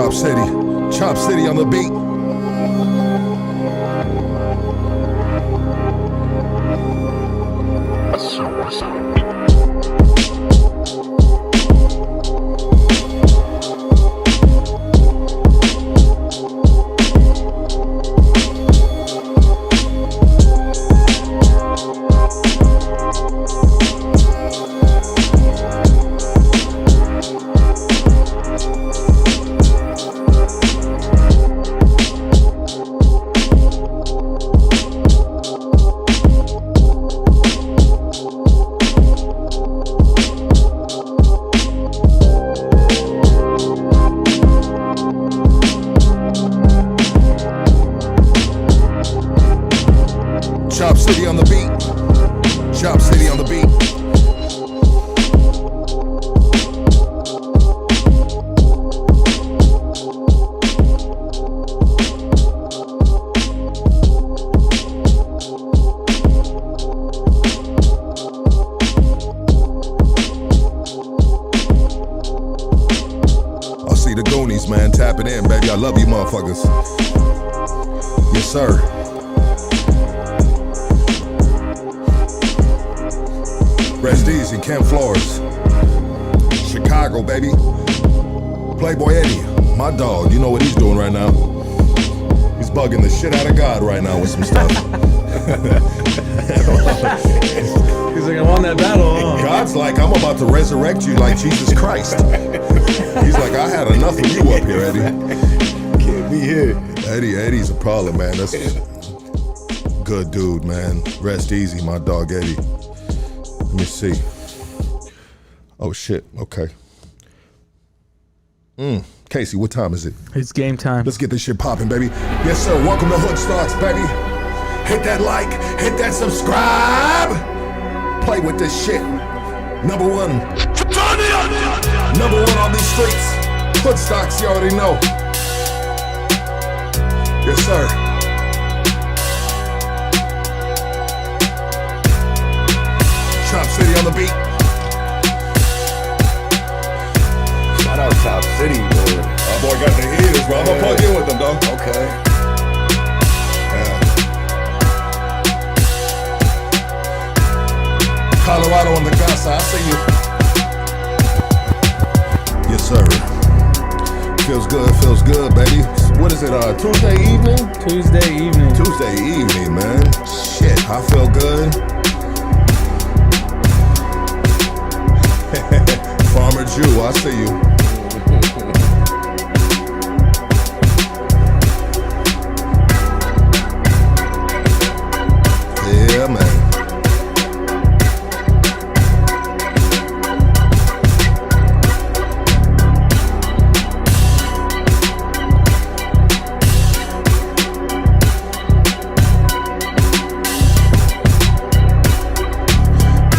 Chop City on the beat. Chop City on the beat. Chop City on the beat. I see the Goonies, man. Tap it in, baby. I love you, motherfuckers. Yes, sir. Rest easy, Ken Flores. Chicago, baby. Playboy Eddie, my dog. You know what he's doing right now. He's bugging the shit out of God right now with some stuff. He's like, I won that battle, huh? God's like, I'm about to resurrect you like Jesus Christ. He's like, I had enough of you up here, Eddie. Can't be here. Eddie's a problem, man. That's good dude, man. Rest easy, my dog Eddie. Let me see. Oh shit, okay. Casey, what time is it? It's game time. Let's get this shit popping, baby. Yes, sir. Welcome to Hood Stocks, baby. Hit that like, hit that subscribe. Play with this shit. Number one. Number one on these streets. Hood Stocks, you already know. Yes, sir. Chop City on the beat. Shout out Chop City, boy. Our boy got the heaters, bro. I'm gonna plug in with them, dog. Okay. Yeah. Colorado on the Casa, I see you. Yes, sir. Feels good, baby. What is it, Tuesday evening? Tuesday evening, man. Shit, I feel good. Farmer Jew, I see you. Yeah, man.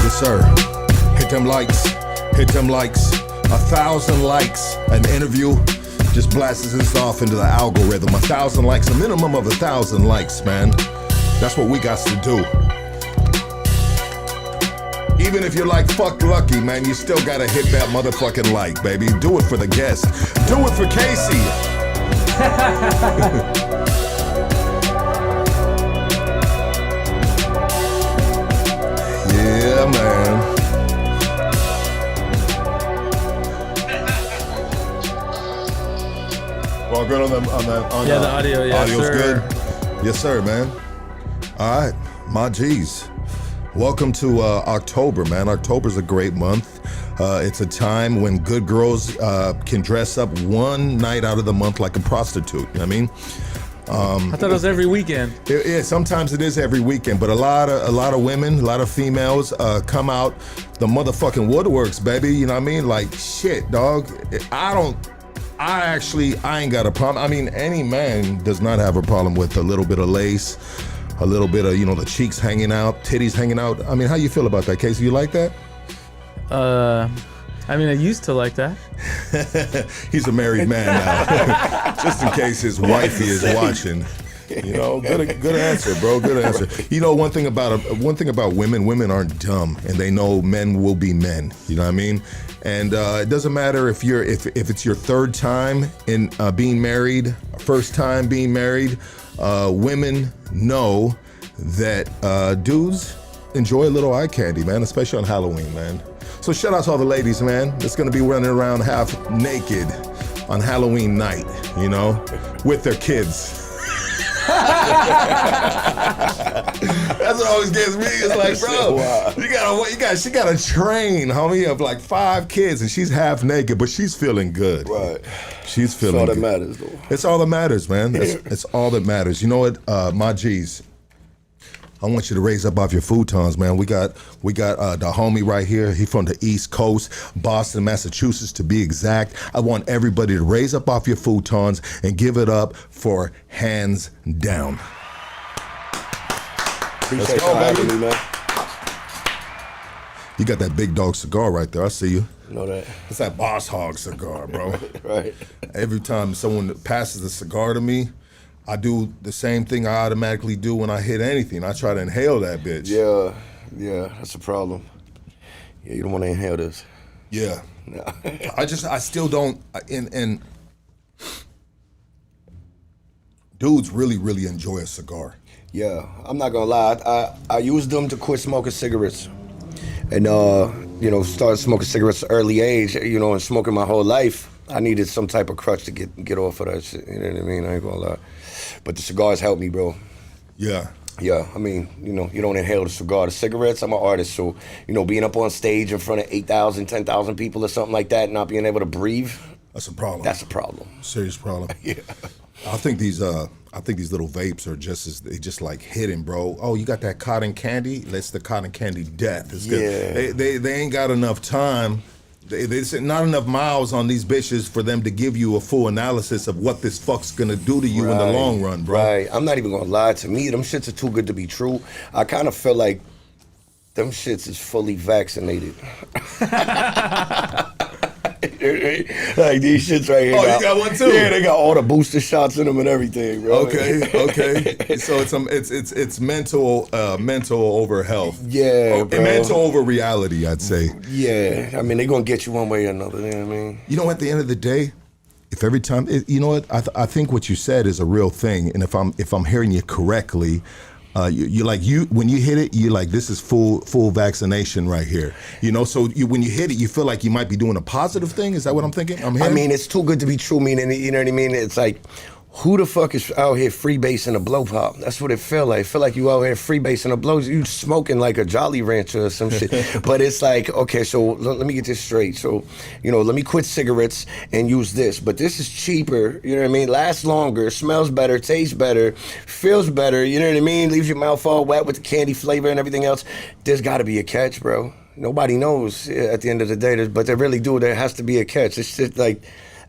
Yes, sir. Hit them likes. Hit them likes. 1,000 likes. An interview just blasts us off into the algorithm. 1,000 likes, a minimum of 1,000 likes, man. That's what we got to do. Even if you're like fuck lucky, man, you still gotta hit that motherfucking like, baby. Do it for the guest. Do it for Casey. Yeah, man. All good on the audio, yeah, audio's sir. good. Yes, sir, man. All right, my G's. Welcome to October, man. October's a great month. It's a time when good girls can dress up one night out of the month like a prostitute. You know what I mean? I thought it was every weekend. Yeah, sometimes it is every weekend, but a lot of women, a lot of females come out the motherfucking woodworks, baby. You know what I mean? Like shit, dog. I ain't got a problem. I mean, any man does not have a problem with a little bit of lace, a little bit of, the cheeks hanging out, titties hanging out. I mean, how you feel about that, Casey? You like that? I mean, I used to like that. He's a married man now. Just in case his wifey is watching. You know, good answer, bro. Good answer. You know, one thing about women aren't dumb, and they know men will be men. You know what I mean? And it doesn't matter if it's your third time in being married, first time being married. Women know that dudes enjoy a little eye candy, man, especially on Halloween, man. So shout out to all the ladies, man. That's gonna be running around half naked on Halloween night, you know, with their kids. That's what always gets me. It's like, bro, she got a train, homie, of like 5 kids, and she's half naked, but she's feeling good. Right. She's feeling good. That's all that matters, though. It's all that matters, man. It's all that matters. You know what, my G's, I want you to raise up off your futons, man. We got the homie right here. He from the East Coast, Boston, Massachusetts, to be exact. I want everybody to raise up off your futons and give it up for Hands Down. Appreciate you having me, man. You got that big dog cigar right there. I see you. Know that. It's that Boss Hog cigar, bro. Right. Every time someone passes the cigar to me, I do the same thing I automatically do when I hit anything. I try to inhale that bitch. Yeah, that's a problem. Yeah, you don't want to inhale this. Yeah. No. I still don't, and dudes really enjoy a cigar. Yeah, I'm not gonna lie. I used them to quit smoking cigarettes, and started smoking cigarettes at an early age. You know, and smoking my whole life. I needed some type of crutch to get off of that shit. You know what I mean? I ain't gonna lie. But the cigars helped me, bro. Yeah. Yeah, I mean, you don't inhale the cigar. The cigarettes, I'm an artist, so, being up on stage in front of 8,000, 10,000 people or something like that, and not being able to breathe. That's a problem. That's a problem. Serious problem. Yeah. I think these little vapes are just like hidden, bro. Oh, you got that cotton candy? That's the cotton candy death. It's yeah. They ain't got enough time. There's not enough miles on these bitches for them to give you a full analysis of what this fuck's gonna do to you in the long run, bro. Right. I'm not even gonna lie. To me, them shits are too good to be true. I kind of feel like them shits is fully vaccinated. Like these shits right here. Oh, you got one too? Yeah, they got all the booster shots in them and everything, bro. Okay. So it's mental over health. Yeah, bro. Mental over reality, I'd say. Yeah, I mean, they gonna get you one way or another. You know what I mean? You know, at the end of the day, if every time, you know what? I think what you said is a real thing, and if I'm hearing you correctly. When you hit it, you're like, this is full vaccination right here. You know, so when you hit it, you feel like you might be doing a positive thing. Is that what I'm thinking? I mean, it's too good to be true. Meaning, you know what I mean? It's like, who the fuck is out here freebasing a blow pop? That's what it feel like. Feel like you out here freebasing a blow. You smoking like a Jolly Rancher or some shit. But it's like, okay, so let me get this straight. So, let me quit cigarettes and use this. But this is cheaper, you know what I mean? Lasts longer, smells better, tastes better, feels better, you know what I mean? Leaves your mouth all wet with the candy flavor and everything else. There's gotta be a catch, bro. Nobody knows at the end of the day, but they really do. There has to be a catch. It's just like,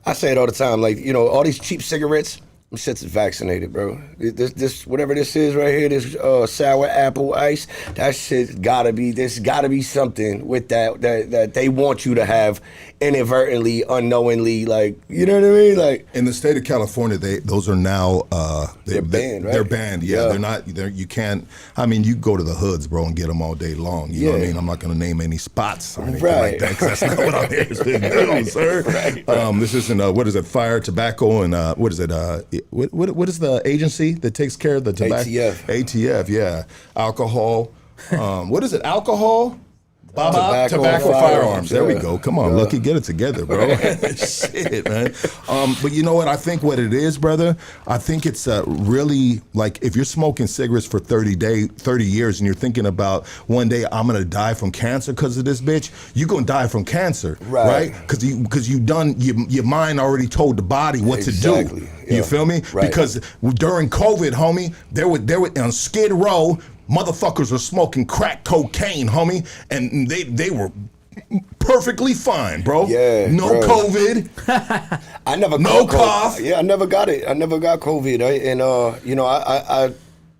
I say it all the time, like, all these cheap cigarettes, them shit's vaccinated, bro. This whatever this is right here, this sour apple ice, that shit there's gotta be something with that they want you to have inadvertently, unknowingly, like, you know what I mean? Like, in the state of California, those are now they're banned, right? They're banned, yeah. They're not. You can't. I mean, you go to the hoods, bro, and get them all day long. You know what I mean? I'm not gonna name any spots or anything like that, because that's not what I'm here to do, sir. Right. This isn't what is it? Fire, tobacco, and what is it? What is the agency that takes care of the tobacco? ATF, yeah. Alcohol. What is it? Alcohol? Tobacco, firearms. There we go. Come on, Lucky, get it together, bro. Shit, man. But you know what? I think what it is, brother, I think it's really, like, if you're smoking cigarettes for 30 years and you're thinking about one day I'm gonna die from cancer because of this bitch, you're gonna die from cancer, right? Because your mind already told the body what to do. You feel me? Right. Because during COVID, homie, they were on Skid Row. Motherfuckers were smoking crack cocaine, homie, and they were perfectly fine, bro. Yeah, no bro. COVID. I never no cough. Yeah, I never got it. I never got COVID, and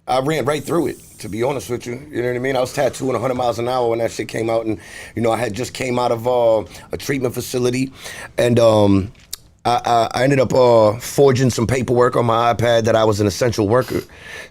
I ran right through it. To be honest with you, you know what I mean? I was tattooing 100 miles an hour when that shit came out, and I had just came out of a treatment facility, and I ended up forging some paperwork on my iPad that I was an essential worker.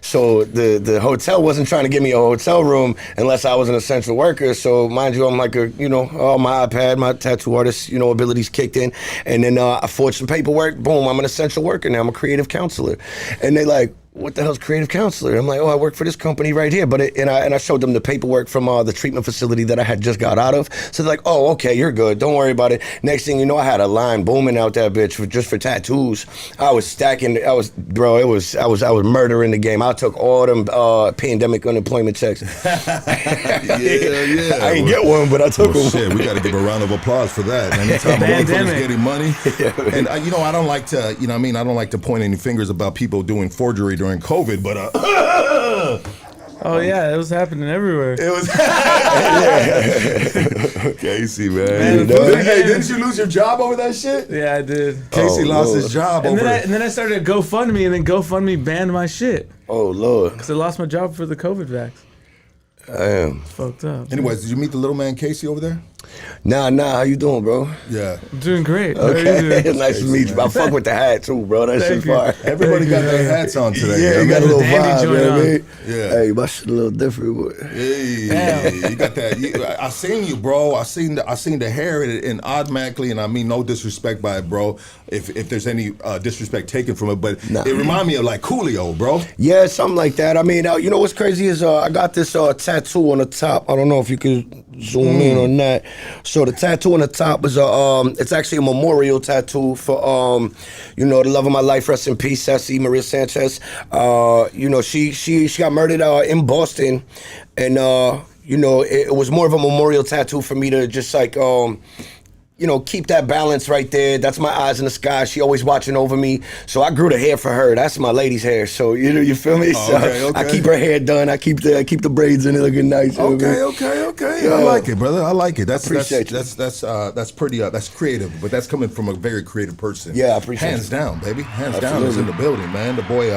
So the hotel wasn't trying to give me a hotel room unless I was an essential worker. So mind you, I'm like my iPad, my tattoo artist, abilities kicked in, and then I forged some paperwork. Boom, I'm an essential worker now. I'm a creative counselor, and they like, what the hell's creative counselor? I'm like, I work for this company right here. But I showed them the paperwork from the treatment facility that I had just got out of. So they're like, oh, okay, you're good. Don't worry about it. Next thing you know, I had a line booming out that bitch just for tattoos. I was stacking. I was murdering the game. I took all them pandemic unemployment checks. Yeah. I ain't get one, but I took them. Shit, we got to give a round of applause for that. Anytime a motherfucker's getting money, and I don't like to, I don't like to point any fingers about people doing forgery during COVID, but oh yeah, it was happening everywhere. it was Casey, man. Hey, didn't you lose your job over that shit? Yeah, I did. Casey lost his job and over then I started a GoFundMe, and then GoFundMe banned my shit. Oh Lord, because I lost my job for the COVID vax. Damn. Fucked up. Anyways, did you meet the little man Casey over there? Nah, how you doing, bro? Yeah. I'm doing great. Okay, nice to meet you. I fuck with the hat too, bro. That shit fire. Everybody got their hats on today. Yeah, you got a little vibe, you know what I mean? Yeah. Hey, my shit a little different, but hey, you got that. I seen you, bro. I seen the hair, and automatically, and I mean no disrespect by it, bro. If there's any disrespect taken from it, but it remind me of like Coolio, bro. Yeah, something like that. I mean, you know what's crazy is I got this tattoo on the top. I don't know if you could zoom in on that. So the tattoo on the top is it's actually a memorial tattoo for the love of my life, rest in peace, Sassy Maria Sanchez. She got murdered in Boston, and it was more of a memorial tattoo for me to just like keep that balance right there. That's my eyes in the sky. She always watching over me. So I grew the hair for her. That's my lady's hair. So you feel me? So okay. I keep her hair done. I keep the braids in it looking nice. Okay. Yeah. I like it, brother. I like it. That's appreciate you. That's pretty that's creative, but that's coming from a very creative person. Yeah, I appreciate Hands down, baby. Hands down Absolutely. is in the building, man. The boy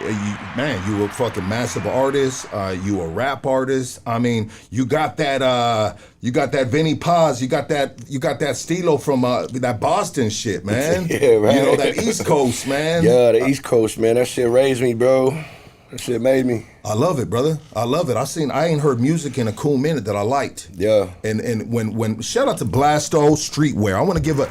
you a fucking massive artist. You a rap artist. I mean, you got that Vinny Paz. You got that stilo from that Boston shit, man. Yeah, right. That East Coast, man. Yeah, the East Coast, man. That shit raised me, bro. That shit made me. I love it, brother. I love it. I ain't heard music in a cool minute that I liked. Yeah. And when shout out to Blasto Streetwear. I want to give a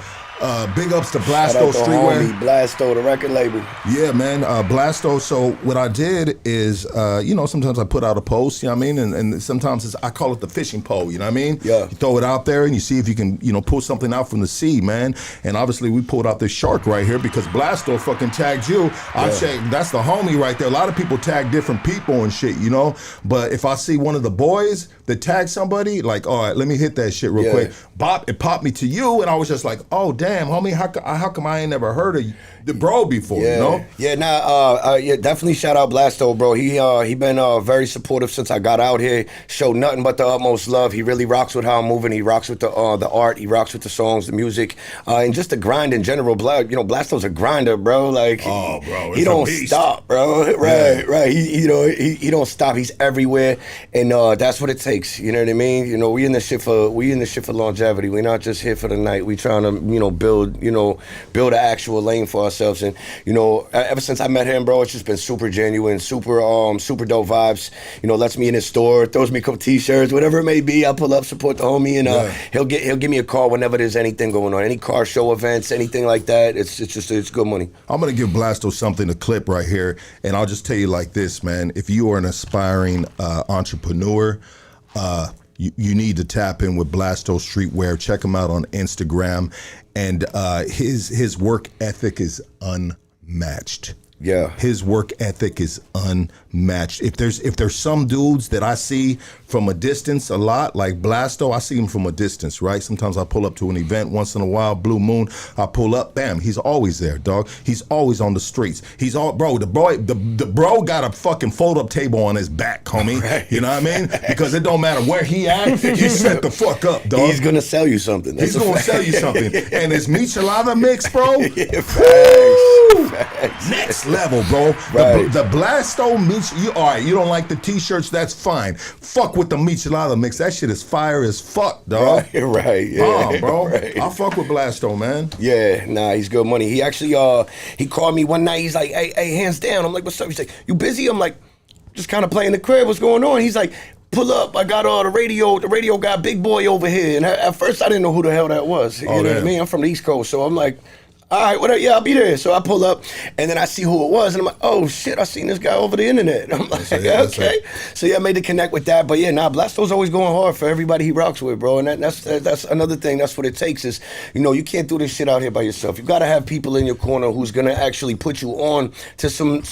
big ups to Blasto Streetwear. Homie, Blasto, the record label. Yeah, man. Blasto. So what I did is, sometimes I put out a post, you know what I mean? And sometimes I call it the fishing pole, you know what I mean? Yeah. You throw it out there and you see if you can, pull something out from the sea, man. And obviously we pulled out this shark right here because Blasto fucking tagged you. I checked, that's the homie right there. A lot of people tag different people and shit, But if I see one of the boys that tag somebody, like, all right, let me hit that shit real quick. Bop, it popped me to you, and I was just like, oh, damn, homie, how come I ain't never heard of the bro before, Yeah, definitely shout out Blasto, bro. He been very supportive since I got out here. Showed nothing but the utmost love. He really rocks with how I'm moving. He rocks with the art. He rocks with the songs, the music, and just the grind in general. Blasto's a grinder, bro. Like, oh, bro, he don't stop, bro. Right. He don't stop. He's everywhere, and that's what it takes. You know what I mean? We in this shit for longevity. We're not just here for the night. We trying to build an actual lane for ourselves. And ever since I met him, bro, it's just been super genuine, super dope vibes. Lets me in his store, throws me a couple t-shirts, whatever it may be. I pull up, support the homie, and he'll give me a call whenever there's anything going on, any car show events, anything like that. It's good money. I'm gonna give Blasto something to clip right here, and I'll just tell you like this, man. If you are an aspiring entrepreneur, you need to tap in with Blasto Streetwear. Check him out on Instagram, and his work ethic is unmatched. Yeah, his work ethic is unmatched. If there's some dudes that I see from a distance a lot, like Blasto, I see him from a distance, right? Sometimes I pull up to an event once in a while, Blue Moon, I pull up, bam, he's always there, dog. He's always on the streets. The bro got a fucking fold-up table on his back, homie. Right. You know what I mean? Because it don't matter where he at, he set the fuck up, dog. He's gonna sell you something. He's gonna sell you something. And his michelada mix, bro. Yeah, facts. Next next level, bro. Right. The Blasto all right, you don't like the t-shirts, that's fine. Fuck with the michelada mix. That shit is fire as fuck, dog. Right, yeah. Bro. Right. I fuck with Blasto, man. Yeah, nah, he's good money. He actually, he called me one night. He's like, hey, hands down. I'm like, what's up? He's like, you busy? I'm like, just kind of playing the crib. What's going on? He's like, pull up. I got the radio. The radio guy, Big Boy over here. And at first, I didn't know who the hell that was. You know what I mean? I'm from the East Coast, so I'm like, all right, whatever. Yeah, I'll be there. So I pull up, and then I see who it was, and I'm like, oh shit, I seen this guy over the internet. I'm like, okay. So yeah, I made the connect with that. But yeah, Blasto's always going hard for everybody he rocks with, bro. And that's another thing. That's what it takes is, you can't do this shit out here by yourself. You got to have people in your corner who's gonna actually put you on to some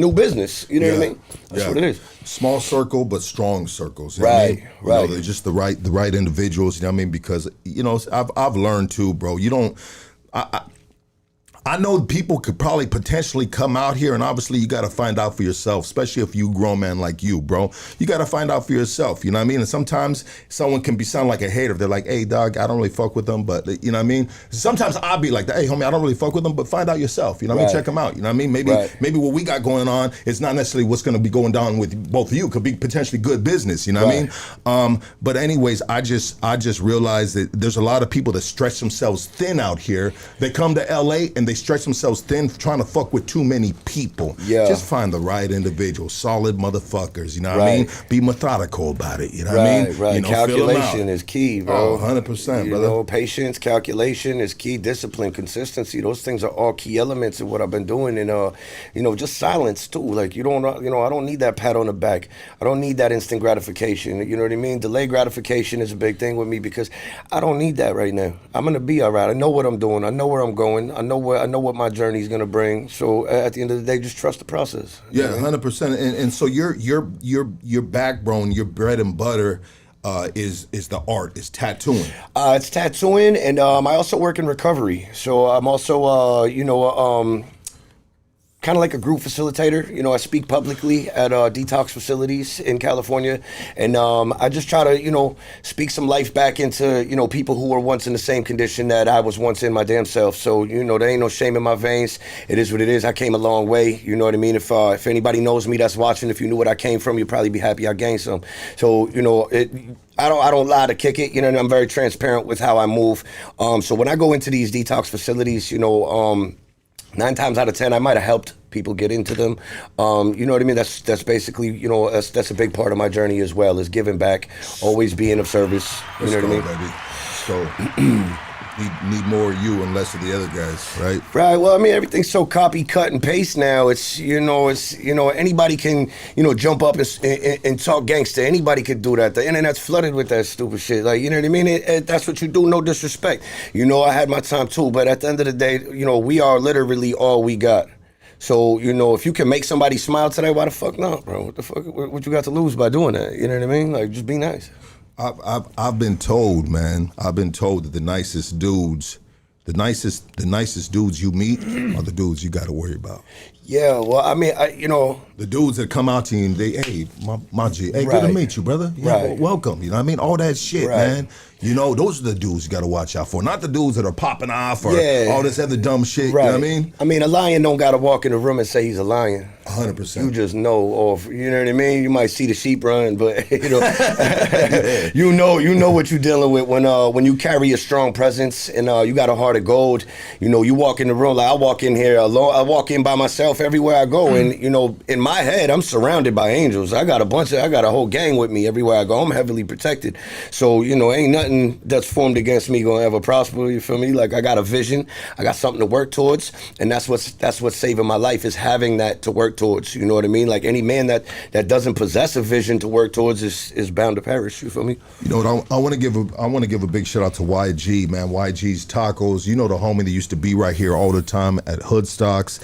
new business. You know what I mean? That's what it is. Small circle, but strong circles. You right, know what I mean? right. They're just the right individuals. You know what I mean? Because I've learned too, bro. You don't. I know people could probably potentially come out here, and obviously you got to find out for yourself, especially if you grown man like you, bro. You got to find out for yourself, you know what I mean? And sometimes someone can sound like a hater. They're like, hey, dog, I don't really fuck with them, but you know what I mean? Sometimes I'll be like, hey, homie, I don't really fuck with them, but find out yourself, you know what I mean? Check them out, you know what I mean? Maybe what we got going on is not necessarily what's going to be going down with both of you. It could be potentially good business, you know what I mean? But anyways, I just realized that there's a lot of people that stretch themselves thin out here. They come to LA and they stretch themselves thin trying to fuck with too many people. Yeah. Just find the right individual, solid motherfuckers, you know what I mean? Be methodical about it, you know what I mean? Right. Calculation is key, bro. 100%, brother. Patience, calculation is key, discipline, consistency. Those things are all key elements of what I've been doing. And, just silence too. Like, I don't need that pat on the back. I don't need that instant gratification. You know what I mean? Delayed gratification is a big thing with me because I don't need that right now. I'm going to be all right. I know what I'm doing. I know where I'm going. I know what my journey is going to bring. So at the end of the day, just trust the process. Yeah, 100%. And so your backbone, your bread and butter is the art, is tattooing. It's tattooing, and I also work in recovery. So I'm also, kind of like a group facilitator. I speak publicly at detox facilities in California, and I just try to, speak some life back into, people who were once in the same condition that I was once in my damn self. So, there ain't no shame in my veins. It is what it is. I came a long way. You know what I mean? If anybody knows me that's watching, if you knew what I came from, you'd probably be happy I gained some. So, I don't lie to kick it. I'm very transparent with how I move. So when I go into these detox facilities, 9 times out of 10, I might have helped people get into them. You know what I mean? That's basically, that's a big part of my journey as well, is giving back, always being of service. You know what I mean? Baby. So need more of you and less of the other guys, right? Right. Well, I mean, everything's so copy, cut, and paste now. It's anybody can, jump up and talk gangster. Anybody could do that. The internet's flooded with that stupid shit. Like, you know what I mean? That's what you do. No disrespect. I had my time too, but at the end of the day, we are literally all we got. So, if you can make somebody smile today, why the fuck not, bro? What the fuck? What you got to lose by doing that? You know what I mean? Like, just be nice. I've been told, man. I've been told that the nicest dudes you meet are the dudes you got to worry about. Yeah, well, I mean, the dudes that come out to you and they, hey, my G, hey, good to meet you, brother. Yeah, welcome. You know what I mean? All that shit, man. Those are the dudes you got to watch out for. Not the dudes that are popping off or all this other dumb shit. You know what I mean? I mean, a lion don't got to walk in the room and say he's a lion. 100%. You just know, or you know what I mean? You might see the sheep run, but you know what you're dealing with when you carry a strong presence and you got a heart of gold. You walk in the room, like I walk in here alone. I walk in by myself everywhere I go, and in my head, I'm surrounded by angels. I got a whole gang with me everywhere I go. I'm heavily protected, so ain't nothing that's formed against me gonna ever prosper. You feel me? Like I got a vision, I got something to work towards, and that's what's saving my life, is having that to work towards. You know what I mean? Like any man that doesn't possess a vision to work towards is bound to perish. You feel me? You know what? I want to give a big shout out to YG, man. YG's Tacos. The homie that used to be right here all the time at Hoodstocks.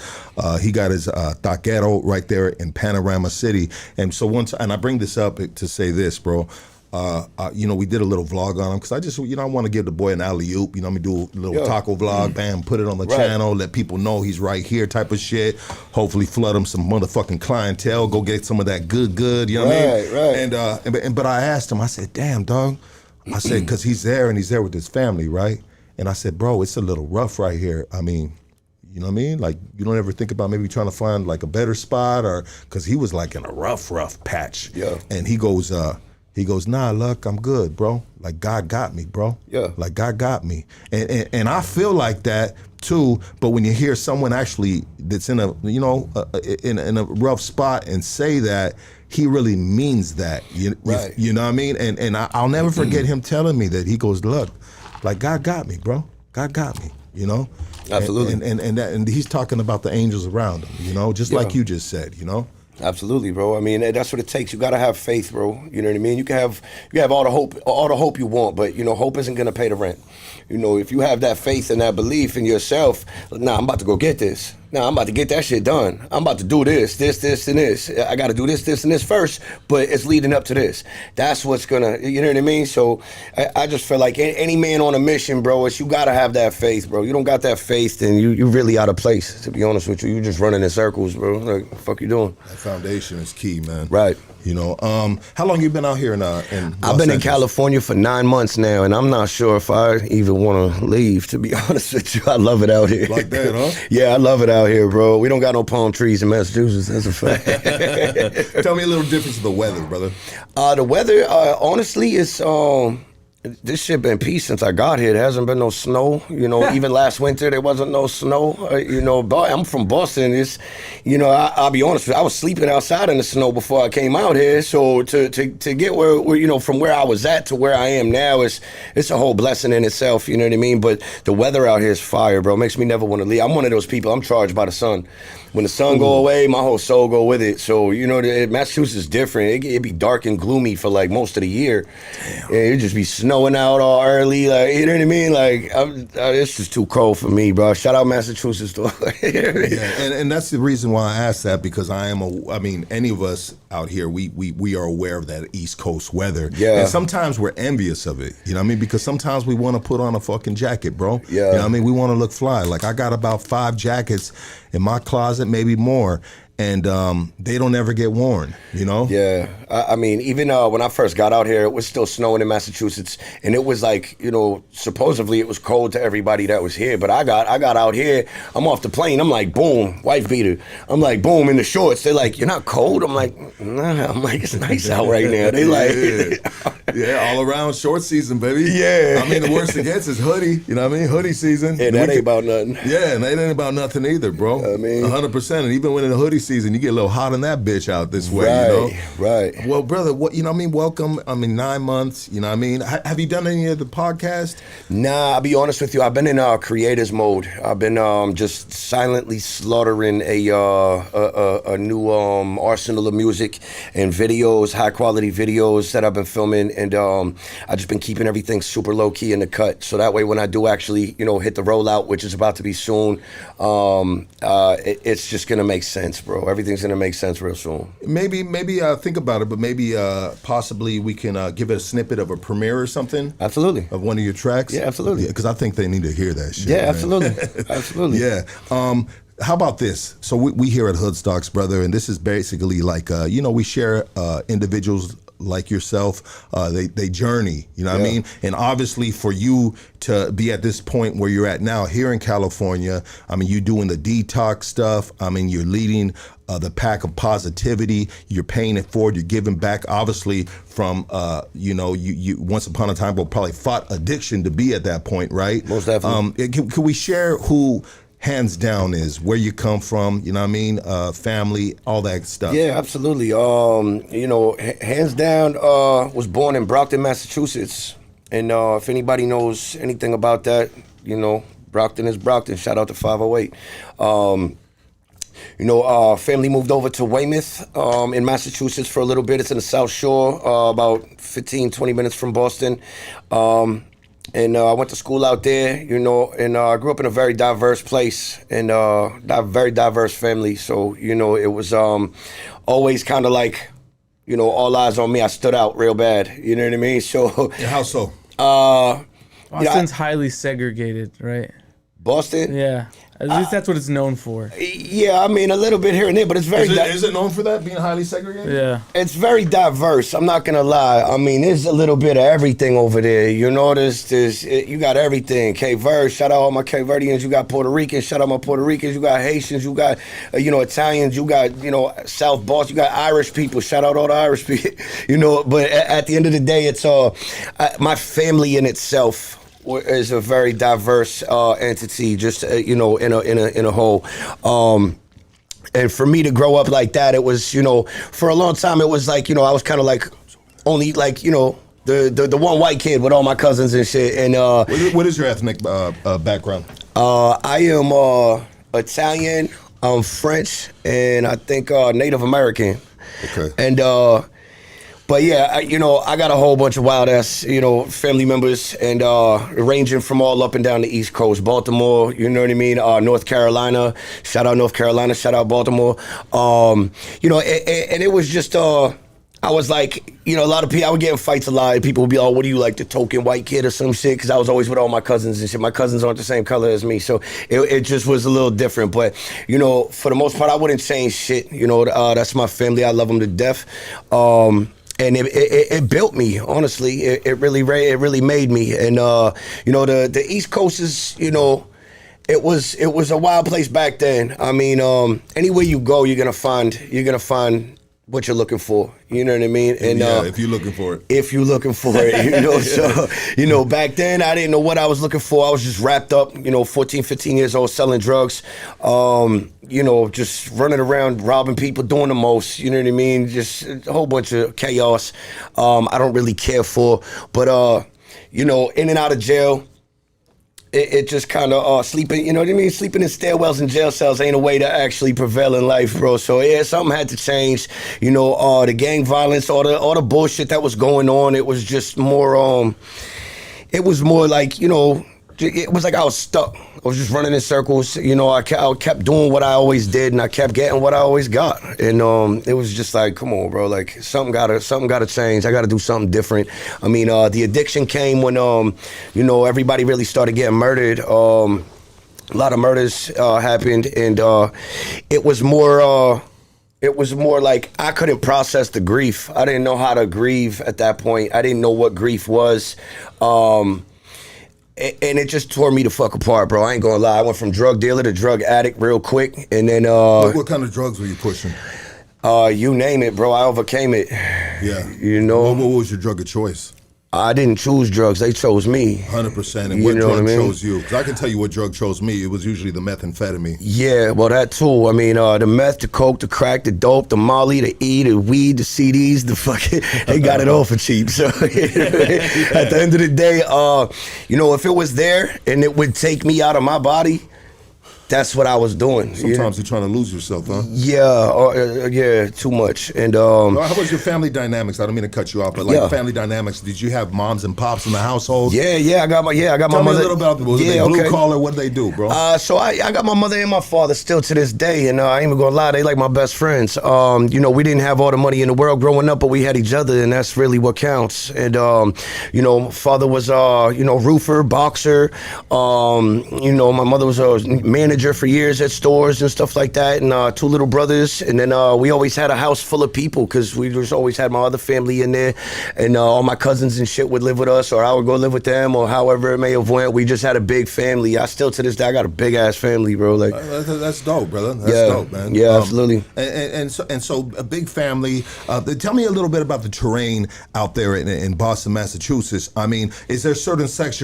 He got his taquero right there in Panorama City. And so and I bring this up to say this, bro. We did a little vlog on him because I just, I want to give the boy an alley-oop. Do a little taco vlog, bam, put it on the channel, let people know he's right here type of shit. Hopefully flood him some motherfucking clientele, go get some of that good, you know what I mean? And but I asked him, I said, damn, dog. I said, because he's there with his family, right? And I said, bro, it's a little rough right here. I mean, You know what I mean? Like, you don't ever think about maybe trying to find like a better spot, or because he was like in a rough patch. Yeah. And he goes, nah, Luck, I'm good, bro. Like, God got me, bro. Yeah. Like, God got me. And I feel like that too, but when you hear someone actually that's in a, you know, in a rough spot and say that, he really means that. You know what I mean? And I'll never forget him telling me that. He goes, look, like, God got me, bro. God got me, you know? Absolutely. And he's talking about the angels around him, you know, just like you just said, you know? Absolutely, bro. I mean, that's what it takes. You gotta have faith, bro. You know what I mean? You can have all the hope you want, but you know, hope isn't gonna pay the rent. You know, if you have that faith and that belief in yourself, nah, I'm about to go get this. Nah, I'm about to get that shit done. I'm about to do this, and this. I got to do this, and this first, but it's leading up to this. That's what's gonna, you know what I mean? So I just feel like any man on a mission, bro, you gotta have that faith, bro. You don't got that faith, then you really out of place. To be honest with you, you just running in circles, bro. Like, what the fuck you doing? That foundation is key, man. Right. You know, how long you been out here in Los I've been in California for 9 months now, and I'm not sure if I even want to leave, to be honest with you. I love it out here. Like that, huh? Yeah, I love it out here, bro. We don't got no palm trees in Massachusetts, that's a fact. Tell me a little difference of the weather, brother. The weather, honestly, is this shit been peace since I got here. There hasn't been no snow. You know, even last winter there wasn't no snow. You know, I'm from Boston. It's, you know, I'll be honest with you, I was sleeping outside in the snow before I came out here. So to get where you know, from where I was at to where I am now, it's a whole blessing in itself. You know what I mean? But the weather out here is fire, bro. It makes me never want to leave. I'm one of those people. I'm charged by the sun. When the sun go away, my whole soul go with it. So, you know, Massachusetts is different. It'd be dark and gloomy for like most of the year. Damn. Yeah, it'd just be snowing out all early. Like, you know what I mean? Like, it's just too cold for me, bro. Shout out Massachusetts, though. Yeah, and that's the reason why I asked that, because I mean, any of us out here, we are aware of that East Coast weather. Yeah. And sometimes we're envious of it. You know what I mean? Because sometimes we want to put on a fucking jacket, bro. Yeah. You know what I mean? We want to look fly. Like, I got about 5 jackets in my closet, maybe more, and they don't ever get worn, you know? Yeah, I mean, even when I first got out here, it was still snowing in Massachusetts, and it was like, you know, supposedly it was cold to everybody that was here, but I got out here, I'm off the plane, I'm like, boom, wife beater. I'm like, boom, in the shorts. They're like, you're not cold? I'm like, nah. I'm like, it's nice out right now. They like... Yeah, all around short season, baby. Yeah. I mean, the worst it gets is hoodie, you know what I mean? Hoodie season. Yeah, that ain't about nothing. Yeah, and that ain't about nothing either, bro. I mean... 100%, and even when in the hoodie season, you get a little hot in that bitch out this way, right, you know? Right. Well, brother, what, you know what I mean? Welcome. I mean, 9 months, you know what I mean? Have you done any of the podcast? Nah, I'll be honest with you. I've been in creators mode. I've been just silently slaughtering a new arsenal of music and videos, high quality videos that I've been filming, and I've just been keeping everything super low key in the cut. So that way, when I do actually, you know, hit the rollout, which is about to be soon, it's just gonna make sense, bro. Everything's gonna make sense real soon. Maybe think about it, but maybe possibly we can give it a snippet of a premiere or something. Absolutely. Of one of your tracks. Yeah, absolutely. Because I think they need to hear that shit. Yeah, man. absolutely. Absolutely. Yeah. How about this? So we here at Hoodstocks, brother, and this is basically like, you know, we share individuals like yourself, they journey, you know what I mean? And obviously for you to be at this point where you're at now here in California, I mean, you're doing the detox stuff. I mean, you're leading the pack of positivity. You're paying it forward. You're giving back, obviously, from, you know, you once upon a time probably fought addiction to be at that point, right? Most definitely. Can we share who Hands Down is, where you come from, you know what I mean, family, all that stuff? Yeah, absolutely. You know, Hands Down was born in Brockton, Massachusetts. And if anybody knows anything about that, you know, Brockton is Brockton. Shout out to 508. You know, family moved over to Weymouth in Massachusetts for a little bit. It's in the South Shore, about 15, 20 minutes from Boston. And I went to school out there, you know, and I grew up in a very diverse place and very diverse family. So, you know, it was always kind of like, you know, all eyes on me. I stood out real bad. You know what I mean? So. Yeah, how so? Boston's highly segregated, right? Boston? Yeah. At least that's what it's known for. Yeah, I mean, a little bit here and there, but it's very... Is it known for that, being highly segregated? Yeah. It's very diverse. I'm not gonna lie. I mean, there's a little bit of everything over there. You know, you got everything. Cape Verde, shout out all my Cape Verdeans. You got Puerto Ricans, shout out my Puerto Ricans. You got Haitians. You got, Italians. You got, South Boston. You got Irish people. Shout out all the Irish people. But at the end of the day, it's my family in itself is a very diverse entity, just in a whole. And for me to grow up like that, it was, for a long time, it was like, I was kind of like only like, the one white kid with all my cousins and shit. And what is your ethnic background? I am Italian, I'm French, and I think Native American. Okay. And but yeah, I got a whole bunch of wild ass, family members, and ranging from all up and down the East Coast, Baltimore, you know what I mean, North Carolina, shout out North Carolina, shout out Baltimore, and it was just, I was like, a lot of people, I would get in fights a lot, and people would be, oh, what do you like, the token white kid or some shit, because I was always with all my cousins and shit. My cousins aren't the same color as me, so it just was a little different, but, for the most part, I wouldn't change shit, that's my family, I love them to death, and it built me, honestly. It really made me. And the East Coast is, it was a wild place back then. I mean, anywhere you go, you're gonna find what you're looking for. You know what I mean? And if you're looking for it. If you're looking for it, so, back then I didn't know what I was looking for. I was just wrapped up, 14, 15 years old, selling drugs, just running around, robbing people, doing the most, you know what I mean? Just a whole bunch of chaos I don't really care for. But, in and out of jail, it just kind of sleeping, sleeping in stairwells and jail cells ain't a way to actually prevail in life, bro. So yeah, something had to change. The gang violence, all the bullshit that was going on. It was just more. It was more like it was like I was stuck. I was just running in circles. I kept doing what I always did, and I kept getting what I always got. And it was just like, come on, bro. Like something gotta change. I gotta do something different. I mean, the addiction came when everybody really started getting murdered. A lot of murders happened, and it was more. It was more like I couldn't process the grief. I didn't know how to grieve at that point. I didn't know what grief was. And it just tore me the fuck apart, bro. I ain't gonna lie. I went from drug dealer to drug addict real quick, and then what kind of drugs were you pushing? You name it, bro. I overcame it. Yeah. What was your drug of choice? I didn't choose drugs. They chose me. 100%. And what drug chose you? Because I can tell you what drug chose me. It was usually the methamphetamine. Yeah, well, that too. I mean, the meth, the coke, the crack, the dope, the molly, the E, the weed, the CDs, the fucking, they got it all for cheap. So at the end of the day, if it was there and it would take me out of my body, that's what I was doing. Sometimes you're trying to lose yourself, huh? Yeah, too much. And how was your family dynamics? I don't mean to cut you off, but family dynamics. Did you have moms and pops in the household? Yeah, I got my mother. Tell me a little about them. Was they blue collar? What did they do, bro? So I got my mother and my father still to this day, and I ain't even gonna lie, they like my best friends. We didn't have all the money in the world growing up, but we had each other, and that's really what counts. And father was roofer, boxer. My mother was a manager for years at stores and stuff like that, and two little brothers, and then we always had a house full of people because we just always had my other family in there, and all my cousins and shit would live with us, or I would go live with them, or however it may have went. We just had a big family. I still to this day I got a big ass family, bro. Like that's dope, brother. That's dope, man. Yeah, absolutely. And so a big family. Tell me a little bit about the terrain out there in Boston, Massachusetts. I mean, is there certain sections,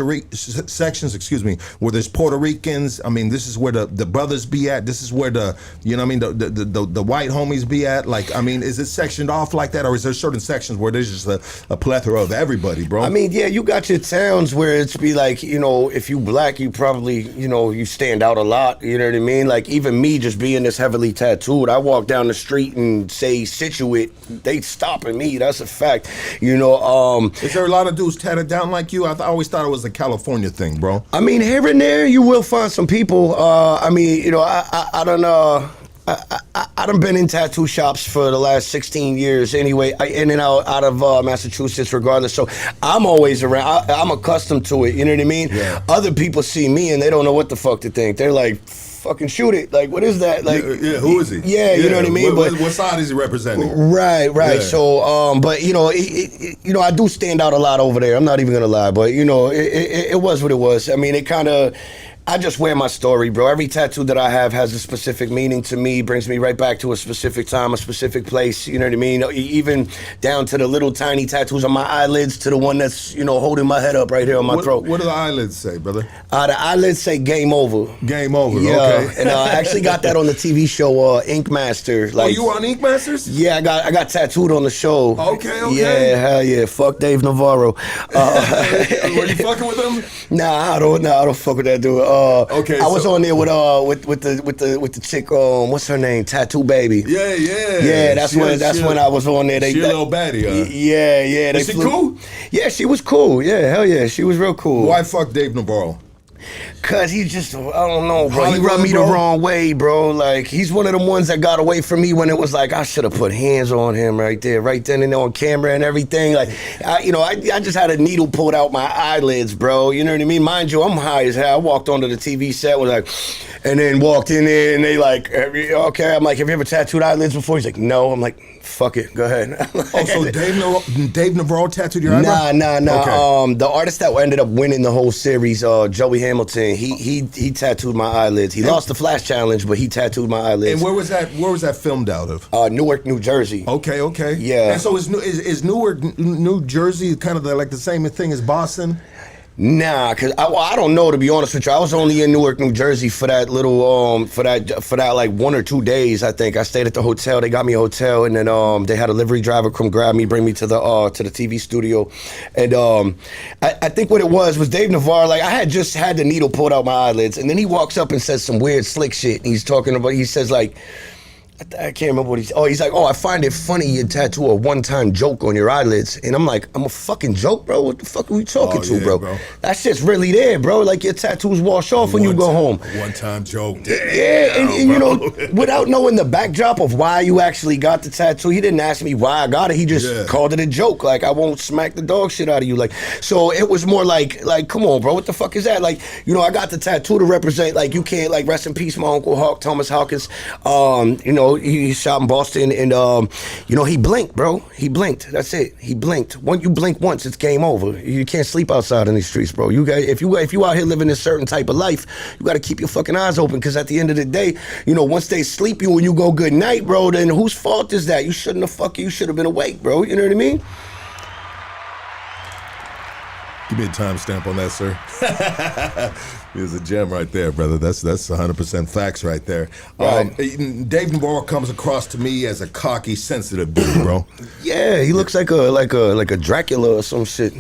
where there's Puerto Ricans? I mean, this is where the brothers be at. This is where the white homies be at. Like, I mean, is it sectioned off like that, or is there certain sections where there's just a plethora of everybody, bro? I mean, yeah, you got your towns where it's be like, if you black, you probably, you stand out a lot. You know what I mean? Like, even me just being this heavily tattooed, I walk down the street and say Situate, they stopping me. That's a fact. Is there a lot of dudes tatted down like you? I always thought it was a California thing, bro. I mean, here and there you will find some people. I mean, I don't know. I done been in tattoo shops for the last 16 years anyway, in and out of Massachusetts regardless, so I'm always around. I'm accustomed to it, you know what I mean? Yeah. Other people see me and they don't know what the fuck to think. They're like, fucking shoot it. Like, what is that? Like, yeah, who is he? Yeah, you know what I mean. What side is he representing? Right. Yeah. So, but you know, I do stand out a lot over there. I'm not even gonna lie, but you know, it was what it was. I mean, it kind of. I just wear my story, bro. Every tattoo that I have has a specific meaning to me, brings me right back to a specific time, a specific place, you know what I mean? Even down to the little tiny tattoos on my eyelids to the one that's, you know, holding my head up right here on my throat. What do the eyelids say, brother? The eyelids say game over. Game over, yeah, okay. And I actually got that on the TV show Ink Master. Like, you were on Ink Masters? Yeah, I got tattooed on the show. Okay. Yeah, hell yeah. Fuck Dave Navarro. Were you fucking with him? Nah, I don't fuck with that dude. Okay, I was on there with the chick. What's her name? Tattoo Baby. Yeah. Yeah, that's when I was on there. She a little baddie, huh? Yeah. Was she cool? Yeah, she was cool. Yeah, hell yeah, she was real cool. Why fuck Dave Navarro? Cause he's just, I don't know, bro. Hollywood, he rubbed me bro? the wrong way, bro. Like, he's one of the ones that got away from me when it was like I should have put hands on him right then and there on camera and everything. Like, I just had a needle pulled out my eyelids, bro. You know what I mean? Mind you, I'm high as hell. I walked onto the TV set, was like, and then walked in there and they like, okay. I'm like, have you ever tattooed eyelids before? He's like, no. I'm like, fuck it, go ahead. So Dave Navarro tattooed your eyebrow? Nah. Okay. The artist that ended up winning the whole series, Joey Hamilton, he tattooed my eyelids. He lost the Flash Challenge, but he tattooed my eyelids. And where was that filmed out of? Newark, New Jersey. Okay. Yeah. And so is Newark, New Jersey kind of like the same thing as Boston? Nah, cause I don't know, to be honest with you. I was only in Newark, New Jersey for that little for that like 1 or 2 days. I think I stayed at the hotel. They got me a hotel, and then they had a delivery driver come grab me, bring me to the TV studio, and I think what it was Dave Navarro. Like, I had just had the needle pulled out my eyelids, and then he walks up and says some weird slick shit. And he's talking about. He says like. I can't remember what he's like, I find it funny you tattoo a one-time joke on your eyelids. And I'm like, I'm a fucking joke, bro? What the fuck are we talking to, bro? That shit's really there, bro. Like, your tattoos wash off when you go home. One-time joke. Yeah, and you know, without knowing the backdrop of why you actually got the tattoo, he didn't ask me why I got it. He just called it a joke. Like, I won't smack the dog shit out of you. Like, so it was more like, come on, bro, what the fuck is that? Like, you know, I got the tattoo to represent, like, you can't, like, rest in peace, my Uncle Hawk, Thomas Hawkins. You know, he shot in Boston, and you know, he blinked, bro. He blinked. That's it. He blinked. Once you blink once, it's game over. You can't sleep outside in these streets, bro. You got if you out here living a certain type of life, you got to keep your fucking eyes open, because at the end of the day, you know, once they sleep you and you go good night, bro, then whose fault is that? You shouldn't have you should have been awake, bro. You know what I mean? Give me a timestamp on that, sir. There's a gem right there, brother. That's 100% facts right there. Right. Dave Navarro comes across to me as a cocky, sensitive dude, bro. Yeah, he looks like a Dracula or some shit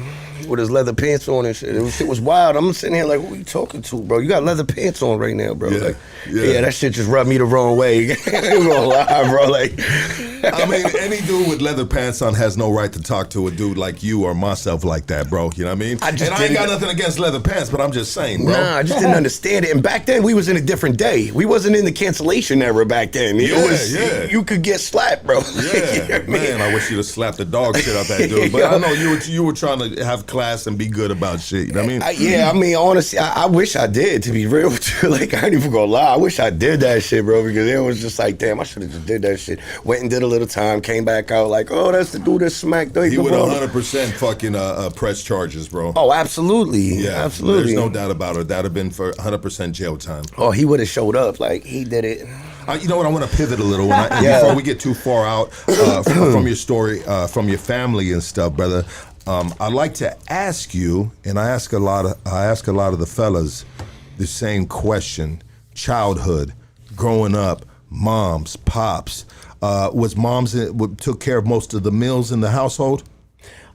with his leather pants on and shit. Shit was wild. I'm sitting here like, who are you talking to, bro? You got leather pants on right now, bro. Yeah, that shit just rubbed me the wrong way. I'm gonna lie, bro. Like, I mean, any dude with leather pants on has no right to talk to a dude like you or myself like that, bro. You know what I mean? I ain't got nothing against leather pants, but I'm just saying, bro. Nah, I just didn't understand it. And back then, we was in a different day. We wasn't in the cancellation era back then. You could get slapped, bro. Yeah, you know man, I wish you'd have slapped the dog shit out that dude. But I know you were trying to have class and be good about shit. You know what I mean? I mean, honestly, I wish I did, to be real with you. Like, I ain't even gonna lie. I wish I did that shit, bro, because it was just like, damn, I should have just did that shit. Went and did a little time, came back out like, oh, that's the dude that smacked. He would 100% fucking press charges, bro. Oh, absolutely. Yeah, absolutely. There's no doubt about it. That'd have been for 100% jail time. Oh, he would have showed up like he did it. You know what? I want to pivot a little before we get too far out from your story, from your family and stuff, brother. I'd like to ask you, and I ask a lot of the fellas the same question: childhood, growing up, moms, pops. Was moms took care of most of the meals in the household?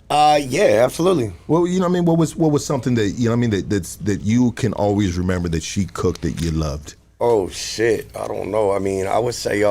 Yeah, absolutely. Well, you know what I mean. What was something that you know what I mean that you can always remember that she cooked that you loved? Oh shit, I don't know. I mean, I would say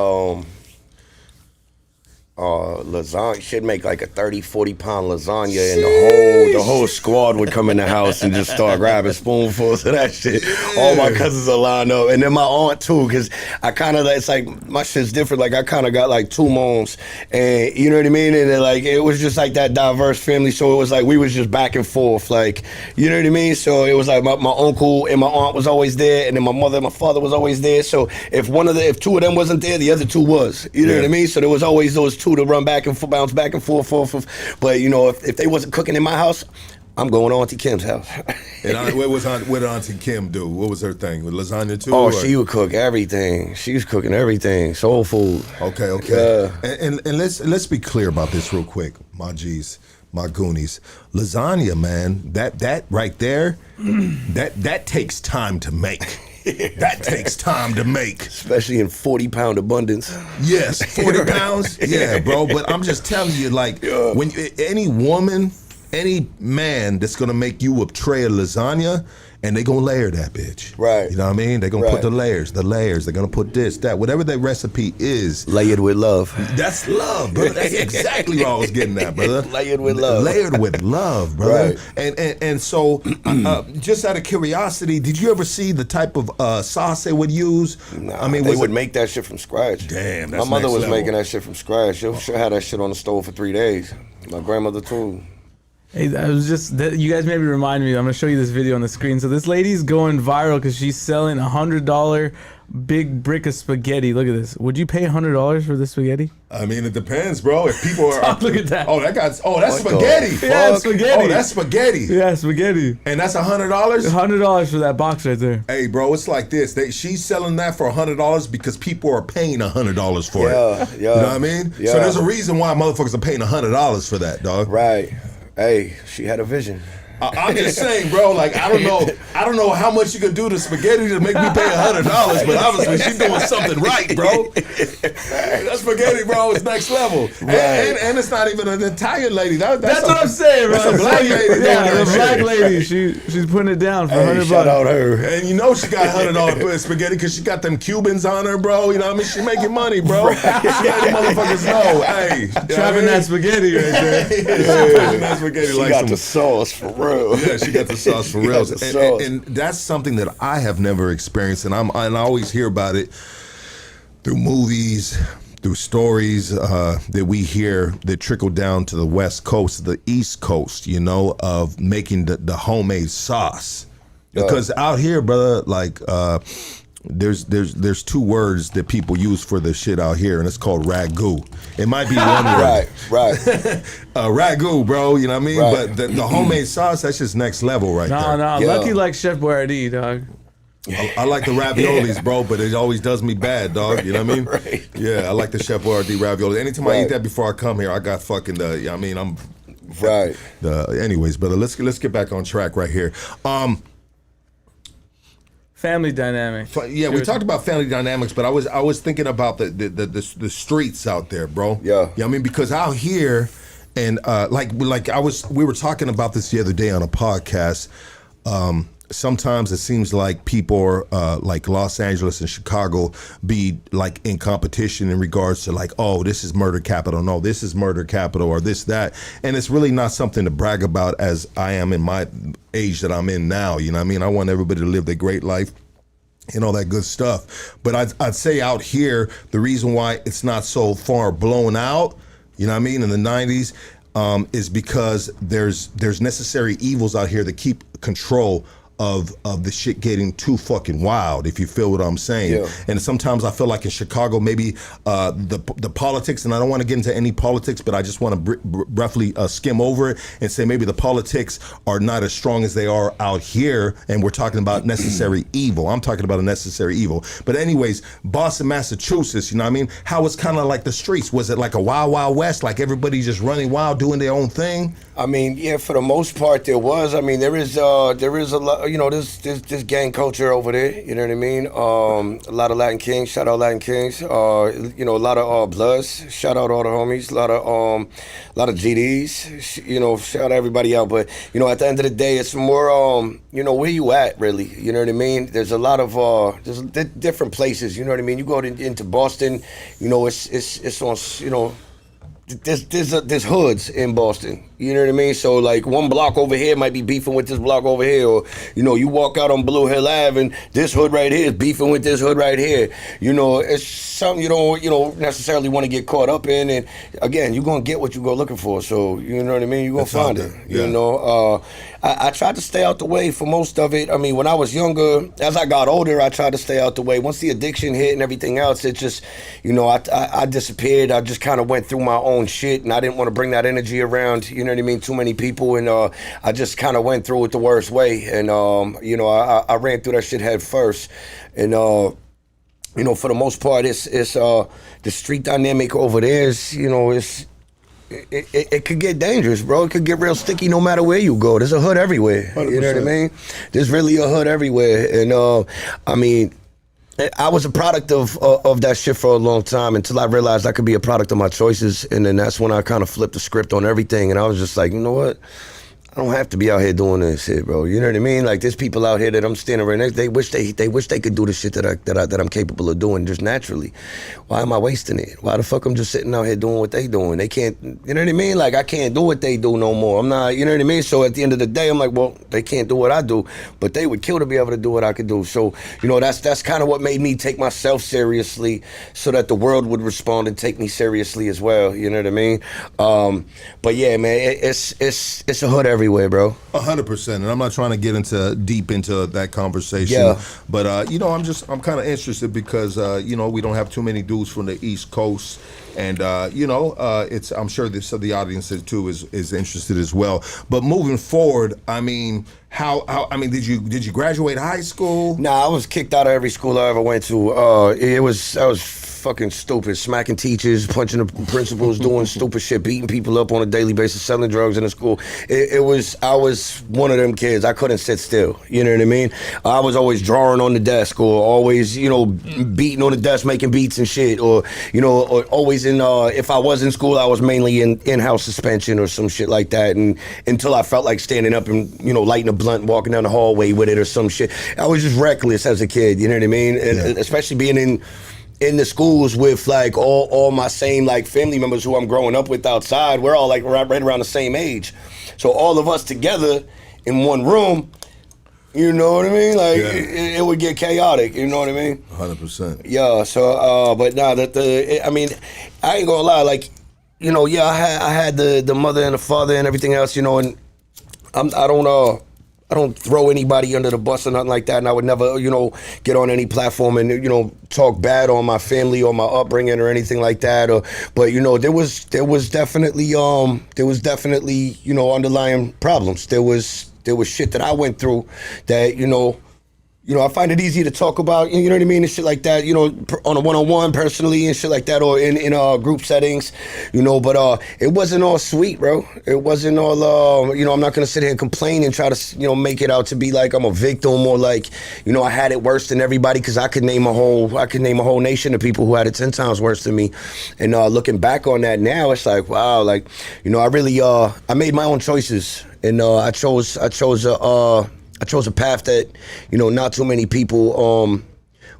lasagna. She'd make like a 30, 40-pound lasagna, and the whole squad would come in the house and just start grabbing spoonfuls of that shit. Yeah. All my cousins are lined up, and then my aunt too, because I kind of, it's like my shit's different. Like I kind of got like 2 moms, and you know what I mean. And then, like it was just like that diverse family, so it was like we was just back and forth, like you know what I mean. So it was like my uncle and my aunt was always there, and then my mother and my father was always there. So if 2 of them wasn't there, the other 2 was. You know what I mean. So there was always those 2 to run back and bounce back and forth. But you know, if they wasn't cooking in my house, I'm going to Auntie Kim's house. And what did Auntie Kim do? What was her thing? With lasagna too? Oh, she would cook everything. She was cooking everything, soul food. Okay. And let's be clear about this real quick, my G's, my Goonies. Lasagna, man, that right there, that takes time to make. That takes time to make. Especially in 40-pound abundance. Yes, 40 pounds. Yeah, bro. But I'm just telling you, like, when any woman, any man that's gonna make you a tray of lasagna, and they gonna layer that bitch. Right. You know what I mean? They're gonna put the layers. They're gonna put this, that, whatever that recipe is. Layered with love. That's love, brother. That's exactly what I was getting at, brother. Layered with love. Layered with love, brother. Right. And so, just out of curiosity, did you ever see the type of sauce they would use? Nah, I mean, they would make that shit from scratch. Damn, that's my mother was level. making that shit from scratch. She'll have that shit on the stove for 3 days. My grandmother too. Hey, I was you guys maybe remind me. I'm gonna show you this video on the screen. So this lady's going viral because she's selling $100 big brick of spaghetti. Look at this. Would you pay $100 for this spaghetti? I mean, it depends, bro. If people are look at that. Oh, that's spaghetti. Yeah, it's spaghetti. Oh, that's spaghetti. Yeah, spaghetti. And that's $100. $100 for that box right there. Hey, bro, it's like this. She's selling that for $100 because people are paying $100 for it. Yeah. You know what I mean? Yeah. So there's a reason why motherfuckers are paying $100 for that, dog. Right. Hey, she had a vision. I'm just saying, bro. Like I don't know how much you could do to spaghetti to make me pay $100, but obviously she's doing something right, bro. That spaghetti, bro, is next level. Right. And it's not even an Italian lady. That's what I'm saying, bro. That's a black lady. Yeah, the black lady. She's putting it down for $100. Shout out her. And you know she got $100 spaghetti because she got them Cubans on her, bro. You know what I mean? She making money, bro. She letting motherfuckers know, hey, trapping that spaghetti right there. Trapping that spaghetti she like got the sauce for real. Yeah, she got the sauce for real. And that's something that I have never experienced, and I always hear about it through movies, through stories that we hear that trickle down to the West Coast, the East Coast, you know, of making the homemade sauce. Because out here, brother, like there's 2 words that people use for the shit out here, and it's called ragu. It might be one word. Right. Ragu, bro, you know what I mean? Right. But the homemade sauce, that's just next level right there. No, Lucky like Chef Boyardee, dog. I like the raviolis, bro, but it always does me bad, dog. You know what I mean? Right. Yeah, I like the Chef Boyardee ravioli. Anytime I eat that before I come here, I got fucking I'm... Right. Anyways, brother, let's get back on track right here. Family dynamic. Yeah, we talked about family dynamics, but I was thinking about the streets out there, bro. Yeah. I mean, because out here, and we were talking about this the other day on a podcast. Sometimes it seems like people are like Los Angeles and Chicago be like in competition in regards to like, oh, this is murder capital. No, this is murder capital, or this, that. And it's really not something to brag about as I am in my age that I'm in now. You know what I mean? I want everybody to live their great life and all that good stuff. But I'd say out here, the reason why it's not so far blown out, you know what I mean, in the 90s, is because there's necessary evils out here that keep control of the shit getting too fucking wild, if you feel what I'm saying. Yeah. And sometimes I feel like in Chicago, maybe the politics, and I don't want to get into any politics, but I just want to roughly skim over it and say maybe the politics are not as strong as they are out here, and we're talking about necessary evil. I'm talking about a necessary evil. But anyways, Boston, Massachusetts, you know what I mean? How it's kind of like the streets. Was it like a wild, wild west, like everybody just running wild, doing their own thing? I mean, yeah, for the most part there was. I mean, there is a lot, you know, this gang culture over there, you know what I mean? A lot of Latin Kings, shout out Latin Kings. You know, a lot of Bloods, shout out all the homies, a lot of GDs, you know, shout out everybody out. But, you know, at the end of the day, it's more, you know, where you at, really, you know what I mean? There's a lot of, there's different places, you know what I mean? You go into Boston, you know, it's on, you know, there's hoods in Boston. You know what I mean? So like one block over here might be beefing with this block over here, or you walk out on Blue Hill Ave and this hood right here is beefing with this hood right here. It's something you don't necessarily want to get caught up in. And again, you're gonna get what you go looking for. So you know what I mean? You're gonna find it. Yeah. I tried to stay out the way for most of it. I mean, when I was younger, as I got older, I tried to stay out the way. Once the addiction hit and everything else, it just, I disappeared. I just kind of went through my own shit, and I didn't want to bring that energy around, you know what I mean, too many people, and I just kind of went through it the worst way, and, I ran through that shit head first, and, for the most part, it's the street dynamic over there is, it could get dangerous, bro. It could get real sticky no matter where you go. There's a hood everywhere. 100%. You know what I mean? There's really a hood everywhere. And I mean, I was a product of that shit for a long time until I realized I could be a product of my choices. And then that's when I kind of flipped the script on everything. And I was just like, you know what? I don't have to be out here doing this shit, bro. You know what I mean? Like, there's people out here that I'm standing right next. They wish they could do the shit that I'm capable of doing just naturally. Why am I wasting it? Why the fuck I'm just sitting out here doing what they doing? They can't. You know what I mean? Like, I can't do what they do no more. I'm not. You know what I mean? So at the end of the day, I'm like, well, they can't do what I do, but they would kill to be able to do what I could do. So that's kind of what made me take myself seriously, so that the world would respond and take me seriously as well. You know what I mean? But yeah, man, it's a hood everywhere, bro. 100%, and I'm not trying to get deep into that conversation. Yeah. But I'm kind of interested because we don't have too many dudes from the East Coast, and I'm sure the audience too is interested as well. But moving forward, I mean, did you graduate high school? Nah, I was kicked out of every school I ever went to. I was fucking stupid, smacking teachers, punching the principals, doing stupid shit, beating people up on a daily basis, selling drugs in the school. I was one of them kids. I couldn't sit still. You know what I mean? I was always drawing on the desk, or always, beating on the desk, making beats and shit, or always in. If I was in school, I was mainly in-house suspension or some shit like that, and until I felt like standing up and lighting a blunt, and walking down the hallway with it or some shit. I was just reckless as a kid. You know what I mean? And especially being in the schools with like all my same like family members who I'm growing up with outside. We're all like right around the same age, so all of us together in one room, you know what I mean? Like it would get chaotic. You know what I mean? 100%. Yeah. So, but nah, I mean, I ain't gonna lie. Like, I had the mother and the father and everything else. And I don't throw anybody under the bus or nothing like that, and I would never, get on any platform and talk bad on my family or my upbringing or anything like that. But there was definitely underlying problems. There was shit that I went through that I find it easy to talk about, you know what I mean, and shit like that, on a one-on-one personally and shit like that, or in group settings, but it wasn't all sweet, bro. It wasn't all, I'm not gonna sit here and complain and try to, make it out to be like I'm a victim or like, I had it worse than everybody, because I could name a whole nation of people who had it 10 times worse than me. And looking back on that now, it's like, wow, like, I really, I made my own choices, and I chose a path that, not too many people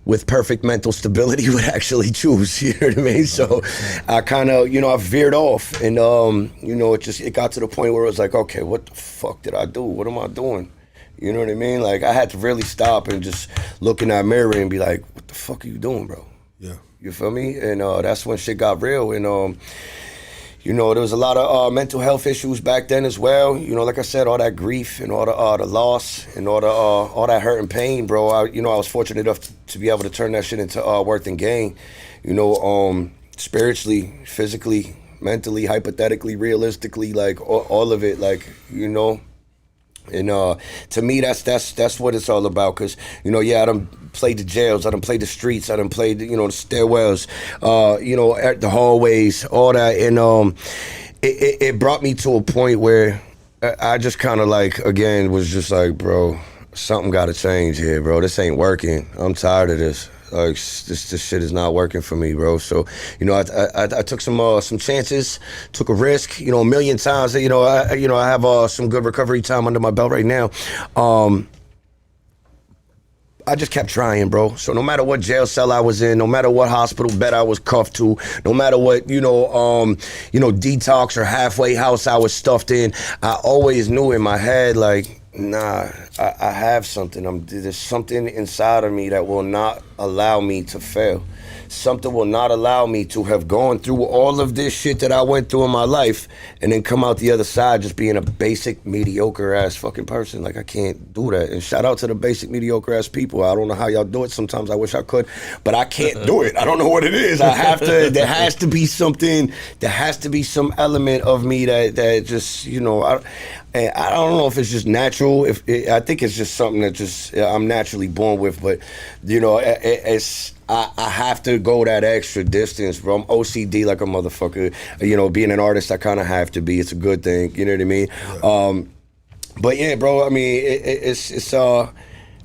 with perfect mental stability would actually choose. You know what I mean? So I kind of, I veered off, and it got to the point where it was like, okay, what the fuck did I do? What am I doing? You know what I mean? Like, I had to really stop and just look in that mirror and be like, what the fuck are you doing, bro? Yeah. You feel me? And that's when shit got real. And there was a lot of mental health issues back then as well. Like I said, all that grief and all the loss and all that hurt and pain, bro. I was fortunate enough to be able to turn that shit into worth and gain. Spiritually, physically, mentally, hypothetically, realistically, like all of it, like And to me, that's what it's all about. Cause I done played the jails, I done played the streets, I done played the stairwells, at the hallways, all that, and it brought me to a point where I just kind of like, again, was just like, bro, something got to change here, bro. This ain't working. I'm tired of this. Like, this shit is not working for me, bro. So, I took some chances, took a risk, a million times. I have some good recovery time under my belt right now. I just kept trying, bro. So no matter what jail cell I was in, no matter what hospital bed I was cuffed to, no matter what, detox or halfway house I was stuffed in, I always knew in my head, like, nah, I have something. There's something inside of me that will not allow me to fail. Something will not allow me to have gone through all of this shit that I went through in my life and then come out the other side just being a basic, mediocre ass fucking person. Like, I can't do that. And shout out to the basic, mediocre ass people. I don't know how y'all do it. Sometimes I wish I could, but I can't do it. I don't know what it is. There has to be something, there has to be some element of me that just, I don't know if it's just natural. I think it's just something that just I'm naturally born with, but I have to go that extra distance, bro. I'm OCD like a motherfucker. Being an artist, I kind of have to be. It's a good thing. You know what I mean? Yeah. But yeah, bro. I mean,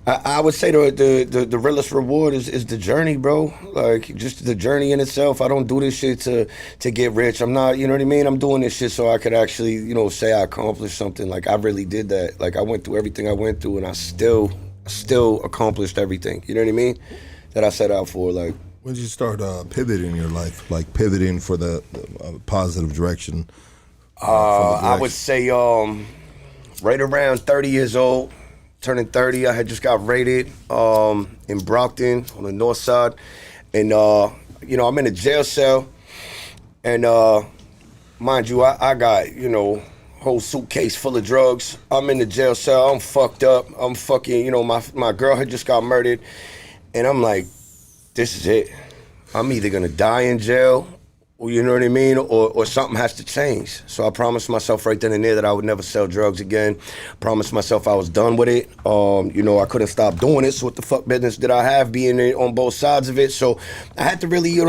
I would say the realest reward is the journey, bro. Like, just the journey in itself. I don't do this shit to get rich. I'm not, you know what I mean? I'm doing this shit so I could actually, say I accomplished something. Like, I really did that. Like, I went through everything I went through, and I still accomplished everything. You know what I mean? That I set out for. Like, when did you start pivoting your life, like pivoting for the positive direction? I would say right around 30 years old, turning 30. I had just got raided in Brockton on the north side, and I'm in a jail cell, and mind you, I got whole suitcase full of drugs. I'm in the jail cell. I'm fucked up. I'm fucking my girl had just got murdered. And I'm like, this is it. I'm either gonna die in jail, or you know what I mean, or something has to change. So I promised myself right then and there that I would never sell drugs again. Promised myself I was done with it. I couldn't stop doing it. So what the fuck business did I have being on both sides of it? So I had to really,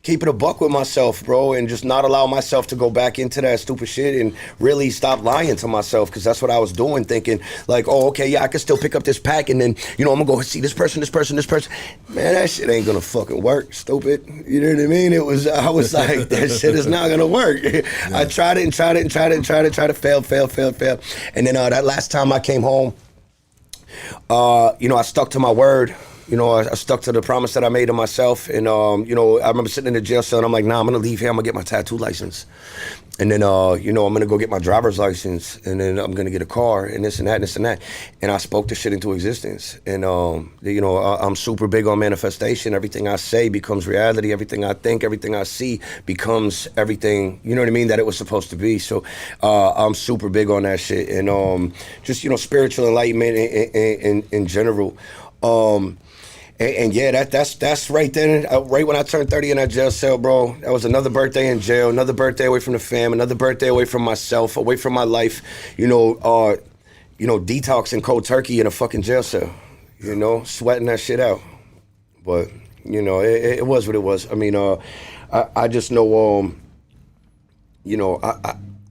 keep it a buck with myself, bro, and just not allow myself to go back into that stupid shit and really stop lying to myself, because that's what I was doing, thinking like, oh, okay, yeah, I can still pick up this pack and then, I'm gonna go see this person. Man, that shit ain't gonna fucking work, stupid. You know what I mean? I was like, that shit is not gonna work. Yeah. I tried to fail. And then that last time I came home, I stuck to my word. I stuck to the promise that I made to myself. And, I remember sitting in the jail cell and I'm like, nah, I'm going to leave here. I'm going to get my tattoo license. And then, I'm going to go get my driver's license. And then I'm going to get a car and this and that and this and that. And I spoke the shit into existence. And, I'm super big on manifestation. Everything I say becomes reality. Everything I think, everything I see becomes everything, you know what I mean, that it was supposed to be. So I'm super big on that shit. And just, spiritual enlightenment in general. And yeah, that's right then, right when I turned 30 in that jail cell, bro. That was another birthday in jail, another birthday away from the fam, another birthday away from myself, away from my life, detoxing cold turkey in a fucking jail cell, sweating that shit out. But, it was what it was. I mean, I just know,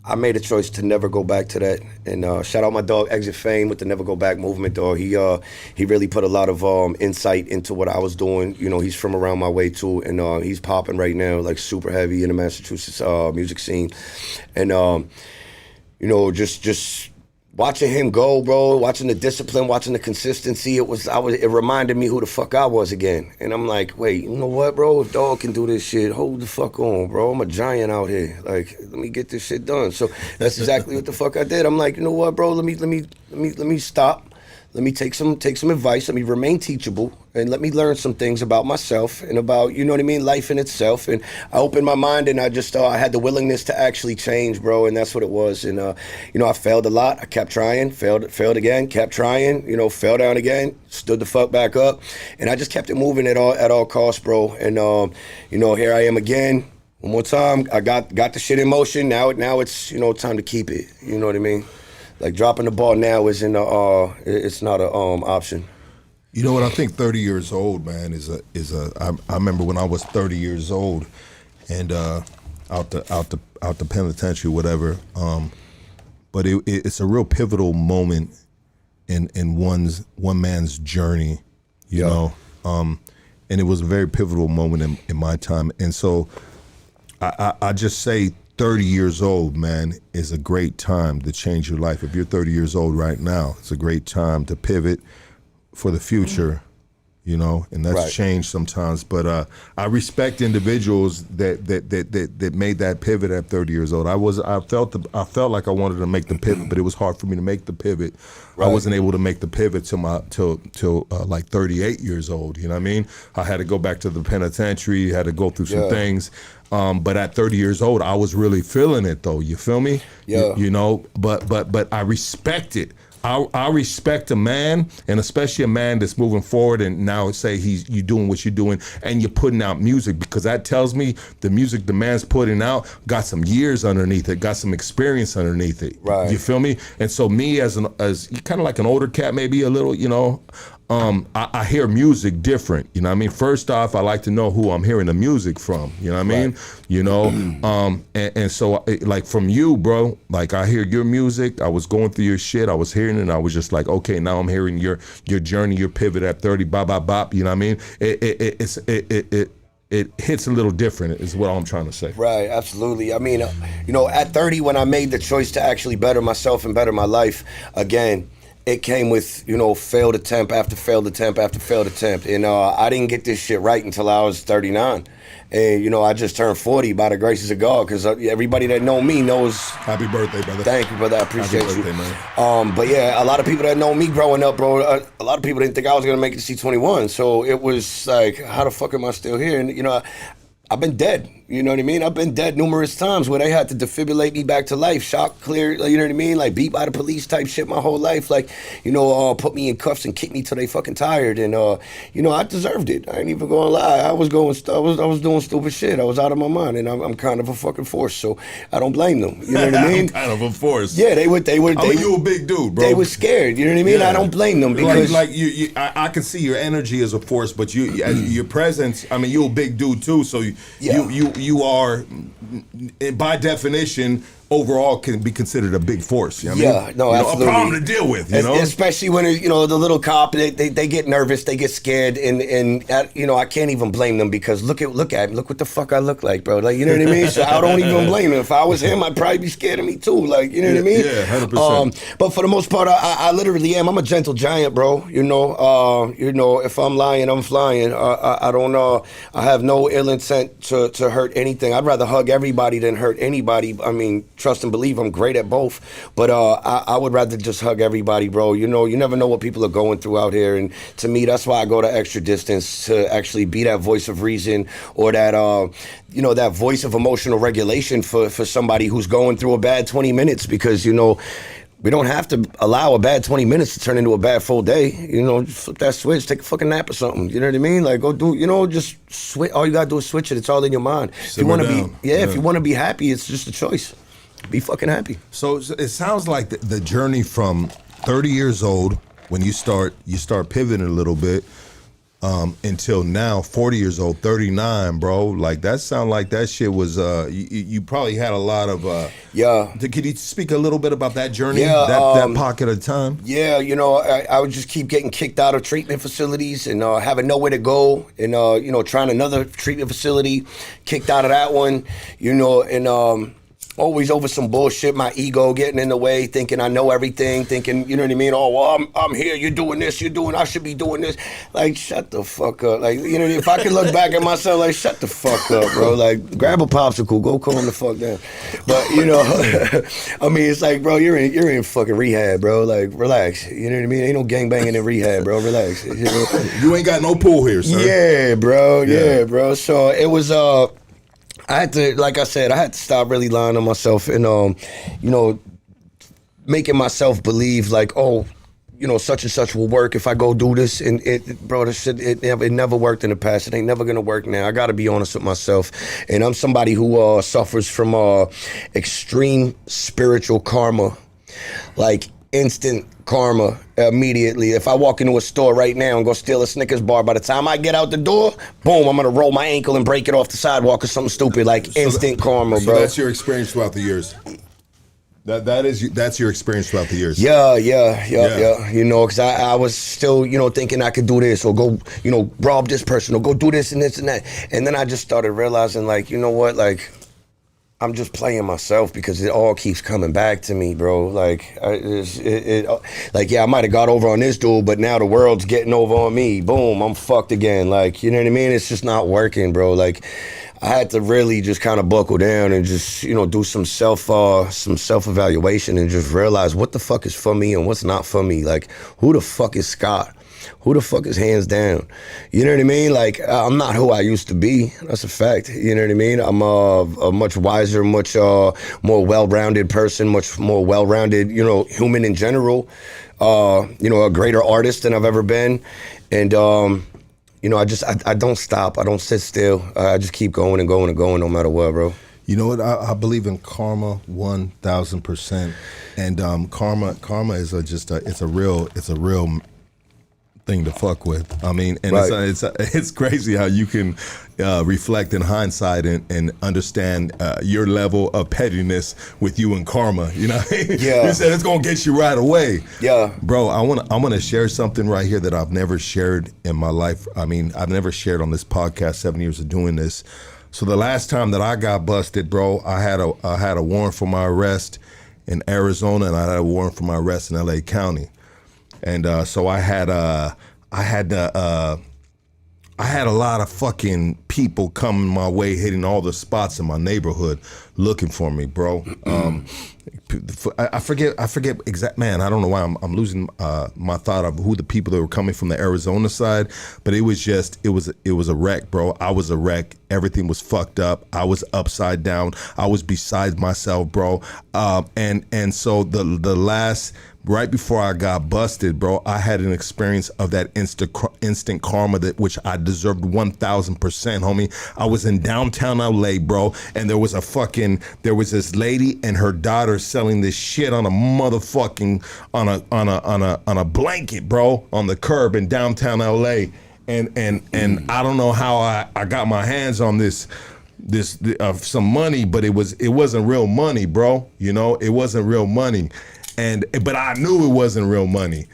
I made a choice to never go back to that. And shout out my dog Exit Fame with the Never Go Back movement, dog. He really put a lot of insight into what I was doing. He's from around my way too, and he's popping right now, like super heavy in the Massachusetts music scene. And just watching him go, bro, watching the discipline, watching the consistency, it reminded me who the fuck I was again. And I'm like, wait, you know what, bro? If dog can do this shit, hold the fuck on, bro. I'm a giant out here. Like, let me get this shit done. So that's exactly what the fuck I did. I'm like, you know what, bro? Let me stop. Let me take some advice. Let me remain teachable, and let me learn some things about myself and about, life in itself. And I opened my mind, and I just I had the willingness to actually change, bro. And that's what it was. And I failed a lot. I kept trying, failed again, kept trying, fell down again, stood the fuck back up, and I just kept it moving at all costs, bro. And here I am again. One more time. I got the shit in motion. Now it's time to keep it. You know what I mean? Like, dropping the ball now isn't it's not an option. You know what? I think 30 years old, man, I remember when I was 30 years old, and out the penitentiary, whatever. But it's a real pivotal moment in one man's journey, you know. And it was a very pivotal moment in my time. And so I just say 30 years old, man, is a great time to change your life. If you're 30 years old right now, it's a great time to pivot, for the future, you know, and that's Right. changed sometimes. But I respect individuals that made that pivot at 30 years old. I felt like I wanted to make the pivot, but it was hard for me to make the pivot. I Right. wasn't able to make the pivot till like 38 years old. You know what I mean? I had to go back to the penitentiary, had to go through some Yeah. things. But at 30 years old, I was really feeling it though. You feel me? Yeah. You know, but I respect it. I respect a man, and especially a man that's moving forward and now say you doing what you're doing and you're putting out music, because that tells me the music the man's putting out got some years underneath it, got some experience underneath it. Right. You feel me? And so me as kind of like an older cat, maybe a little, you know, I hear music different. You know what I mean? First off, I like to know who I'm hearing the music from. You know what I mean? Right. You know, and so like from you, bro, like I hear your music. I was going through your shit. I was hearing it. And I was just like, okay, now I'm hearing your journey, your pivot at 30, bop, bop, bop. You know what I mean? It hits a little different, is what I'm trying to say. Right, absolutely. I mean, you know, at 30, when I made the choice to actually better myself and better my life, again, it came with, you know, failed attempt after failed attempt after failed attempt. And I didn't get this shit right until I was 39. And, you know, I just turned 40 by the graces of God, because everybody that know me knows. Happy birthday, brother. Thank you, brother. I appreciate Happy you. birthday, man. But yeah, a lot of people that know me growing up, bro, a lot of people didn't think I was going to make it to C21. So it was like, how the fuck am I still here? And, you know, I've been dead. You know what I mean? I've been dead numerous times where they had to defibrillate me back to life, shock clear, you know what I mean? Like beat by the police type shit my whole life. Like, you know, put me in cuffs and kick me till they fucking tired. And, you know, I deserved it. I ain't even gonna lie. I was doing stupid shit. I was out of my mind, and I'm kind of a fucking force, so I don't blame them. You know what I mean? I'm kind of a force. Yeah, they were. I mean, you a big dude, bro. They were scared. You know what I mean? Yeah. I don't blame them, because like I can see your energy as a force, but your presence. I mean, you're a big dude too, so you are, by definition, overall can be considered a big force. You know what I mean? No, absolutely. A problem to deal with. You know, especially when, you know, the little cop, they get nervous, they get scared, and you know, I can't even blame them, because look at me, look what the fuck I look like, bro. Like, you know what I mean? So I don't even blame him. If I was him, I'd probably be scared of me too. Like, you know what I mean? Yeah, 100%. But for the most part, I literally am. I'm a gentle giant, bro. You know, if I'm lying, I'm flying. I don't know. I have no ill intent to hurt anything. I'd rather hug everybody than hurt anybody. I mean, trust and believe, I'm great at both, but I would rather just hug everybody, bro. You know, you never know what people are going through out here, and to me, that's why I go to extra distance, to actually be that voice of reason, or that you know, that voice of emotional regulation for somebody who's going through a bad 20 minutes, because, you know, we don't have to allow a bad 20 minutes to turn into a bad full day. You know, just flip that switch, take a fucking nap or something. You know what I mean? Like, go do, you know, just switch. All you gotta do is switch it. It's all in your mind. If you want to be, if you want to be happy, it's just a choice. Be fucking happy. So it sounds like the journey from 30 years old, when you start pivoting a little bit, until now, 40 years old, 39, bro. Like, that sound like that shit was, you probably had a lot of, Could you speak a little bit about that journey, that pocket of time? Yeah, you know, I would just keep getting kicked out of treatment facilities, and having nowhere to go, and, you know, trying another treatment facility, kicked out of that one, you know, and, always over some bullshit, my ego getting in the way, thinking I know everything, thinking, you know what I mean? Oh, well, I'm here, you're doing this, I should be doing this. Like, shut the fuck up. Like, you know, if I could look back at myself, like, shut the fuck up, bro. Like, grab a popsicle, go calm the fuck down. But, you know, I mean, it's like, bro, you're in fucking rehab, bro. Like, relax. You know what I mean? Ain't no gangbanging in rehab, bro. Relax. You know? You ain't got no pool here, sir. Yeah, bro. Yeah, bro. So it was, I had to, like I said, I had to stop really lying to myself and, you know, making myself believe like, oh, you know, such and such will work if I go do this. And bro, this shit, it never worked in the past. It ain't never gonna work now. I gotta be honest with myself. And I'm somebody who suffers from extreme spiritual karma, like instant karma immediately. If I walk into a store right now and go steal a Snickers bar, by the time I get out the door, boom, I'm gonna roll my ankle and break it off the sidewalk or something stupid, like instant karma, bro. So that's your experience throughout the years. That's your experience throughout the years. Yeah. You know, because I was still, you know, thinking I could do this or go, you know, rob this person or go do this and this and that. And then I just started realizing, like, you know what, like, I'm just playing myself because it all keeps coming back to me, bro. Like, I might have got over on this dude, but now the world's getting over on me. Boom, I'm fucked again. Like, you know what I mean? It's just not working, bro. Like, I had to really just kind of buckle down and just, do some self-evaluation and just realize what the fuck is for me and what's not for me. Like, who the fuck is Scott? Who the fuck is Hands Down? You know what I mean? Like, I'm not who I used to be. That's a fact. You know what I mean? I'm a much wiser, much more well-rounded person, much more well-rounded, human in general. A greater artist than I've ever been. And, I don't stop. I don't sit still. I just keep going and going and going no matter what, bro. You know what? I believe in karma 1,000%. And karma is it's a real thing to fuck with. I mean, and right. it's crazy how you can reflect in hindsight and understand your level of pettiness with you and karma. You know, yeah. You said it's gonna get you right away. Yeah, bro. I want to share something right here that I've never shared in my life. I mean, I've never shared on this podcast. 7 years of doing this. So the last time that I got busted, bro, I had a warrant for my arrest in Arizona, and I had a warrant for my arrest in LA County. And so I had a lot of fucking people coming my way, hitting all the spots in my neighborhood, looking for me, bro. I forget exact, man. I don't know why I'm losing my thought of who the people that were coming from the Arizona side, but it was a wreck, bro. I was a wreck. Everything was fucked up. I was upside down. I was beside myself, bro. And so the last. Right before I got busted, bro, I had an experience of that instant karma which I deserved 1,000%, homie. I was in downtown LA, bro, and there was this lady and her daughter selling this shit on a motherfucking on a blanket, bro, on the curb in downtown LA, and I don't know how I got my hands on this some money, but it wasn't real money, bro. It wasn't real money. But I knew it wasn't real money,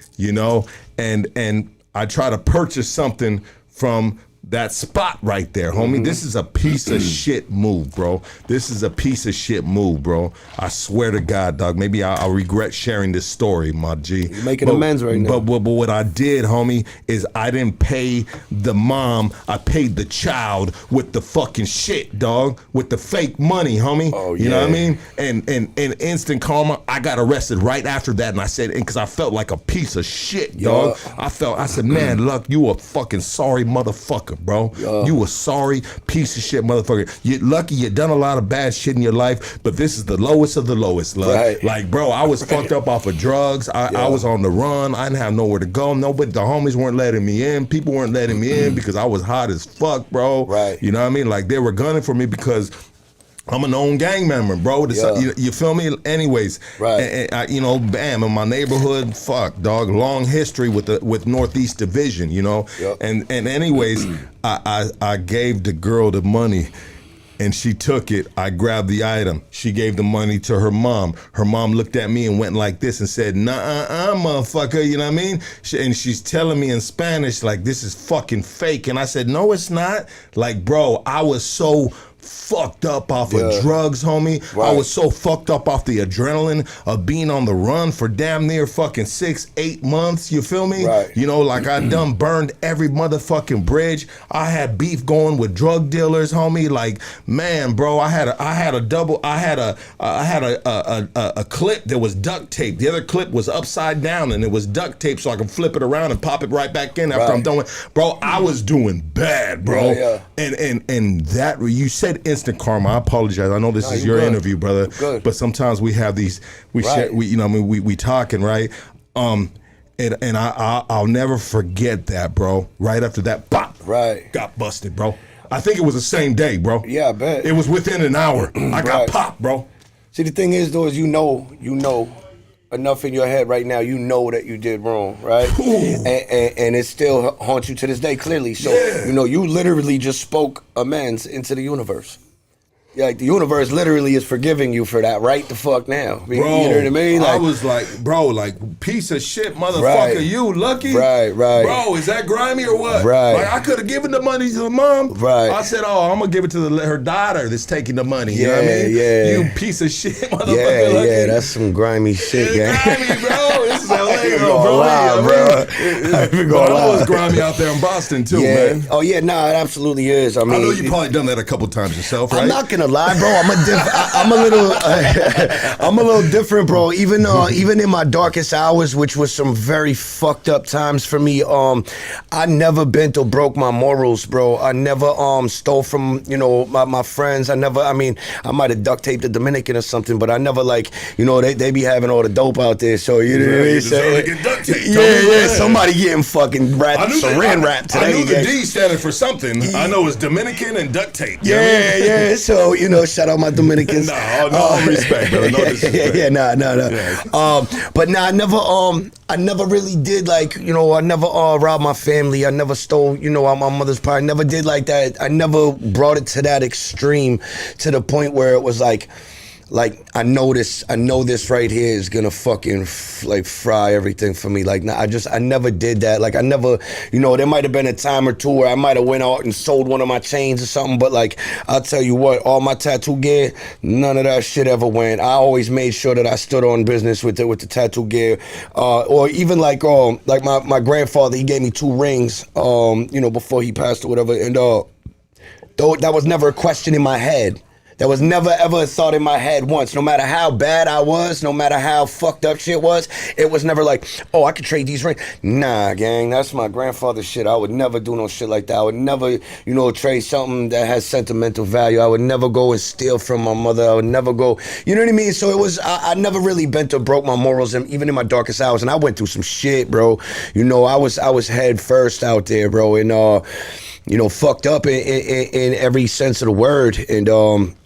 and I try to purchase something from that spot right there, homie. This is a piece of shit move, bro. This is a piece of shit move, bro. I swear to God, dog. Maybe I'll regret sharing this story, my G. You're making amends right now. But what I did, homie, is I didn't pay the mom. I paid the child with the fucking shit, dog. With the fake money, homie. Oh, yeah. You know what I mean? And instant karma, I got arrested right after that. And I said, because I felt like a piece of shit, dog. I said, man, Luck, you a fucking sorry motherfucker, bro. You a sorry piece of shit motherfucker. You're lucky you done a lot of bad shit in your life, but this is the lowest of the lowest, Luck. Right. Like, bro, I was fucked up off of drugs. I was on the run. I didn't have nowhere to go. Nobody, the homies weren't letting me in. People weren't letting me in because I was hot as fuck, bro. Right. You know what I mean? Like, they were gunning for me because I'm a known gang member, bro. You feel me? Anyways, right. And bam, in my neighborhood, fuck, dog, long history with Northeast Division, Yep. And anyways, I gave the girl the money, and she took it. I grabbed the item. She gave the money to her mom. Her mom looked at me and went like this and said, "Nah, motherfucker," you know what I mean? And she's telling me in Spanish like, "This is fucking fake," and I said, "No, it's not." Like, bro, I was so fucked up off of drugs, homie. Right. I was so fucked up off the adrenaline of being on the run for damn near fucking 6-8 months. You feel me? Right. Like I done burned every motherfucking bridge. I had beef going with drug dealers, homie. Like, man, bro, I had a clip that was duct tape. The other clip was upside down and it was duct tape so I could flip it around and pop it right back in after I'm done with. Bro, I was doing bad, bro. Yeah. And that, you said instant karma. I apologize. I know this is your interview, brother. Good. But sometimes we have these, share, we talking, right? And I'll never forget that, bro. Right after that, pop, got busted, bro. I think it was the same day, bro. Yeah, I bet. It was within an hour. I got popped, bro. See, the thing is, though, is you know enough in your head right now, you know that you did wrong, right? And it still haunts you to this day, clearly. So, you literally just spoke amends into the universe. Like the universe literally is forgiving you for that right the fuck now. Bro, you know what I mean? Like, I was like, bro, like, piece of shit, motherfucker, Right. you lucky? Right. Bro, is that grimy or what? Right. Like, I could have given the money to the mom. Right. I said, oh, I'm going to give it to her daughter that's taking the money. You know what I mean? Yeah. You piece of shit, motherfucker. Lucky. Yeah, that's some grimy shit, It's gang. grimy, bro. This is LA, Gonna bro. lie, bro. I ain't But gonna I know lie. it's grimy out there in Boston, too, Yeah. man. Oh yeah, nah, it absolutely is. I mean, I know you probably done that a couple times yourself, right? I'm not gonna lie, bro. I'm a little, I'm a little different, bro. Even in my darkest hours, which was some very fucked up times for me. I never bent or broke my morals, bro. I never stole from my friends. I mean, I might have duct taped a Dominican or something, but I never they be having all the dope out there. So you know what I mean? You deserve to get duct taped. Yeah. Somebody getting fucking saran wrapped today. I knew the gang. D standing for something. I know it's Dominican and duct tape. You know what I mean? Yeah. So shout out my Dominicans. No respect, brother. No disrespect. Yeah, nah. Yeah. But nah, I never really did I never robbed my family. I never stole, my mother's pie. I never did like that. I never brought it to that extreme, to the point where it was like I know this right here is gonna fucking fry everything for me. Like, nah, I never did that. Like, I never, there might have been a time or two where I might have went out and sold one of my chains or something. But like, I'll tell you what, all my tattoo gear, none of that shit ever went. I always made sure that I stood on business with the tattoo gear. Or even like my grandfather, he gave me 2 rings, before he passed or whatever. And though that was never a question in my head. There was never ever a thought in my head once, no matter how bad I was, no matter how fucked up shit was, it was never like, oh, I could trade these rings. Nah, gang, that's my grandfather's shit. I would never do no shit like that. I would never, trade something that has sentimental value. I would never go and steal from my mother. I would never go, you know what I mean? So it was, I never really bent or broke my morals, and even in my darkest hours, and I went through some shit, bro. I was head first out there, bro, and fucked up in every sense of the word. And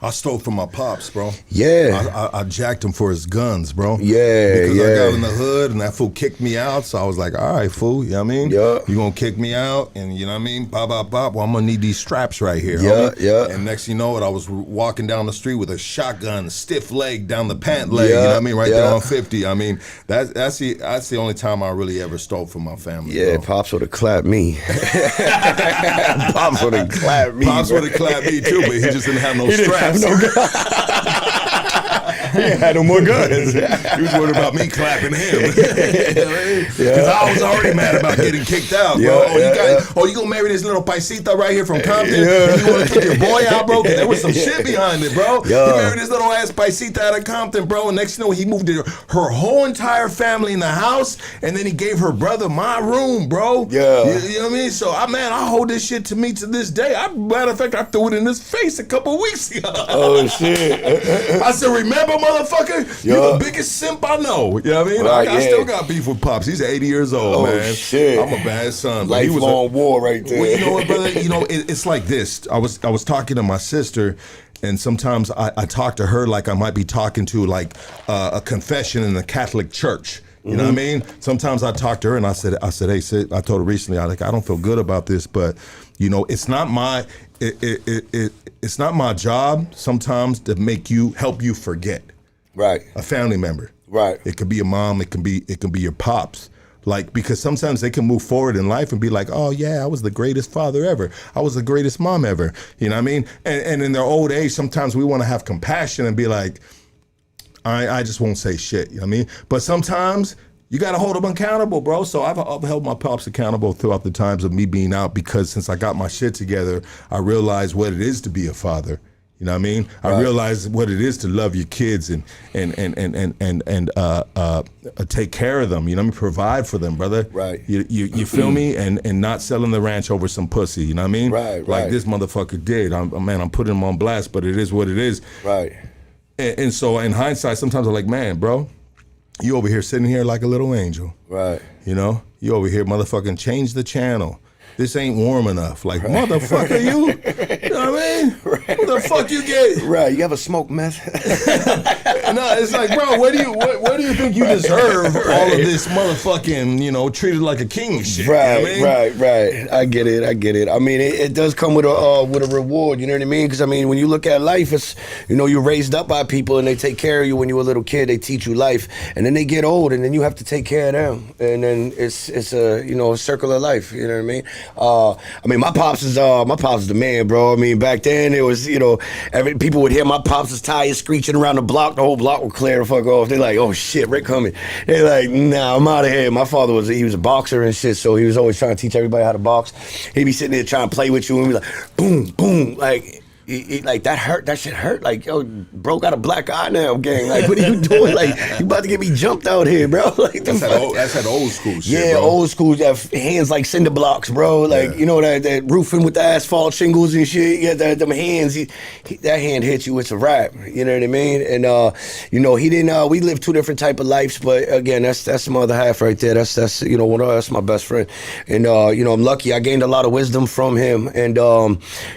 I stole from my pops, bro. Yeah. I jacked him for his guns, bro. Yeah, because yeah. I got in the hood and that fool kicked me out. So I was like, all right, fool, you know what I mean? Yeah. You gonna kick me out and you know what I mean? Bop. Well, I'm gonna need these straps right here. Yeah, homie. yeah. And next thing you know it, I was walking down the street with a shotgun, stiff leg down the pant leg, you know what I mean? Right there on 50. I mean, that's the only time I really ever stole from my family. Yeah, bro. Pops would have clapped me. Pops would have clapped me. Pops would have clapped me too, but he just didn't have no straps. He had no more guns. He was worried about me clapping him. Because I was already mad about getting kicked out, bro. You gonna marry this little paisita right here from Compton? And you wanna kick your boy out, bro? Because there was some shit behind it, bro. He married this little ass paisita out of Compton, bro. And next thing you know, he moved her whole entire family in the house, and then he gave her brother my room, bro. Yeah. You know what I mean? So, I hold this shit to me to this day. Matter of fact, I threw it in his face a couple weeks ago. Oh, shit. I said, remember, motherfucker? You're the biggest simp I know. You know what I mean? Right, I still got beef with Pops. He's 80 years old, man. Shit. I'm a bad son. But he was Lifelong war right there. Well, you know what, brother? It's like this. I was talking to my sister, and sometimes I talk to her like I might be talking to like a confession in the Catholic Church. You know what I mean? Sometimes I talk to her and I said, hey, sis, I told her recently, I don't feel good about this, but it's not my it's not my job sometimes to help you forget. Right. A family member. Right. It could be a mom, it can be your pops. Like, because sometimes they can move forward in life and be like, oh yeah, I was the greatest father ever. I was the greatest mom ever. You know what I mean? And in their old age, sometimes we want to have compassion and be like, I just won't say shit, you know what I mean? But sometimes you got to hold them accountable, bro. So I've held my pops accountable throughout the times of me being out, because since I got my shit together, I realized what it is to be a father. You know what I mean? Right. I realized what it is to love your kids and take care of them. You know what I mean? Provide for them, brother. Right. You feel me? And not selling the ranch over some pussy. You know what I mean? Right. Like this motherfucker did. I'm putting him on blast, but it is what it is. Right. And so in hindsight, sometimes I'm like, man, bro, you over here sitting here like a little angel. Right. You know? You over here motherfucking change the channel. This ain't warm enough. Like, motherfucker, you know what I mean? Right, what the fuck you get? Right, you ever smoke meth? No, it's like, bro, what do you think you deserve all of this motherfucking, treated like a king shit? Right, you know what I mean? right. I get it. I mean, it does come with a reward. You know what I mean? Because I mean, when you look at life, it's you're raised up by people and they take care of you when you were a little kid. They teach you life, and then they get old, and then you have to take care of them, and then it's a circle of life. You know what I mean? I mean, my pops is the man, bro. I mean, back then it was people would hear my pops' tires screeching around the block. The whole block would clear the fuck off. They're like, oh shit, Rick coming. They're like, nah, I'm out of here. My father was a boxer and shit, so he was always trying to teach everybody how to box. He'd be sitting there trying to play with you and be like, boom, boom, like. Like that hurt. That shit hurt. Like, yo, bro got a black eye now, gang. Like, what are you doing? Like, you about to get me jumped out here, bro. Like, that's that old school shit. Yeah, bro. Old school. Hands like cinder blocks, bro. Like, that roofing with the asphalt shingles and shit. Yeah, them hands. That hand hits you, it's a wrap. You know what I mean? And he didn't. We lived two different type of lives, but again, that's my other half right there. That's that's my best friend. And I'm lucky. I gained a lot of wisdom from him. And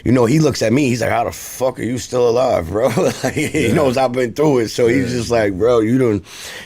he looks at me. He's like, how the fuck are you still alive, bro? Like, he knows I've been through it, so he's just like, bro, you done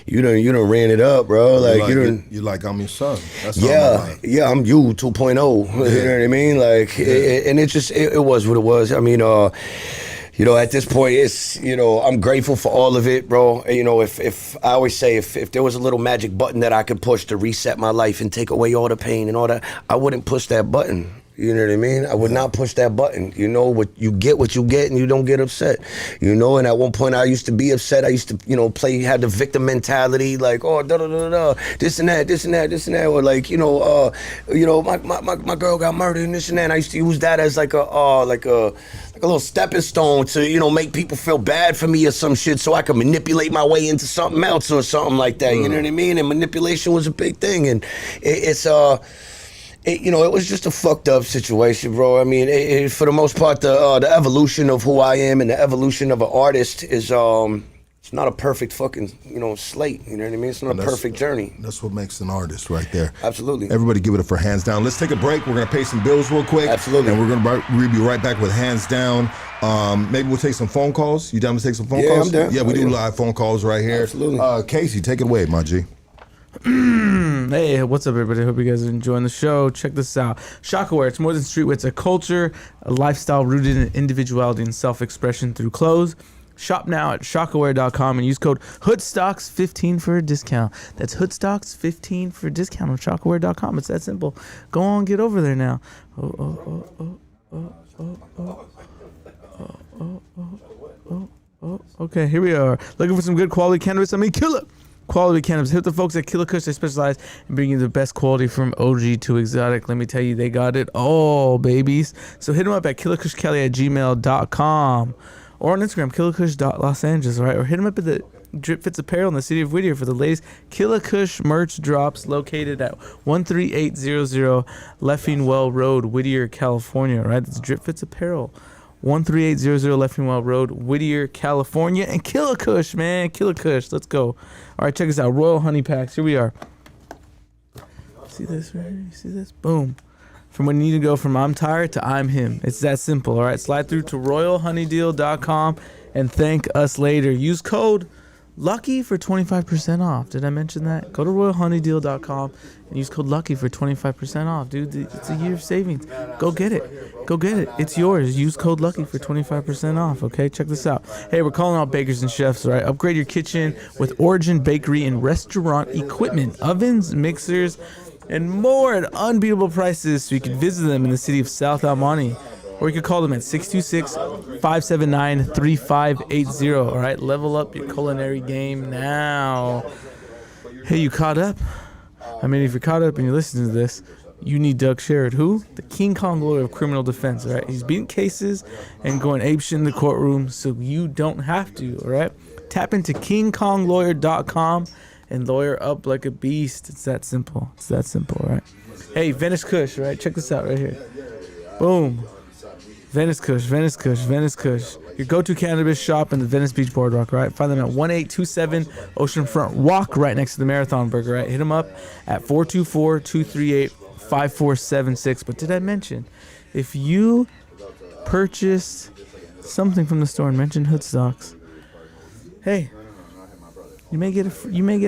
ran it up, bro. Like, you're like, I'm your son. That's yeah, I'm you 2.0. You know what I mean? Like, and it was what it was. I mean, at this point, it's I'm grateful for all of it, bro. If I always say if there was a little magic button that I could push to reset my life and take away all the pain and all that, I wouldn't push that button. You know what I mean? I would not push that button. What you get, and you don't get upset. And at one point I used to be upset. I used to, have the victim mentality, like, oh, this and that, or like, my girl got murdered and this and that. And I used to use that as like a little stepping stone to, make people feel bad for me or some shit, so I could manipulate my way into something else or something like that. You know what I mean? And manipulation was a big thing, and it was just a fucked up situation, bro. I mean, for the most part, the evolution of who I am and the evolution of an artist is it's not a perfect fucking slate. You know what I mean? It's not a perfect journey. That's what makes an artist, right there. Absolutely. Everybody, give it up for Hands Down. Let's take a break. We're gonna pay some bills real quick. Absolutely. And we'll be right back with Hands Down. Maybe we'll take some phone calls. You down to take some phone calls? Yeah, I'm down. Yeah, we do live phone calls right here. Absolutely. Casey, take it away, my G. Hey, what's up, everybody? Hope you guys are enjoying the show. Check this out. Shockaware, it's more than streetwear. It's a culture, a lifestyle rooted in individuality and self-expression through clothes. Shop now at shockaware.com and use code HOODSTOCKS15 for a discount. That's HOODSTOCKS15 for a discount on shockaware.com. It's that simple. Go on, get over there now. Okay, here we are. Looking for some good quality cannabis? Killer quality cannabis. Hit the folks at Killakush. They specialize in bringing you the best quality from OG to exotic. Let me tell you, they got it all, babies. So hit them up at killakushcali@gmail.com or on Instagram, killakush.losangeles, right? Or hit them up at the Drip Fits Apparel in the city of Whittier for the latest Killakush merch drops, located at 13800 Leffingwell Road, Whittier, California, right? That's Drip Fits Apparel. 13800 Leffingwell Road, Whittier, California. And Killakush, man. Killakush. Let's go. All right, check this out. Royal Honey Packs. Here we are. See this right here? You see this? Boom. From when you need to go from I'm tired to I'm him. It's that simple. All right, slide through to royalhoneydeal.com and thank us later. Use code LUCKY for 25% off. Did I mention that? Go to royalhoneydeal.com and use code LUCKY for 25% off. Dude, it's a year of savings. Go get it. Go get it. It's yours. Use code LUCKY for 25% off, okay? Check this out. Hey, we're calling out bakers and chefs, all right? Upgrade your kitchen with Origin Bakery and Restaurant equipment, ovens, mixers, and more at unbeatable prices, so you can visit them in the city of South El Monte. Or you can call them at 626-579-3580. All right, level up your culinary game now. Hey, you caught up? I mean, if you're caught up and you're listening to this, you need Doug Sherrod. Who? The King Kong lawyer of criminal defense, all right? He's beating cases and going apeshit in the courtroom, so you don't have to, all right? Tap into KingKongLawyer.com and lawyer up like a beast. It's that simple. It's that simple, all right? Hey, Venice Kush, right? Check this out right here. Boom. Venice Kush. Your go-to cannabis shop in the Venice Beach Boardwalk, right? Find them at 1827 Oceanfront Walk, right next to the Marathon Burger, right? Hit them up at 424-238-5476. But did I mention, if you purchased something from the store and mentioned Hoodstocks, hey, You may get a free gram, you may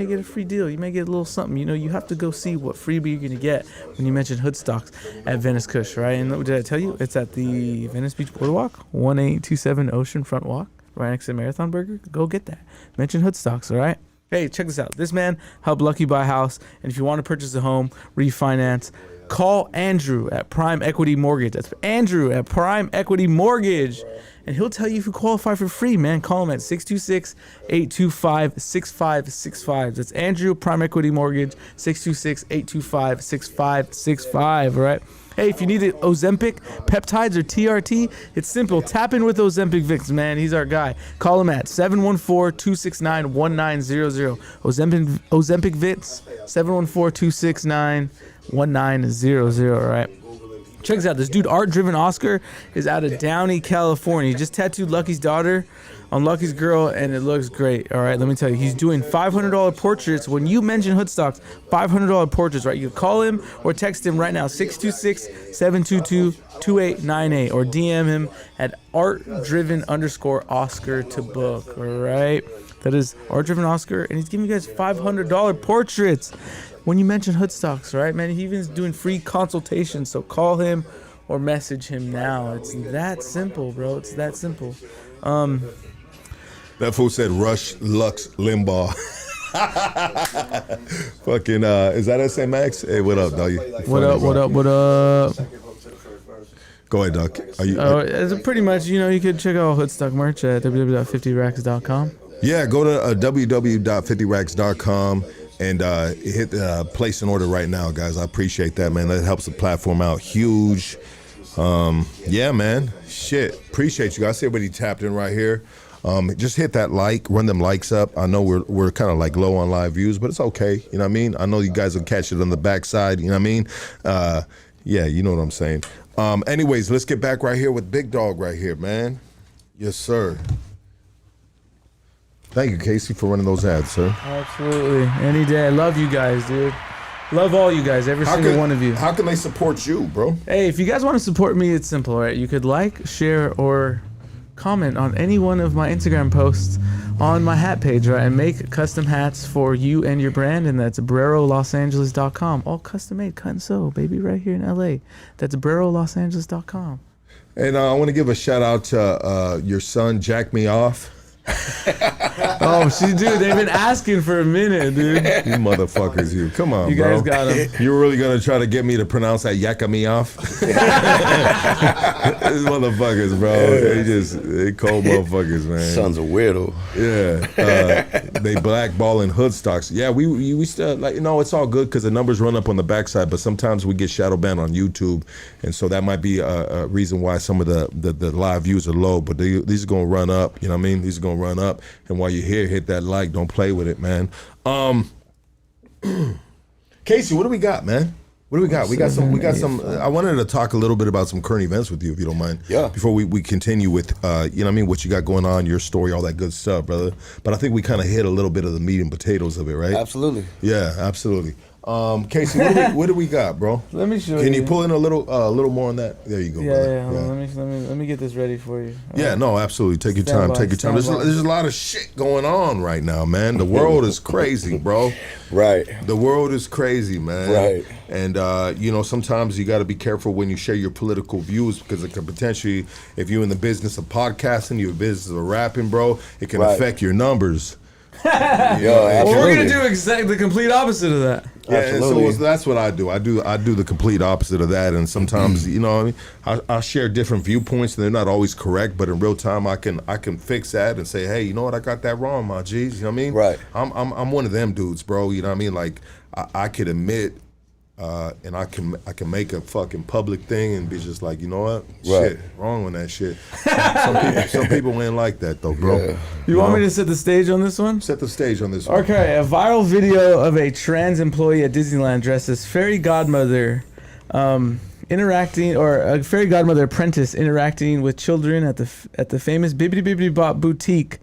get a free deal, you may get a little something. You know, you have to go see what freebie you're gonna get when you mention Hood Stocks at Venice Kush, right? And did I tell you it's at the Venice Beach Boardwalk, 1827 Ocean Front Walk, right next to Marathon Burger. Go get that. Mention Hood Stocks, all right? Hey, check this out. This man helped Lucky buy a house, and if you want to purchase a home, refinance, call Andrew at Prime Equity Mortgage. That's Andrew at Prime Equity Mortgage. And he'll tell you if you qualify for free, man. Call him at 626-825-6565. That's Andrew, Prime Equity Mortgage, 626-825-6565, all right? Hey, if you need Ozempic, peptides, or TRT, it's simple. Tap in with Ozempic Vicks, man. He's our guy. Call him at 714-269-1900. Ozempic Vicks, 714-269-1900, all right? Check this out. This dude, Art Driven Oscar, is out of Downey, California. He just tattooed Lucky's daughter on Lucky's girl, and it looks great. All right, let me tell you. He's doing $500 portraits. When you mention Hood Stocks, $500 portraits, right? You can call him or text him right now, 626-722-2898, or DM him at artdriven_Oscar to book, all right? That is Art Driven Oscar, and he's giving you guys $500 portraits when you mention Hood Stocks, right, man? He even is doing free consultations, so call him or message him now. It's that simple, bro. It's that simple. That fool said Rush Lux Limbaugh. Fucking, is that SMX? Hey, what up, dog? What up? Go ahead, Doc. It's pretty much, you know, you could check out Hood Stock merch at www.50racks.com. Yeah, go to www.50racks.com and hit place an order right now, guys. I appreciate that, man. That helps the platform out huge. Yeah, man. Shit. Appreciate you guys. I see everybody tapped in right here. Just hit that like, run them likes up. I know we're kind of like low on live views, but it's okay. You know what I mean? I know you guys will catch it on the backside. You know what I mean? Yeah, you know what I'm saying. Anyways, let's get back right here with Big Dog right here, man. Yes, sir. Thank you, Casey, for running those ads, sir. Absolutely. Any day. I love you guys, dude. Love all you guys, every single one of you. How can they support you, bro? Hey, if you guys want to support me, it's simple, right? You could like, share, or comment on any one of my Instagram posts on my hat page, right? And make custom hats for you and your brand, and that's BreroLosAngeles.com. All custom made, cut and sew, baby, right here in LA. That's BreroLosAngeles.com. And I want to give a shout out to your son, Jack Me Off. Oh, dude, they've been asking for a minute, dude. You motherfuckers, you. Come on, you bro. You guys got him. You were really going to try to get me to pronounce that Yaka Me Off? These motherfuckers, bro. They cold motherfuckers, man. Son's a weirdo. Yeah. They blackballing Hood Stocks. Yeah, we still, like, you know, it's all good because the numbers run up on the backside, but sometimes we get shadow banned on YouTube, and so that might be a reason why some of the live views are low, but these are going to run up, you know what I mean? These are going to run up, and while you're here, hit that like. Don't play with it, man. Casey, what do we got, man? What do we got? We got some. I wanted to talk a little bit about some current events with you, if you don't mind. Yeah. Before we continue with, you know what I mean, what you got going on, your story, all that good stuff, brother. But I think we kind of hit a little bit of the meat and potatoes of it, right? Absolutely. Yeah, absolutely. Casey, what do we got, bro? Let me show you. Can you pull in a little more on that? There you go, brother. Yeah. Let me get this ready for you. Yeah, no, absolutely. Take your time. Take your time. There's a lot of shit going on right now, man. The world is crazy, bro. Right. The world is crazy, man. Right. And you know, sometimes you got to be careful when you share your political views, because it could potentially, if you're in the business of podcasting, you're in the business of rapping, bro, it can affect your numbers. Well, we're gonna do exactly the complete opposite of that. Yeah, and so that's what I do. I do the complete opposite of that, and sometimes you know what I mean, I share different viewpoints, and they're not always correct, but in real time I can fix that and say, hey, you know what, I got that wrong, my G's. You know what I mean? Right. I'm one of them dudes, bro. You know what I mean? Like I could admit. And I can make a fucking public thing and be just like, you know what, shit, wrong on that shit. Some people ain't like that though, bro. Yeah. You want me to set the stage on this one? Set the stage on this one. Okay, a viral video of a trans employee at Disneyland dressed as fairy godmother, interacting, or a fairy godmother apprentice interacting with children at the famous Bibbidi Bibbidi Bop boutique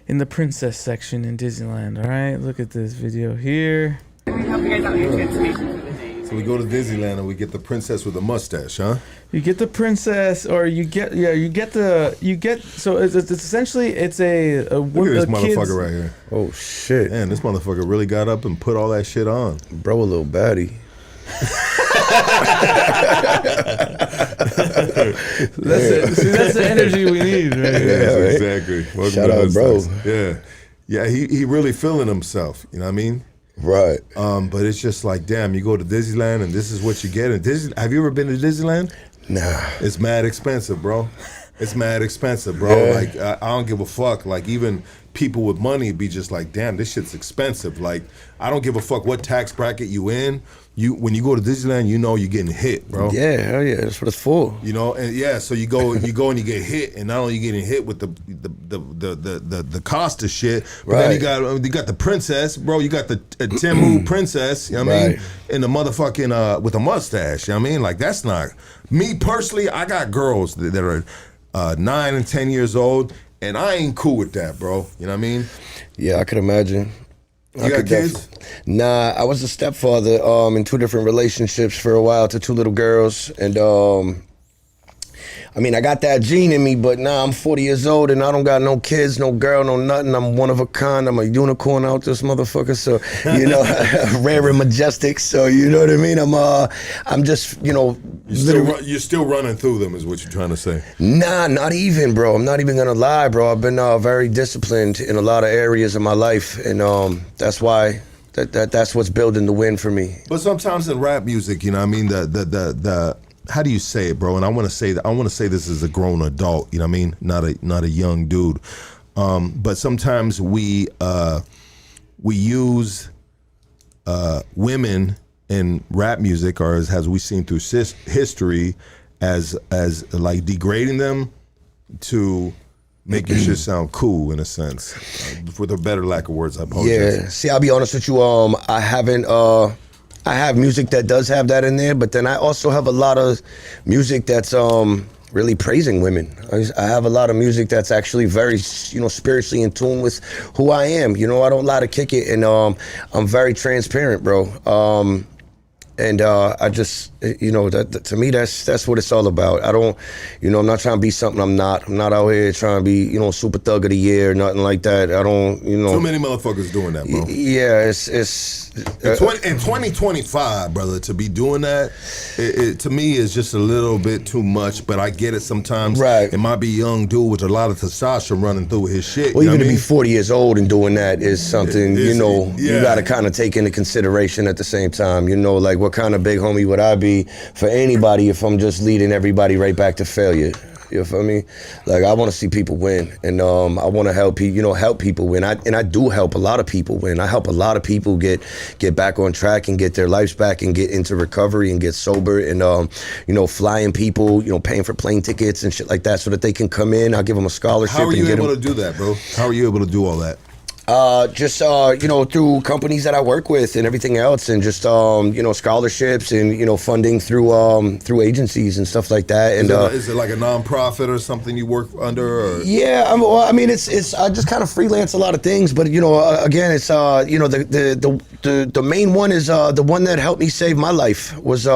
in the princess section in Disneyland. All right, look at this video here. We help you guys out with your information for the day. So So we go to Disneyland and we get the princess with a mustache, huh? You get the princess, or you get So it's essentially it's a Look at this motherfucker right here. Oh shit! Man, this motherfucker really got up and put all that shit on. Bro, a little baddie. That's it. See, that's the energy we need, right? Yeah, right? exactly. Welcome Shout to out, bro. Yeah, yeah. He really feeling himself. You know what I mean? Right. But it's just like, damn, you go to Disneyland and this is what you get. And have you ever been to Disneyland? Nah. It's mad expensive, bro. It's mad expensive, bro. Yeah. Like I don't give a fuck. Like even people with money be just like, damn, this shit's expensive. Like I don't give a fuck what tax bracket you in. When you go to Disneyland, you know you're getting hit, bro. Yeah, hell yeah, that's what it's for. You know, and yeah, so you go and you get hit, and not only you getting hit with the cost of shit, but then you got the princess, bro. You got the Timu princess. You know what I mean? And the motherfucking with a mustache. You know what I mean? Like that's not me personally. I got girls that are 9 and 10 years old, and I ain't cool with that, bro. You know what I mean? Yeah, I could imagine. You got kids? Nah, I was a stepfather in 2 different relationships for a while to 2 little girls, and I mean, I got that gene in me, but now I'm 40 years old and I don't got no kids, no girl, no nothing. I'm one of a kind. I'm a unicorn out this motherfucker. So, you know, rare and majestic. So, you know what I mean? I'm just, you know. You're still running through them is what you're trying to say. Nah, not even, bro. I'm not even going to lie, bro. I've been very disciplined in a lot of areas of my life. And that's why that's what's building the win for me. But sometimes in rap music, you know what I mean? The how do you say it, bro? And I want to say this as a grown adult, you know what I mean? Not a young dude. But sometimes we use women in rap music, or as we've seen through history, as like degrading them to make your shit sound cool in a sense. For the better lack of words, I apologize. Yeah. See, I'll be honest with you. I have music that does have that in there, but then I also have a lot of music that's really praising women. I have a lot of music that's actually very, you know, spiritually in tune with who I am. You know, I don't lie to kick it, and I'm very transparent, bro. And I just, you know, that to me, that's what it's all about. I don't, you know, I'm not trying to be something I'm not. I'm not out here trying to be, you know, super thug of the year or nothing like that. I don't, you know. Too many motherfuckers doing that, bro. Yeah, it's in 2025, brother, to be doing that, it to me is just a little bit too much. But I get it sometimes. Right. It might be a young dude with a lot of testosterone running through his shit. Well, you know even to what I be 40 years old and doing that is something, you know, yeah. You got to kind of take into consideration at the same time. You know, like what kind of big homie would I be for anybody if I'm just leading everybody right back to failure? You feel me? Like I want to see people win, and I want to help people win. I do help a lot of people win. I help a lot of people get back on track and get their lives back and get into recovery and get sober, and you know, flying people, you know, paying for plane tickets and shit like that so that they can come in. I'll give them a scholarship. How are you able to do that, bro? How are you able to do all that? Just you know, through companies that I work with and everything else, and just you know, scholarships and, you know, funding through agencies and stuff like that. And is it like a nonprofit or something you work under? Or? Yeah, well, I mean, it's I just kind of freelance a lot of things, but you know, again, it's you know, the main one is the one that helped me save my life was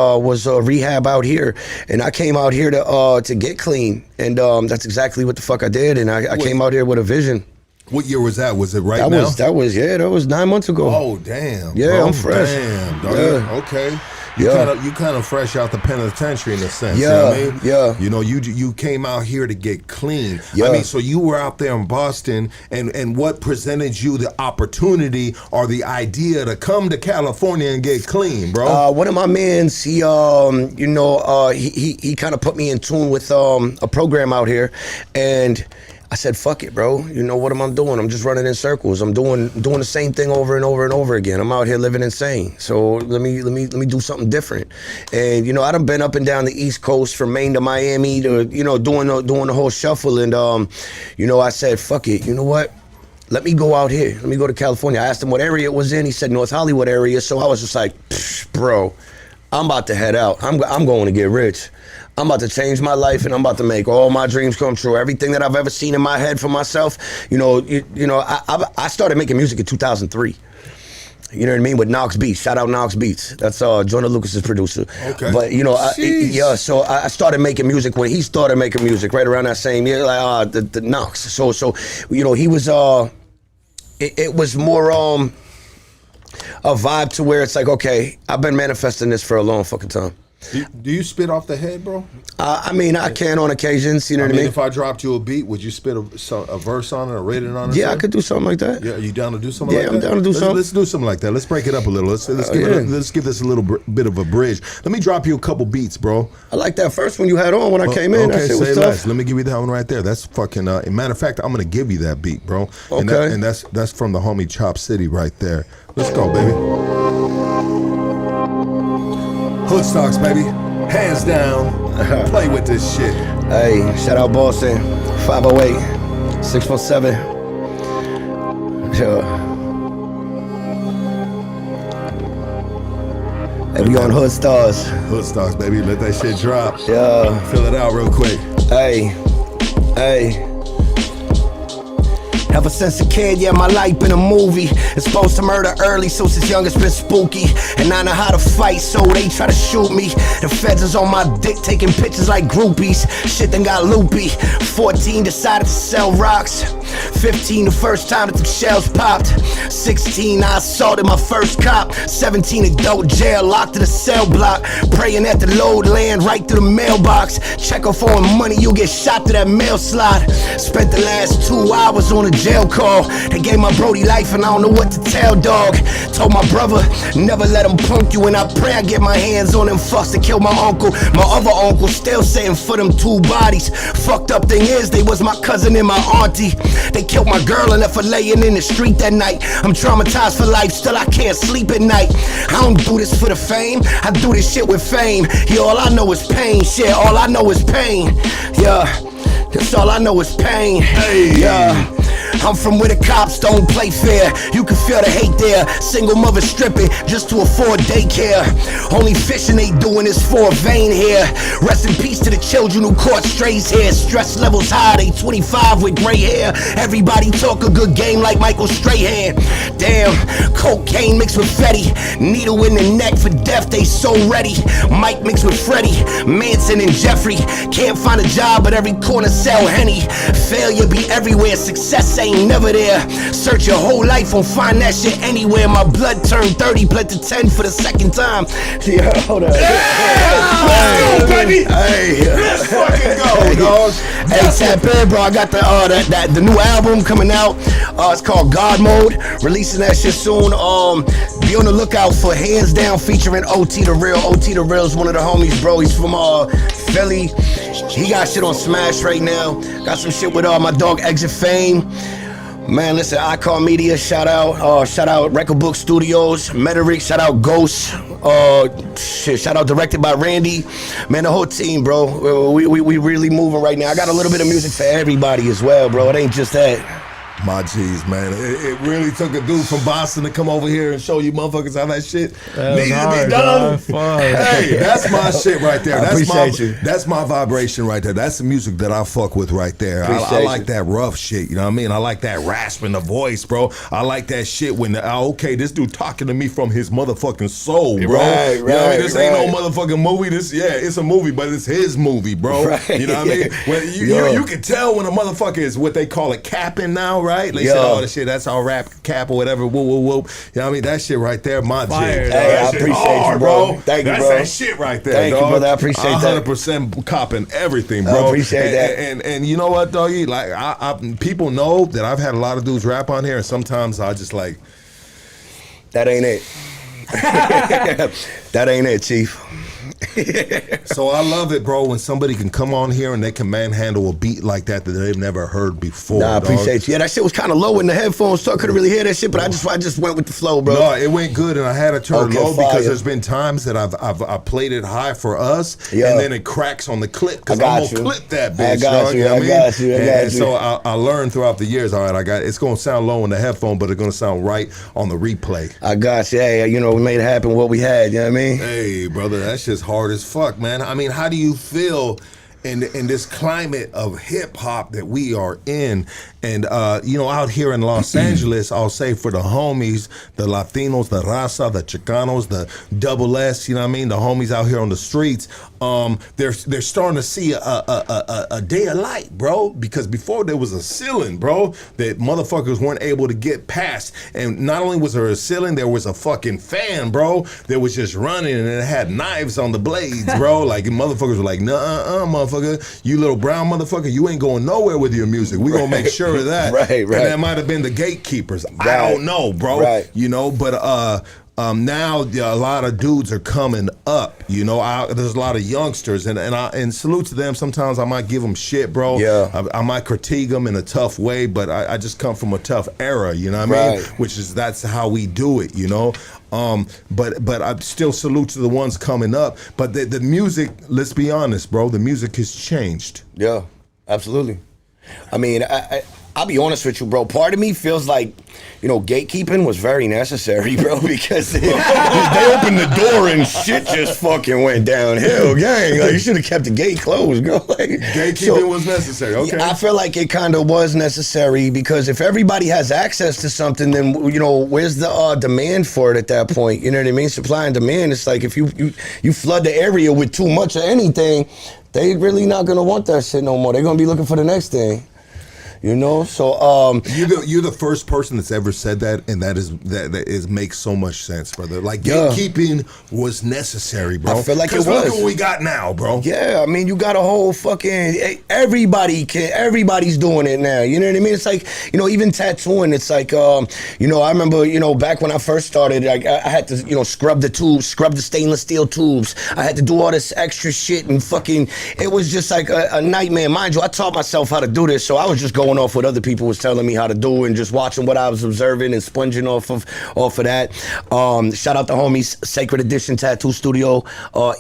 rehab out here, and I came out here to get clean, and that's exactly what the fuck I did, and I came out here with a vision. What year was that? Was it now? That was 9 months ago. Oh damn! Yeah, bro. I'm fresh. Damn, dog. Yeah. Okay. Yeah. You kind of fresh out the penitentiary in a sense. Yeah, you know what I mean? yeah. You know, you came out here to get clean. Yeah. I mean, so you were out there in Boston, and what presented you the opportunity or the idea to come to California and get clean, bro? One of my mans, he you know, he kind of put me in tune with a program out here, and I said, fuck it, bro. You know, what am I doing? I'm just running in circles. I'm doing the same thing over and over and over again. I'm out here living insane. So let me do something different. And, you know, I done been up and down the East Coast from Maine to Miami to, you know, doing the whole shuffle. And, you know, I said, fuck it. You know what? Let me go out here. Let me go to California. I asked him what area it was in. He said North Hollywood area. So I was just like, bro, I'm about to head out. I'm going to get rich. I'm about to change my life, and I'm about to make all my dreams come true. Everything that I've ever seen in my head for myself, you know, I started making music in 2003. You know what I mean? With Knox Beats. Shout out Knox Beats. That's Jonah Lucas's producer. Okay. But you know, so I started making music when he started making music right around that same year, like the Knox. So you know, he was it was more a vibe to where it's like, okay, I've been manifesting this for a long fucking time. Do you spit off the head, bro? I mean, I can on occasions. You know what I mean? If I dropped you a beat, would you spit a verse on it or rate it on it? Yeah, I could do something like that. Yeah, are you down to do something like that? Yeah, I'm down to do something. Let's do something like that. Let's break it up a little. Let's give this a little bit of a bridge. Let me drop you a couple beats, bro. I like that first one you had on when I came in. Okay, that shit was say tough. less. Let me give you that one right there. That's fucking. Matter of fact, I'm gonna give you that beat, bro. Okay. And that's from the homie Chop City right there. Let's go, baby. Hood stocks, baby. Hands down. Play with this shit. Hey, shout out Boston. 508 647. Yeah. Hey, we on Hood Stars. Hood stocks, baby. Let that shit drop. Yeah. Fill it out real quick. Hey. Ever since a kid, yeah, my life been a movie. Exposed to murder early, so since young it's been spooky. And I know how to fight, so they try to shoot me. The feds is on my dick, taking pictures like groupies. Shit then got loopy. 14 decided to sell rocks. 15 the first time that the shells popped. 16 I assaulted my first cop. 17 adult jail, locked in a cell block. Praying that the load land right through the mailbox. Check off on money, you get shot to that mail slot. Spent the last 2 hours on a jail call. They gave my brody life and I don't know what to tell, dog. Told my brother, never let him punk you. And I pray I get my hands on them fucks that killed my uncle. My other uncle still saying for them 2 bodies. Fucked up thing is, they was my cousin and my auntie. They killed my girl and left her laying in the street that night. I'm traumatized for life, still I can't sleep at night. I don't do this for the fame, I do this shit with fame. Yeah, all I know is pain, shit, all I know is pain. Yeah, that's all I know is pain. Hey. Yeah. I'm from where the cops don't play fair. You can feel the hate there. Single mother stripping just to afford daycare. Only fishing they doing is for a vein here. Rest in peace to the children who caught strays here. Stress levels high, they 25 with gray hair. Everybody talk a good game like Michael Strahan. Damn, cocaine mixed with Fetty. Needle in the neck for death, they so ready. Mike mixed with Freddie, Manson and Jeffrey. Can't find a job but every corner sell Henny. Failure be everywhere, success ain't never there. Search your whole life, won't find that shit anywhere. My blood turned 30, bled to 10 for the second time. Yeah, hold on. Let's go, baby. Hey, let's fucking go, dog. Hey, tap in, bro. I got the new album coming out. It's called God Mode. Releasing that shit soon. Be on the lookout for Hands Down featuring OT the Real. OT the Real is one of the homies, bro. He's from Philly. He got shit on Smash right now. Got some shit with my dog Exit Fame. Man, listen, Icon Media, shout out Record Book Studios, Metric, shout out Ghost, shout out directed by Randy. Man, the whole team, bro. We really moving right now. I got a little bit of music for everybody as well, bro. It ain't just that. My G's, man. It really took a dude from Boston to come over here and show you motherfuckers how that shit needed to be done. Hey, that's my shit right there. That's my vibration right there. That's the music that I fuck with right there. I like that rough shit, you know what I mean? I like that rasping the voice, bro. I like that shit when, okay, this dude talking to me from his motherfucking soul, bro. Right, you know what I mean? This ain't no right. motherfucking movie. It's a movie, but it's his movie, bro. Right. You know what I mean? When you can tell when a motherfucker is what they call it capping now, right? They said, oh, this shit, that's all rap cap or whatever, whoop, whoop, whoop. You know what I mean? That shit right there, my jig. Hey, I appreciate you, bro. Thank you, bro. That's that shit right there, Thank dog. you, brother. I appreciate that. 100% copping everything, bro. I appreciate that. And you know what, doggy? Like, people know that I've had a lot of dudes rap on here, and sometimes I just like... That ain't it. That ain't it, Chief. So I love it, bro, when somebody can come on here and they can manhandle a beat like that they've never heard before. Nah, I appreciate you. Yeah, that shit was kind of low in the headphones, so I couldn't really hear that shit, but I just went with the flow, bro. No, it went good, and I had to turn it low fire. because there's been times that I've played it high for us, and then it cracks on the clip because I'm gonna clip that bitch. I got you. I got you. And so I learned throughout the years. All right, it's gonna sound low in the headphone, but it's gonna sound right on the replay. I got you. Hey, you know, we made it happen what we had. You know what I mean? Hey, brother, that shit's hard as fuck, man. I mean, how do you feel in this climate of hip hop that we are in. And out here in Los Angeles, I'll say for the homies, the Latinos, the Raza, the Chicanos, the double S, you know what I mean, the homies out here on the streets, they're starting to see a day of light, bro. Because before there was a ceiling, bro, that motherfuckers weren't able to get past. And not only was there a ceiling, there was a fucking fan, bro, that was just running and it had knives on the blades, bro. Like motherfuckers were like, nah, motherfucker, you little brown motherfucker, you ain't going nowhere with your music. We gonna make sure of that. Right. And that might have been the gatekeepers. Right. I don't know, bro. Right. But now a lot of dudes are coming up. There's a lot of youngsters, and salute to them. Sometimes I might give them shit, bro. Yeah. I might critique them in a tough way, but I just come from a tough era. You know what I mean? That's how we do it. But I still salute to the ones coming up. But the music, let's be honest, bro. The music has changed. Yeah, absolutely. I mean, I'll be honest with you, bro. Part of me feels like, gatekeeping was very necessary, bro, because they opened the door and shit just fucking went downhill, gang. Like, you should have kept the gate closed, bro. Like, gatekeeping was necessary, okay. I feel like it kind of was necessary because if everybody has access to something, then, where's the demand for it at that point? You know what I mean? Supply and demand. It's like if you flood the area with too much of anything, they really not going to want that shit no more. They're going to be looking for the next thing. So you're the first person that's ever said that, and that makes so much sense, brother. Like gatekeeping was necessary, bro. I feel like it was. Look at what we got now, bro. Yeah, I mean, you got a whole fucking everybody's doing it now. You know what I mean? It's like even tattooing. It's like I remember back when I first started, like I had to scrub the tubes, scrub the stainless steel tubes. I had to do all this extra shit and fucking. It was just like a nightmare. Mind you, I taught myself how to do this, so I was just going off what other people was telling me how to do and just watching what I was observing and sponging off of that. Shout out the homies, Sacred Edition Tattoo Studio,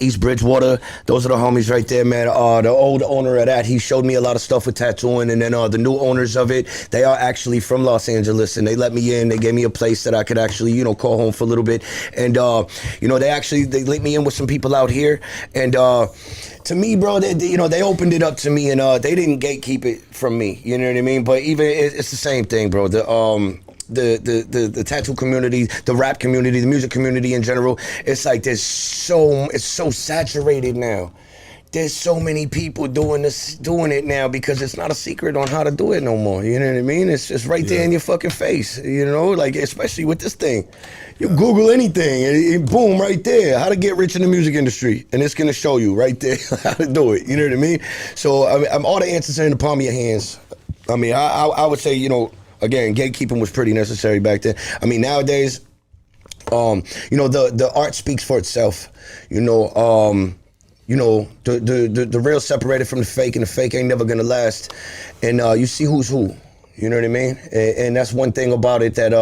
East Bridgewater. Those are the homies right there, man. The old owner of that, he showed me a lot of stuff with tattooing, and then the new owners of it, they are actually from Los Angeles, and they let me in. They gave me a place that I could actually, call home for a little bit, and they let me in with some people out here, and to me, bro, they opened it up to me, and they didn't gatekeep it from me. You know what I mean? But even it's the same thing, bro. The tattoo community, the rap community, the music community in general, it's like it's so saturated now. There's so many people doing it now because it's not a secret on how to do it no more. You know what I mean? It's just right there in your fucking face. Like especially with this thing. You Google anything and boom, right there. How to get rich in the music industry. And it's going to show you right there how to do it. You know what I mean? So all the answers are in the palm of your hands. I mean, I would say, again, gatekeeping was pretty necessary back then. I mean, nowadays, the art speaks for itself. The real separated from the fake, and the fake ain't never gonna last. And you see who's who. You know what I mean? And that's one thing about it that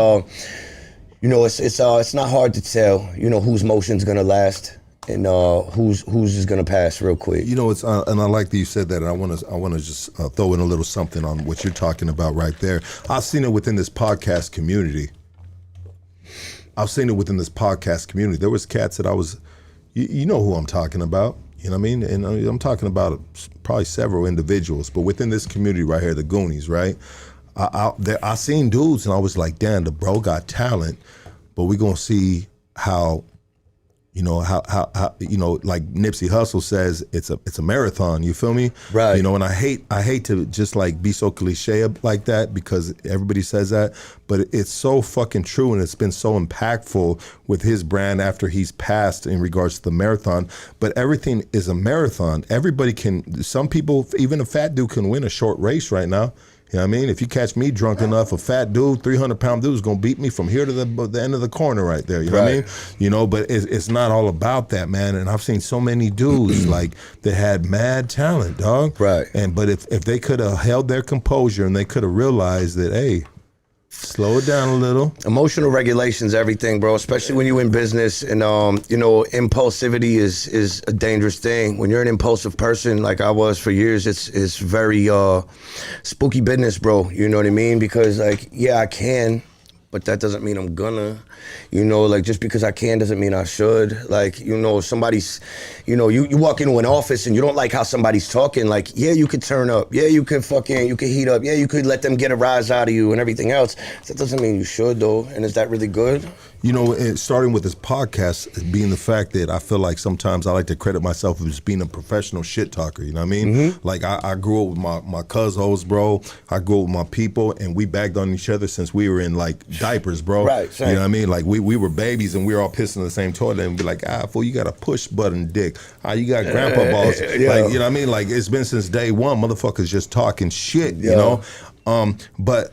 it's not hard to tell. Whose motion's gonna last and who's is gonna pass real quick. It's and I like that you said that. And I want to just throw in a little something on what you're talking about right there. I've seen it within this podcast community. There was cats that I was, you know who I'm talking about. You know what I mean? And I'm talking about probably several individuals, but within this community right here, the Goonies, right? I seen dudes and I was like, damn, the bro got talent, but we gonna see how like Nipsey Hussle says, it's a marathon. You feel me? Right. And I hate to just like be so cliche like that because everybody says that, but it's so fucking true, and it's been so impactful with his brand after he's passed in regards to the marathon. But everything is a marathon. Everybody can. Some people, even a fat dude, can win a short race right now. You know what I mean? If you catch me drunk enough, a fat dude, 300-pound dude is going to beat me from here to the end of the corner right there. You know what I mean? But it's not all about that, man. And I've seen so many dudes like that had mad talent, dog. Right. But if they could have held their composure and they could have realized that, hey, slow it down a little. Emotional regulation's everything, bro, especially when you're in business. And, impulsivity is a dangerous thing. When you're an impulsive person, like I was for years, it's very spooky business, bro. You know what I mean? Because, like, yeah, I can, but that doesn't mean I'm gonna. You know, like just because I can doesn't mean I should. Like, you know, somebody's, you know, you walk into an office and you don't like how somebody's talking. Like, yeah, you could turn up. Yeah, you could heat up. Yeah, you could let them get a rise out of you and everything else. That doesn't mean you should though. And is that really good? You know, starting with this podcast being the fact that I feel like sometimes I like to credit myself as being a professional shit talker, you know what I mean? Mm-hmm. Like I grew up with my cousins, bro. I grew up with my people, and we bagged on each other since we were in like diapers, bro. Right, same. You know what I mean? Like we were babies and we were all pissing in the same toilet and be like, fool, you got a push button dick. You got grandpa balls. Yeah. Like, you know what I mean? Like it's been since day one, motherfuckers just talking shit, you know? But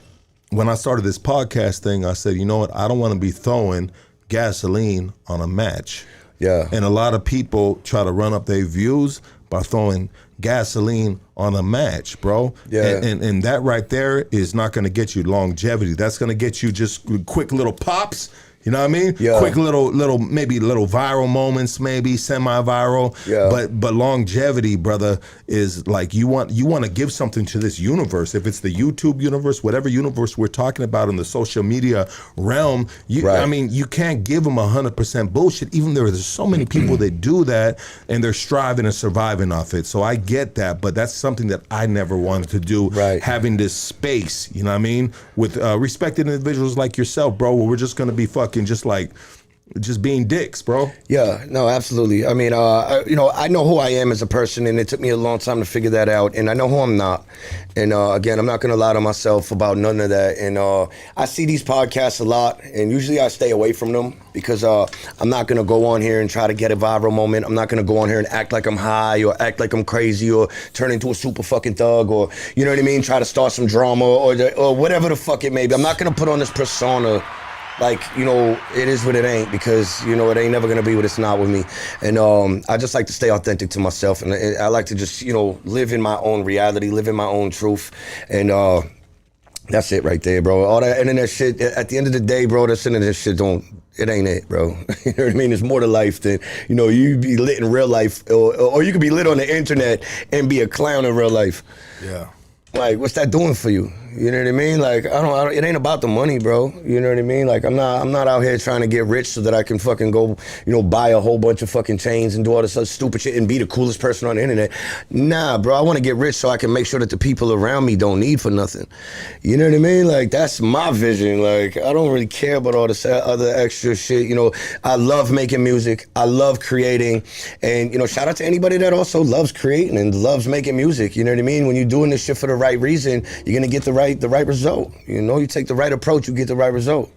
when I started this podcast thing, I said, you know what? I don't want to be throwing gasoline on a match. Yeah. And a lot of people try to run up their views by throwing gasoline on a match, bro. Yeah. And that right there is not going to get you longevity. That's going to get you just quick little pops. You know what I mean? Yeah. Quick little maybe little viral moments, maybe semi-viral. Yeah. But longevity, brother, is like you want to give something to this universe. If it's the YouTube universe, whatever universe we're talking about in the social media realm, I mean, you can't give them 100% bullshit. Even though there's so many people that do that and they're striving and surviving off it. So I get that, but that's something that I never wanted to do. Right. Having this space, you know what I mean, with respected individuals like yourself, bro, where we're just gonna be fucking just being dicks, bro. Yeah, no, absolutely. I mean, you know, I know who I am as a person, and it took me a long time to figure that out, and I know who I'm not. And again, I'm not going to lie to myself about none of that. And I see these podcasts a lot, and usually I stay away from them because I'm not going to go on here and try to get a viral moment. I'm not going to go on here and act like I'm high or act like I'm crazy or turn into a super fucking thug or, you know what I mean, try to start some drama or whatever the fuck it may be. I'm not going to put on this persona like, you know, it is what it ain't, because, you know, it ain't never gonna be what it's not with me. And I just like to stay authentic to myself, and I like to just, you know, live in my own reality, live in my own truth. And that's it right there, bro. All that internet shit, at the end of the day, bro, this internet shit it ain't it, bro. You know what I mean? There's more to life than, you know, you be lit in real life, or you could be lit on the internet and be a clown in real life. Yeah. Like, what's that doing for you? You know what I mean? Like, I don't, it ain't about the money, bro. You know what I mean? Like, I'm not out here trying to get rich so that I can fucking go, you know, buy a whole bunch of fucking chains and do all this other stupid shit and be the coolest person on the internet. Nah, bro, I want to get rich so I can make sure that the people around me don't need for nothing. You know what I mean? Like, that's my vision. Like, I don't really care about all this other extra shit. You know, I love making music. I love creating. And, you know, shout out to anybody that also loves creating and loves making music. You know what I mean? When you're doing this shit for the right reason, you're gonna get the right result. You know, you take the right approach, you get the right result.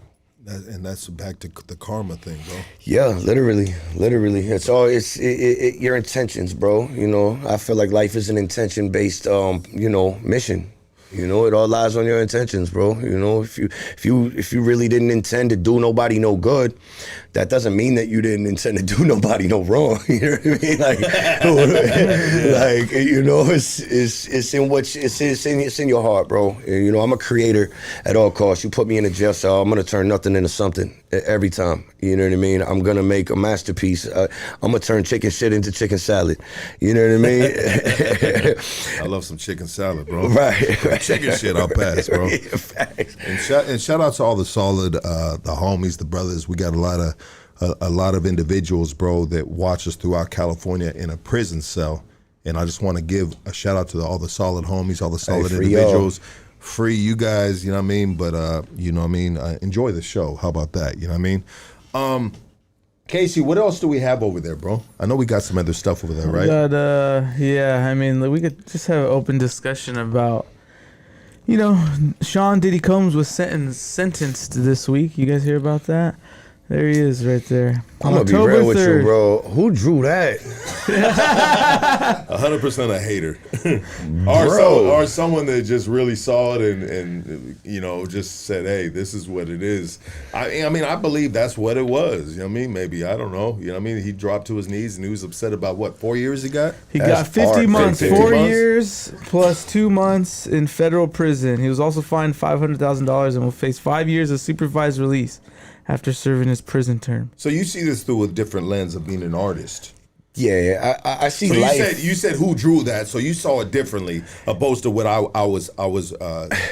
And that's back to the karma thing, bro. Yeah, literally. It's all your intentions, bro. You know, I feel like life is an intention-based, you know, mission. You know, it all lies on your intentions, bro. You know, if you really didn't intend to do nobody no good, that doesn't mean that you didn't intend to do nobody no wrong. You know what I mean? Like, like, you know, it's in your heart, bro. You know, I'm a creator at all costs. You put me in a jail cell, I'm gonna turn nothing into something every time. You know what I mean? I'm gonna make a masterpiece. I'm gonna turn chicken shit into chicken salad. You know what I mean? I love some chicken salad, bro. Right. Chicken shit, I'll pass, bro. Yeah, facts. And shout out to all the solid, the homies, the brothers. We got a lot of individuals, bro, that watch us throughout California in a prison cell. And I just want to give a shout out to all the solid homies, all the solid individuals. Free you guys, you know what I mean? But, you know what I mean? Enjoy the show. How about that? You know what I mean? Casey, what else do we have over there, bro? I know we got some other stuff over there, right? We got, yeah, I mean, we could just have an open discussion about, you know, Sean Diddy Combs was sentenced this week. You guys hear about that? There he is right there. I'm going to be real with you, bro. Who drew that? 100% a hater. or someone that just really saw it and you know, just said, hey, this is what it is. I mean, I believe that's what it was. You know what I mean? Maybe, I don't know. You know what I mean? He dropped to his knees and he was upset about what, 4 years he got? He got 50 months, 4 years plus 2 months in federal prison. He was also fined $500,000 and will face 5 years of supervised release after serving his prison term. So you see this through a different lens of being an artist. Yeah, I see So life. you said who drew that, so you saw it differently, opposed to what I was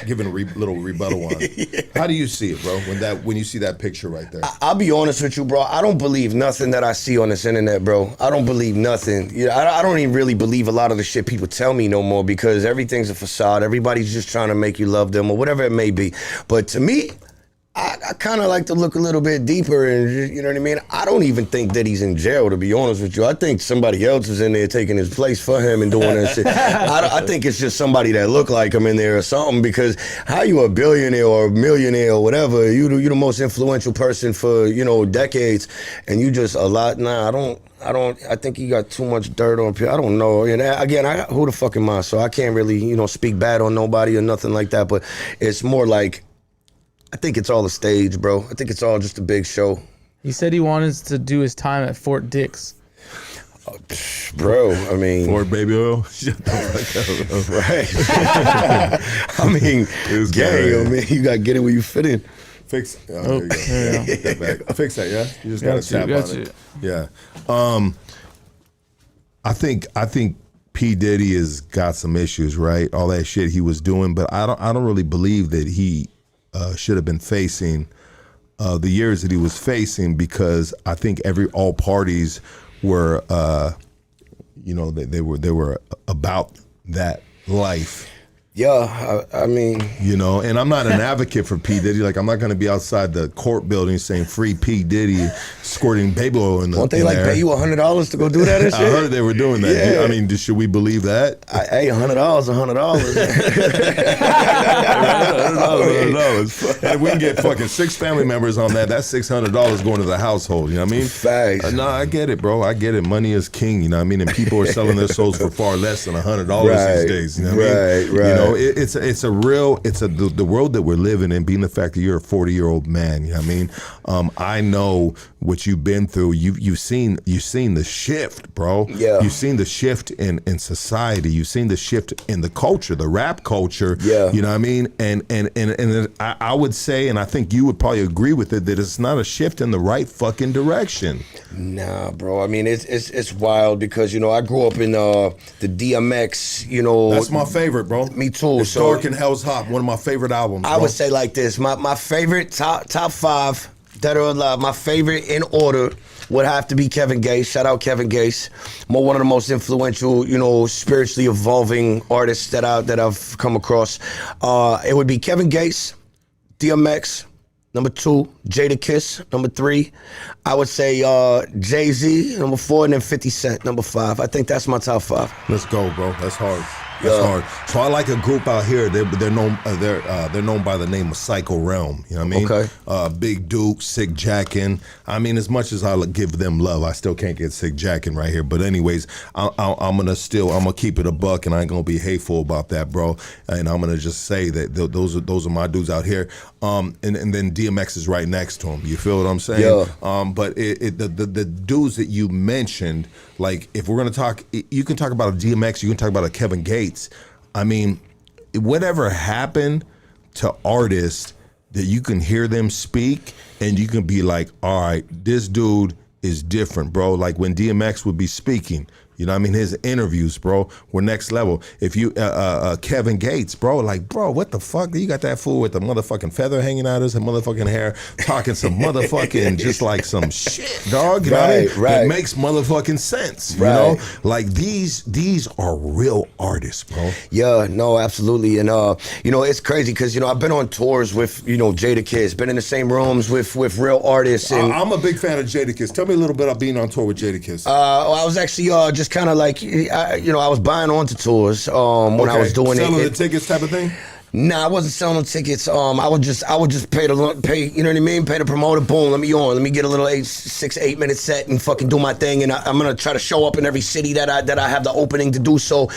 giving a little rebuttal on. Yeah. How do you see it, bro? When you see that picture right there? I'll be honest with you, bro. I don't believe nothing that I see on this internet, bro. I don't believe nothing. I don't even really believe a lot of the shit people tell me no more, because everything's a facade. Everybody's just trying to make you love them or whatever it may be. But to me, I kind of like to look a little bit deeper, and you know what I mean? I don't even think that he's in jail, to be honest with you. I think somebody else is in there taking his place for him and doing that shit. I think it's just somebody that look like him in there or something, because how you a billionaire or a millionaire or whatever, you the most influential person for, decades, and you just I think he got too much dirt on people. I don't know. And again, who the fuck am I? So I can't really, speak bad on nobody or nothing like that, but it's more like, I think it's all a stage, bro. I think it's all just a big show. He said he wanted to do his time at Fort Dix. Bro, I mean... Fort Baby Oil? Shut the fuck up. Right. I mean, gang, I mean, you got to get it where you fit in. Fix. There you go. Yeah. Get that back. Fix that, yeah? You just got to tap on it. Yeah. I think P. Diddy has got some issues, right? All that shit he was doing, but I don't really believe that he should have been facing the years that he was facing, because I think all parties were, they were about that life. Yeah, I mean... and I'm not an advocate for P. Diddy. Like, I'm not going to be outside the court building saying free P. Diddy, squirting baby oil in the Won't they, pay you $100 to go do that and shit? I heard they were doing that. Yeah. I mean, should we believe that? Hey, $100, $100. $100. And if we can get fucking 6 family members on that, that's $600 going to the household. You know what I mean? Facts. No, I get it, bro. I get it. Money is king. You know what I mean? And people are selling their souls for far less than $100 these days. You know what I mean? Right. It's the world that we're living in, being the fact that you're a 40-year-old man, you know what I mean? I know what you've been through. You've seen the shift, bro. Yeah. You've seen the shift in society. You've seen the shift in the culture, the rap culture. Yeah. You know what I mean? And I would say, and I think you would probably agree with it, that it's not a shift in the right fucking direction. Nah, bro. I mean, it's wild, because I grew up in the DMX. That's my favorite, bro. Me too. It's Dark and Hell's Hot, one of my favorite albums, bro. I would say like this: my favorite top 5 that are alive. My favorite in order would have to be Kevin Gates. Shout out Kevin Gates. One of the most influential, spiritually evolving artists that I've come across. It would be Kevin Gates, DMX. Number 2, Jadakiss. Number 3, I would say Jay-Z. Number 4, and then 50 Cent. Number 5. I think that's my top 5. Let's go, bro. That's hard. That's hard. So I like a group out here. They're known by the name of Psycho Realm. You know what I mean? Okay. Big Duke, Sick Jackin. I mean, as much as I give them love, I still can't get Sick Jackin right here. But anyways, I'm gonna keep it a buck, and I ain't gonna be hateful about that, bro. And I'm gonna just say that those are my dudes out here. And then DMX is right next to him. You feel what I'm saying? Yeah. But the dudes that you mentioned, like, if we're gonna talk, you can talk about a DMX, you can talk about a Kevin Gates. I mean, whatever happened to artists that you can hear them speak and you can be like, all right, this dude is different, bro. Like when DMX would be speaking, you know what I mean? His interviews, bro, were next level. If you, Kevin Gates, bro, like, bro, what the fuck? You got that fool with the motherfucking feather hanging out of his motherfucking hair, talking some motherfucking, just like some shit, dog. You know what I mean? Right. It makes motherfucking sense, you know? Like these are real artists, bro. Yeah, no, absolutely. And, it's crazy because, I've been on tours with, Jadakiss, been in the same rooms with real artists. And I'm a big fan of Jadakiss. Tell me a little bit about being on tour with Jadakiss. I was actually just kind of like, I was buying onto tours when I was doing Selling the tickets type of thing? Nah, I wasn't selling tickets. I would just pay, you know what I mean? Pay the promoter, boom, let me get a little 6-8 minute set and fucking do my thing. And I'm gonna try to show up in every city that I have the opening to do so.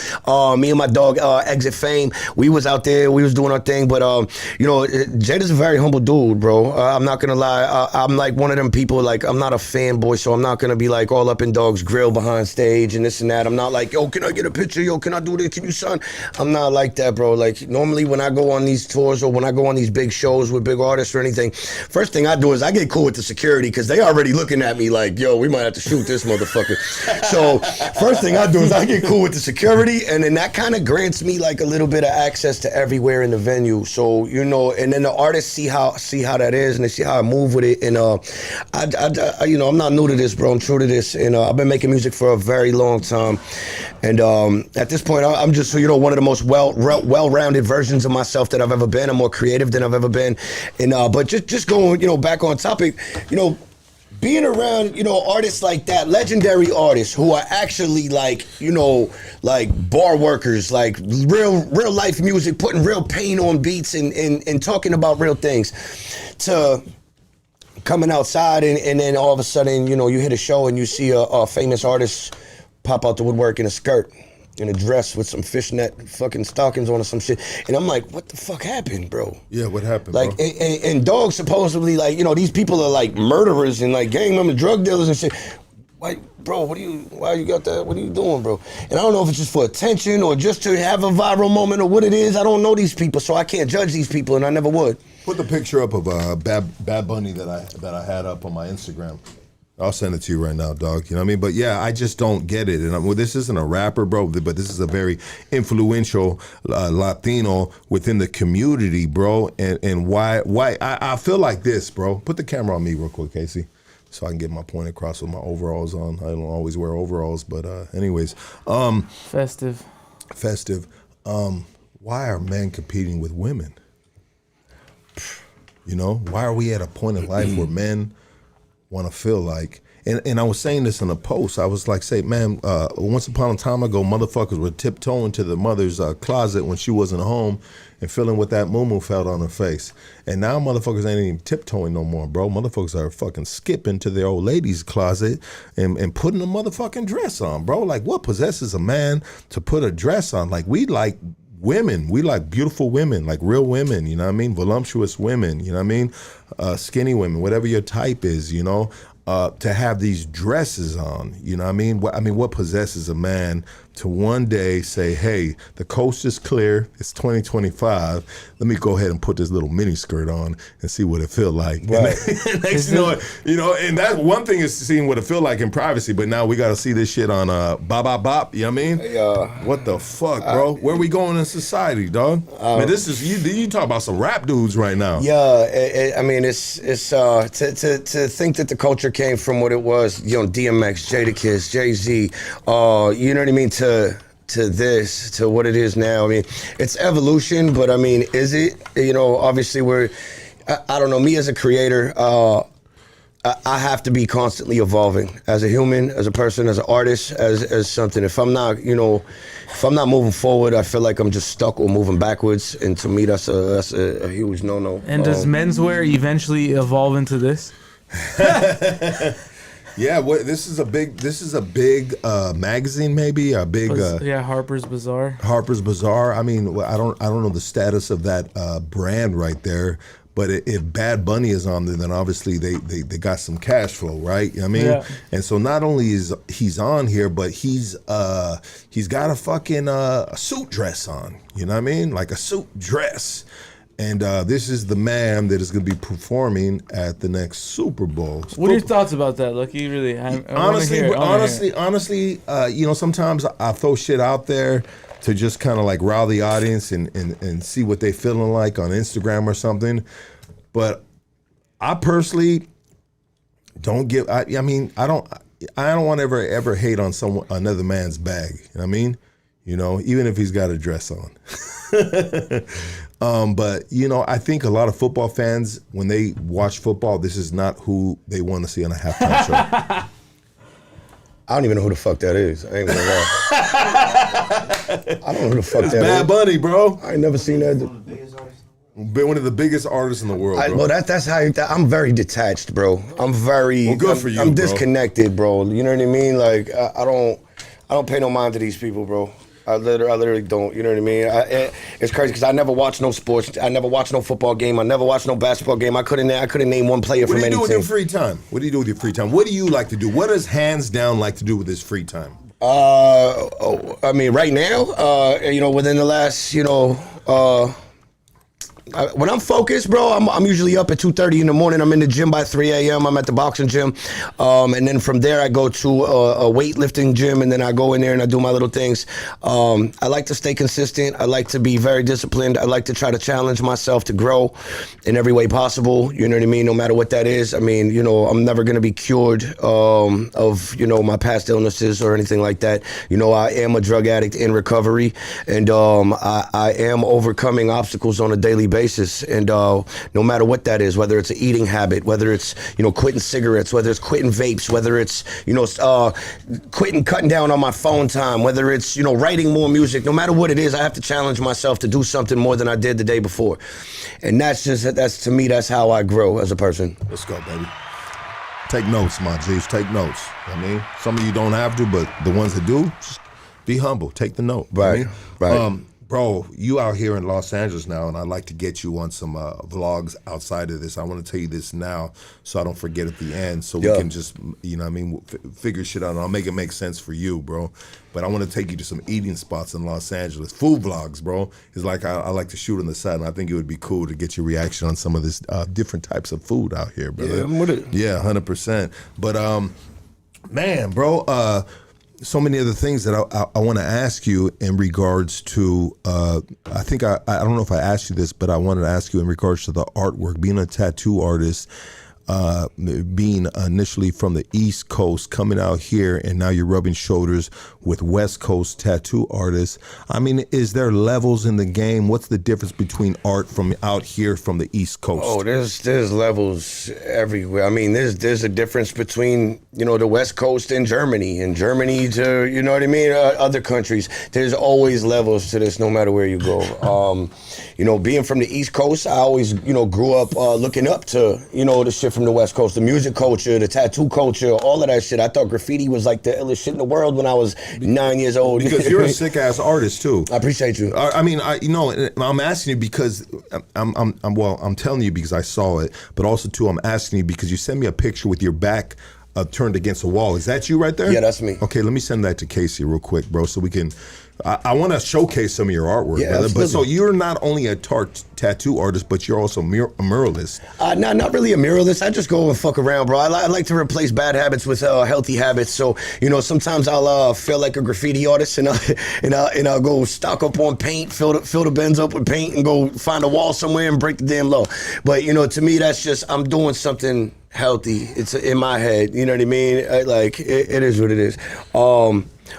Me and my dog, Exit Fame, we was out there, we was doing our thing. But Jada's a very humble dude, bro. I'm not gonna lie. I'm like one of them people, like, I'm not a fanboy, so I'm not gonna be like all up in Dog's grill behind stage and this and that. I'm not like, yo, can I get a picture? Yo, can I do this? Can you sign? I'm not like that, bro. Like, normally when I I go on these tours or when I go on these big shows with big artists or anything, first thing I do is I get cool with the security because they already looking at me like, yo, we might have to shoot this motherfucker. So first thing I do is I get cool with the security, and then that kind of grants me like a little bit of access to everywhere in the venue. So, you know, and then the artists see how that is, and they see how I move with it. And I you know, I'm not new to this, bro. I'm true to this, and I've been making music for a very long time. And at this point, I'm just, you know, one of the most well-rounded versions of myself that I've ever been. I'm more creative than I've ever been. And but just going, you know, back on topic, you know, being around, you know, artists like that, legendary artists who are actually like, you know, like bar workers, like real life music, putting real pain on beats and talking about real things, to coming outside and then all of a sudden, you know, you hit a show and you see a famous artist pop out the woodwork in a skirt, in a dress with some fishnet fucking stockings on or some shit. And I'm like, what the fuck happened, bro? Yeah, what happened, like, bro? And dogs supposedly, like, you know, these people are like murderers and like gang members, drug dealers and shit. Why, bro, why you got that? What are you doing, bro? And I don't know if it's just for attention or just to have a viral moment or what it is. I don't know these people, so I can't judge these people, and I never would. Put the picture up of Bad Bunny that I had up on my Instagram. I'll send it to you right now, dog. You know what I mean? But yeah, I just don't get it. And well, this isn't a rapper, bro, but this is a very influential Latino within the community, bro. And why I feel like this, bro. Put the camera on me real quick, Casey, so I can get my point across with my overalls on. I don't always wear overalls, but anyways. Festive. Why are men competing with women? You know, why are we at a point in life where men want to feel like, and I was saying this in a post, I was like, say, man, once upon a time ago, motherfuckers were tiptoeing to the mother's closet when she wasn't home and feeling what that moo-moo felt on her face. And now motherfuckers ain't even tiptoeing no more, bro. Motherfuckers are fucking skipping to their old lady's closet and putting a motherfucking dress on, bro. Like, what possesses a man to put a dress on? Like, we like women. We like beautiful women, like real women, you know what I mean? Voluptuous women, you know what I mean? Skinny women, whatever your type is, you know? To have these dresses on, you know what I mean? What possesses a man to one day say, hey, the coast is clear, it's 2025, let me go ahead and put this little mini skirt on and see what it feel like. Right. Next you know, and that one thing is seeing what it feel like in privacy, but now we got to see this shit on Bop Bop Bop, you know what I mean? What the fuck, bro? Where we going in society, dog? Man, this is, you talk about some rap dudes right now. Yeah, I mean, it's to think that the culture came from what it was, you know, DMX, Jadakiss, Jay-Z, you know what I mean, to this, to what it is now. I mean, it's evolution, but I mean, is it? You know, obviously I don't know, me as a creator, I have to be constantly evolving as a human, as a person, as an artist, as something. If I'm not, you know, if I'm not moving forward, I feel like I'm just stuck or moving backwards, and to me, that's a huge no-no. And does menswear eventually evolve into this? Yeah, this is a big magazine, maybe a big Harper's Bazaar. Harper's Bazaar. I mean, I don't know the status of that brand right there, but if Bad Bunny is on there, then obviously they got some cash flow, right? You know what I mean? Yeah. And so not only is he's on here, but he's got a fucking suit dress on. You know what I mean? Like a suit dress. And this is the man that is going to be performing at the next Super Bowl. What are your thoughts about that, Lucky? Really, honestly, you know, sometimes I throw shit out there to just kind of like rile the audience and see what they feeling like on Instagram or something. But I personally don't give. I mean, I don't want to ever hate on another man's bag. You know what I mean? You know, even if he's got a dress on. But, you know, I think a lot of football fans, when they watch football, this is not who they want to see on a halftime show. I don't even know who the fuck that is. I ain't gonna lie. I don't know who the fuck that is. Bad Bunny, bro. I ain't never seen that. One of the biggest artists in the world, bro. Well, that's how I'm very detached, bro. I'm very. Well, good for you, I'm disconnected, bro. You know what I mean? Like I don't pay no mind to these people, bro. I literally don't. You know what I mean? It's crazy because I never watched no sports. I never watched no football game. I never watched no basketball game. I couldn't name one player from anything. What do you do with your free time? What do you do with your free time? What do you like to do? What does Hands Down like to do with his free time? I mean, right now, you know, within the last, you know, when I'm focused, bro, I'm usually up at 2:30 in the morning. I'm in the gym by 3 a.m. I'm at the boxing gym, and then from there I go to a weightlifting gym, and then I go in there and I do my little things. I like to stay consistent. I like to be very disciplined. I like to try to challenge myself to grow in every way possible. You know what I mean? No matter what that is. I mean, you know, I'm never gonna be cured of, you know, my past illnesses or anything like that. You know, I am a drug addict in recovery, and I am overcoming obstacles on a daily basis. And no matter what that is, whether it's an eating habit, whether it's, you know, quitting cigarettes, whether it's quitting vapes, whether it's, you know, cutting down on my phone time, whether it's, you know, writing more music, no matter what it is, I have to challenge myself to do something more than I did the day before. And that's to me, that's how I grow as a person. Let's go, baby. Take notes, my G's. Take notes. I mean, some of you don't have to, but the ones that do, just be humble. Take the note. Right, right. Bro, you out here in Los Angeles now, and I'd like to get you on some vlogs outside of this. I want to tell you this now so I don't forget at the end, so we can just, you know what I mean, figure shit out, and I'll make it make sense for you, bro. But I want to take you to some eating spots in Los Angeles. Food vlogs, bro. It's like I like to shoot on the side, and I think it would be cool to get your reaction on some of this different types of food out here, brother. Yeah, I'm with it. Yeah, 100%. But, man, bro, so many other things that I want to ask you in regards to, I think I don't know if I asked you this, but I wanted to ask you in regards to the artwork, being a tattoo artist, being initially from the East Coast, coming out here, and now you're rubbing shoulders with West Coast tattoo artists. I mean, is there levels in the game? What's the difference between art from out here from the East Coast? Oh, there's levels everywhere. I mean, there's a difference between, you know, the West Coast and Germany to, you know what I mean, other countries. There's always levels to this, no matter where you go. You know, being from the East Coast, I always, you know, grew up looking up to, you know, the shit from the West Coast, the music culture, the tattoo culture, all of that shit. I thought graffiti was like the illest shit in the world when I was 9 years old. Because you're a sick ass artist too. I appreciate you. I mean, you know, I'm asking you because I'm telling you because I saw it, but also too, I'm asking you because you sent me a picture with your back turned against a wall. Is that you right there? Yeah, that's me. Okay, let me send that to Casey real quick, bro, so we can. I want to showcase some of your artwork, brother. Absolutely. But so you're not only a tattoo artist, but you're also a muralist. Not really a muralist. I just go and fuck around, bro. I like to replace bad habits with healthy habits. So, you know, sometimes I'll feel like a graffiti artist, and I'll go stock up on paint, fill the bins up with paint, and go find a wall somewhere and break the damn law. But, you know, to me, that's just, I'm doing something healthy. It's in my head. You know what I mean? It is what it is.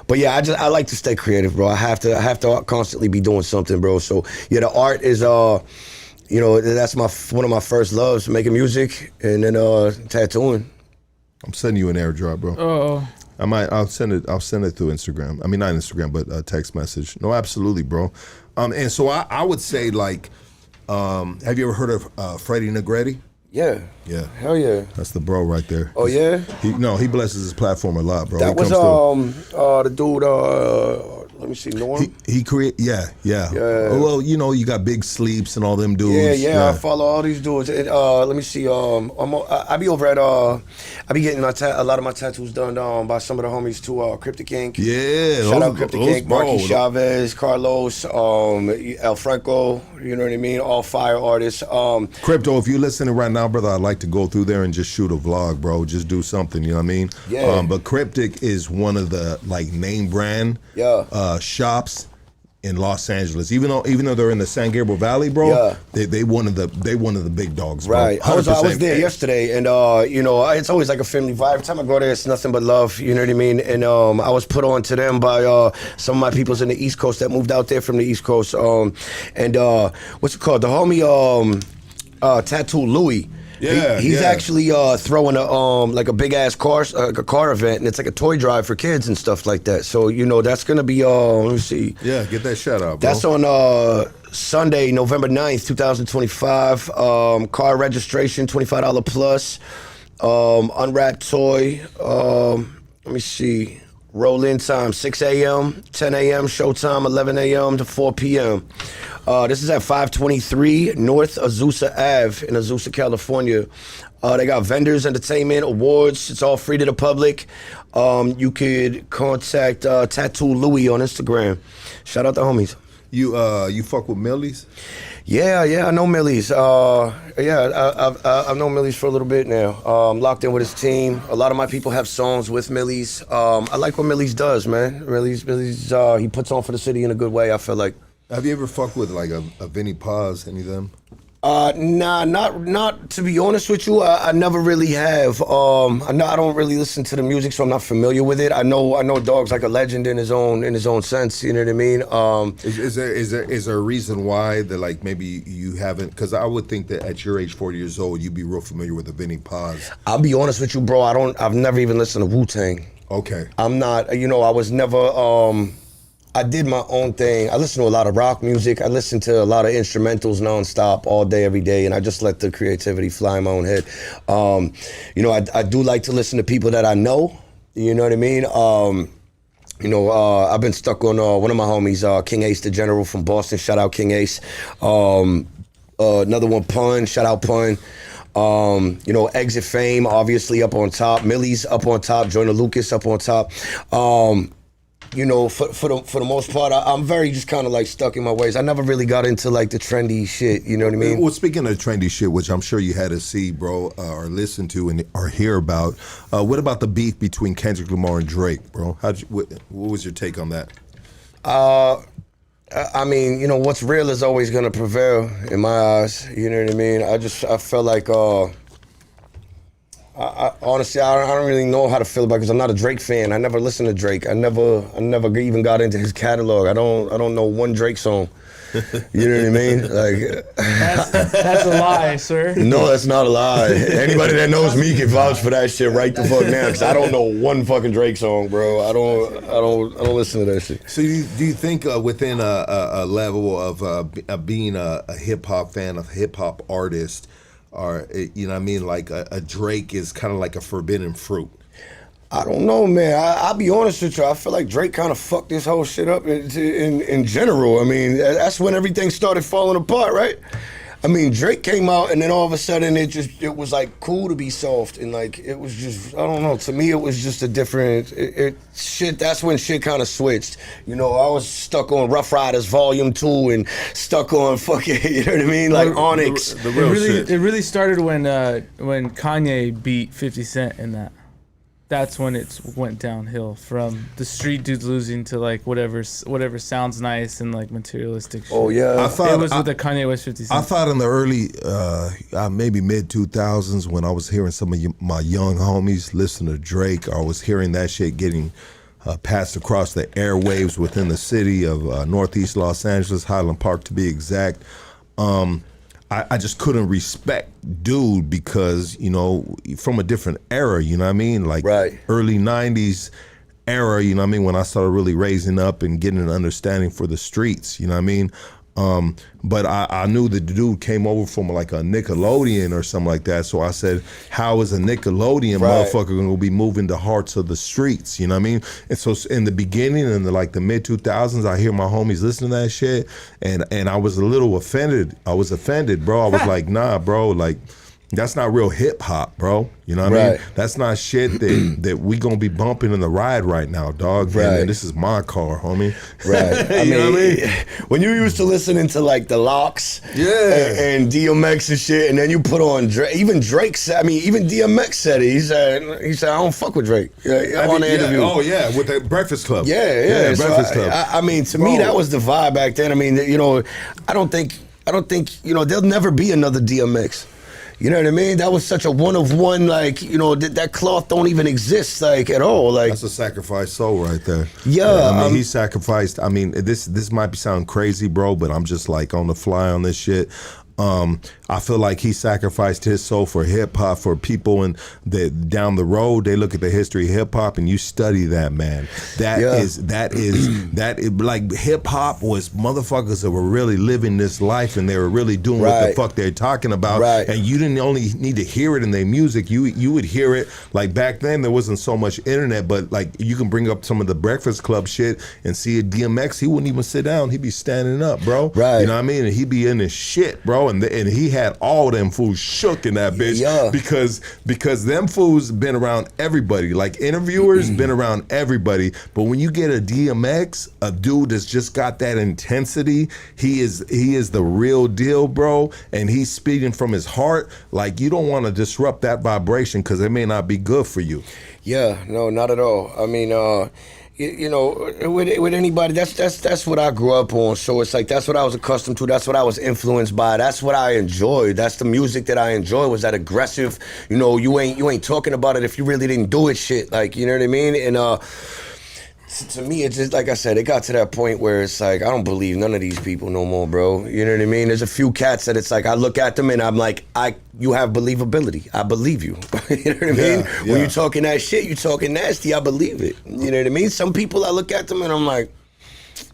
But yeah, I like to stay creative, bro. I have to constantly be doing something, bro. So yeah, the art is you know, that's one of my first loves, making music, and then tattooing. I'm sending you an airdrop, bro. Oh. I'll send it through Instagram. I mean, not Instagram, but text message. No, absolutely, bro. And so I would say, like, have you ever heard of Freddie Negretti? Yeah. Yeah. Hell yeah. That's the bro right there. Oh yeah? He blesses his platform a lot, bro. That was the dude, let me see, Norm? He yeah. Well, you know, you got Big Sleeps and all them dudes. Yeah. I follow all these dudes. Let me see, I be over at, I be getting a lot of my tattoos done by some of the homies too, Cryptic Ink. Yeah. Shout out Cryptic Ink, Marky Chavez, Carlos, El Franco, you know what I mean? All fire artists. Crypto, if you're listening right now, brother, I'd like to go through there and just shoot a vlog, bro. Just do something, you know what I mean? Yeah. But Cryptic is one of the, like, name brand shops in Los Angeles. Even though they're in the San Gabriel Valley, bro, they one of the big dogs, bro. Right. I was there yesterday, and you know, it's always like a family vibe. Every time I go there, it's nothing but love. You know what I mean? And I was put on to them by some of my peoples in the East Coast that moved out there from the East Coast. And what's it called? The homie Tattoo Louie. Yeah, he's actually throwing a big ass car event, and it's like a toy drive for kids and stuff like that. So you know that's gonna be let me see. Yeah, get that shout out, bro. That's on Sunday, November 9th, 2025. Car registration $25 plus. Unwrapped toy. Let me see. Roll-in time 6 a.m., 10 a.m., showtime 11 a.m. to 4 p.m. This is at 523 North Azusa Ave in Azusa, California. They got vendors, entertainment, awards. It's all free to the public. You could contact Tattoo Louie on Instagram. Shout out the homies. You fuck with Millies? Yeah, I know Millie's. I've known Millie's for a little bit now. Locked in with his team. A lot of my people have songs with Millie's. I like what Millie's does, man. Millie's he puts on for the city in a good way, I feel like. Have you ever fucked with like a Vinnie Paz, any of them? Nah, not to be honest with you. I never really have. I don't really listen to the music, so I'm not familiar with it. I know Dog's like a legend in his own sense. You know what I mean? Is there a reason why that like maybe you haven't? Because I would think that at your age, 40 years old, you'd be real familiar with the Vinnie Paz. I'll be honest with you, bro. I've never even listened to Wu-Tang. Okay. I'm not. I was never. I did my own thing. I listen to a lot of rock music. I listen to a lot of instrumentals nonstop, all day, every day, and I just let the creativity fly in my own head. I do like to listen to people that I know. You know what I mean? I've been stuck on one of my homies, King Ace, the General from Boston. Shout out King Ace. Another one, Pun. Shout out Pun. Exit Fame, obviously up on top. Millie's up on top. Joyner Lucas up on top. For the most part, I'm very just kind of like stuck in my ways. I never really got into like the trendy shit. You know what I mean? Well, speaking of trendy shit, which I'm sure you had to see, bro, or listen to or hear about, what about the beef between Kendrick Lamar and Drake, bro? What was your take on that? What's real is always gonna prevail in my eyes. You know what I mean? I felt like. Honestly, I don't really know how to feel about it because I'm not a Drake fan. I never listened to Drake. I never even got into his catalog. I don't know one Drake song. You know what I mean? Like that's a lie, sir. No, that's not a lie. Anybody that knows me can vouch for that shit right the fuck now because I don't know one fucking Drake song, bro. I don't listen to that shit. So do you think within a level of being a hip hop fan, a hip hop artist, or you know what I mean, like a Drake is kind of like a forbidden fruit? I don't know, man. I'll be honest with you. I feel like Drake kind of fucked this whole shit up in general. I mean, that's when everything started falling apart, right? I mean, Drake came out and then all of a sudden it was like cool to be soft and like it was just, I don't know. To me, it was just a different shit. That's when shit kind of switched. I was stuck on Rough Riders Volume 2 and stuck on fucking, you know what I mean, like Onyx. The real shit. It really started when Kanye beat 50 Cent in that. That's when it went downhill from the street dudes losing to like whatever sounds nice and like materialistic shit. Oh yeah, it was with the Kanye West 50 Cent. I thought in the early, maybe mid 2000s when I was hearing some of my young homies listen to Drake, I was hearing that shit getting passed across the airwaves within the city of Northeast Los Angeles, Highland Park to be exact. I just couldn't respect dude because, from a different era, you know what I mean? Like right. Early 90s era, you know what I mean? When I started really raising up and getting an understanding for the streets, you know what I mean? But I knew the dude came over from like a Nickelodeon or something like that. So I said, how is a Nickelodeon motherfucker gonna be moving the hearts of the streets? You know what I mean? And so in the beginning, in the mid 2000s, I hear my homies listening to that shit, and I was a little offended. I was offended, bro. I was like, nah, bro, like that's not real hip hop, bro. You know what I mean? That's not shit that we gonna be bumping in the ride right now, dog. Right. And this is my car, homie. Right. I mean, when you used to listening to like the Locks, and DMX and shit, and then you put on Drake. Even Drake said, even DMX said it. He said, I don't fuck with Drake. On the interview. Oh yeah, with the Breakfast Club. Yeah. Breakfast Club. To me, that was the vibe back then. I mean, I don't think, there'll never be another DMX. You know what I mean? That was such a one of one, like, that cloth don't even exist, like, at all. Like, that's a sacrificed soul right there. Yeah. He sacrificed. This might sound crazy, bro, but I'm just like on the fly on this shit. I feel like he sacrificed his soul for hip hop, for people and that down the road they look at the history of hip hop and you study that, man. That is like hip hop was motherfuckers that were really living this life and they were really doing what the fuck they're talking about. Right. And you didn't only need to hear it in their music. You would hear it like back then there wasn't so much internet, but like you can bring up some of the Breakfast Club shit and see a DMX. He wouldn't even sit down. He'd be standing up, bro. Right. You know what I mean? And he'd be in his shit, bro. And he had all them fools shook in that bitch. Yeah. Because them fools been around everybody. Like interviewers been around everybody. But when you get a DMX, a dude that's just got that intensity, he is the real deal, bro. And he's speaking from his heart. Like you don't want to disrupt that vibration because it may not be good for you. Yeah, no, not at all. I mean, you know, with anybody, that's what I grew up on. So it's like that's what I was accustomed to. That's what I was influenced by. That's what I enjoyed. That's the music that I enjoy. Was that aggressive? You know, you ain't talking about it if you really didn't do it. Shit, like you know what I mean? And to me, it's just like I said, it got to that point where it's like I don't believe none of these people no more, bro. You know what I mean? There's a few cats that it's like I look at them and I'm like, you have believability. I believe you. You know what I mean? Yeah. When you talking that shit, you talking nasty. I believe it. You know what I mean? Some people I look at them and I'm like,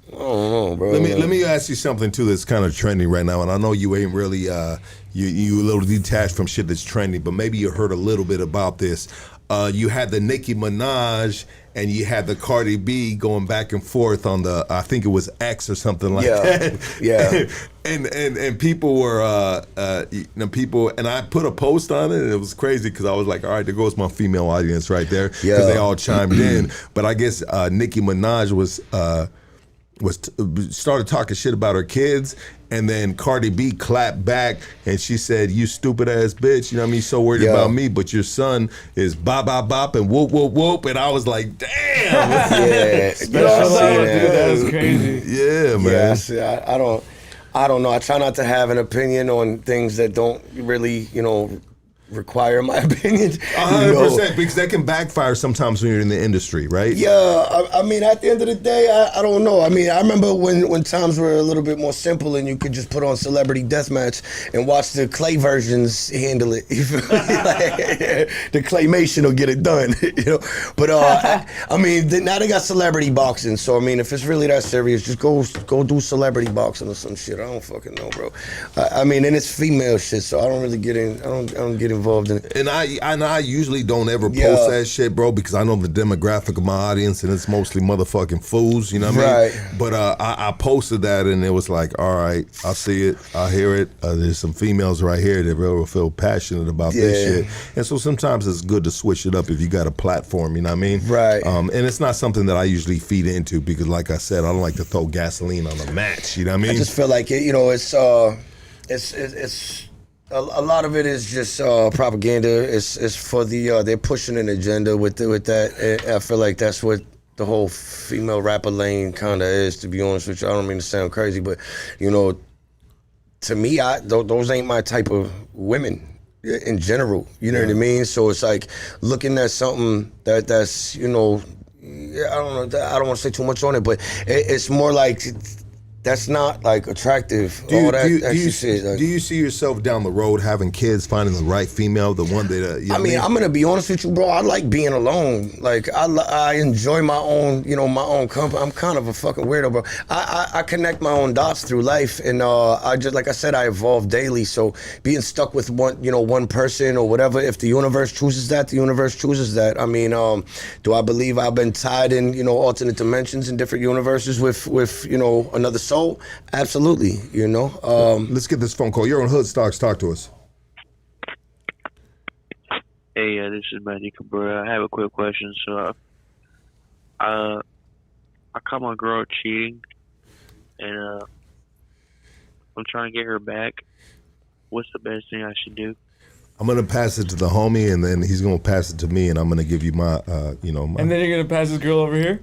I don't know, bro. Let me ask you something too that's kind of trending right now, and I know you ain't really you a little detached from shit that's trending, but maybe you heard a little bit about this. You had the Nicki Minaj and you had the Cardi B going back and forth on the, I think it was X or something like that. Yeah. And people were, you know, people, and I put a post on it and it was crazy because I was like, all right, there goes my female audience right there because they all chimed in. But I guess Nicki Minaj started talking shit about her kids, and then Cardi B clapped back and she said, you stupid ass bitch, you know what I mean, so worried about me, but your son is bop bop bop and whoop whoop whoop. And I was like, damn. Yeah, Special love, dude. That was crazy. Yeah, man. Yeah, I don't know. I try not to have an opinion on things that don't really, you know, require my opinion. 100%, because that can backfire sometimes when you're in the industry, right? Yeah, I mean, at the end of the day, I don't know. I mean, I remember when times were a little bit more simple and you could just put on Celebrity Deathmatch and watch the clay versions handle it. You feel me? Like, the claymation will get it done, you know. But I mean, now they got celebrity boxing. So I mean, if it's really that serious, just go do celebrity boxing or some shit. I don't fucking know, bro. I mean, and it's female shit, so I don't really get in. I don't get involved in it. And I usually don't ever post that shit, bro, because I know the demographic of my audience and it's mostly motherfucking fools, you know what I mean? But I posted that and it was like, all right, I see it, I hear it. There's some females right here that really feel passionate about this shit. And so sometimes it's good to switch it up if you got a platform, you know what I mean? Right. And it's not something that I usually feed into because like I said, I don't like to throw gasoline on a match, you know what I mean? I just feel like, you know, it's a lot of it is just propaganda. It's for the they're pushing an agenda with that. And I feel like that's what the whole female rapper lane kind of is. To be honest with you, I don't mean to sound crazy, but you know, to me, those ain't my type of women in general. You know what I mean? So it's like looking at something that's you know, I don't know. I don't want to say too much on it, but it's more like. That's not like attractive. Do you see yourself down the road having kids, finding the right female, the one that? You know I mean, I'm gonna be honest with you, bro. I like being alone. Like I enjoy my own, you know, my own company. I'm kind of a fucking weirdo, bro. I connect my own dots through life, and I just like I said, I evolve daily. So being stuck with one person or whatever, if the universe chooses that, the universe chooses that. I mean, do I believe I've been tied in, you know, alternate dimensions in different universes with you know another soul? Absolutely, you know. Let's get this phone call. You're on Hood Stocks. Talk to us. Hey, this is Matty Cabrera. I have a quick question. So, I caught my girl cheating, and I'm trying to get her back. What's the best thing I should do? I'm gonna pass it to the homie, and then he's gonna pass it to me, and I'm gonna give you my, you know, my. And then you're gonna pass this girl over here.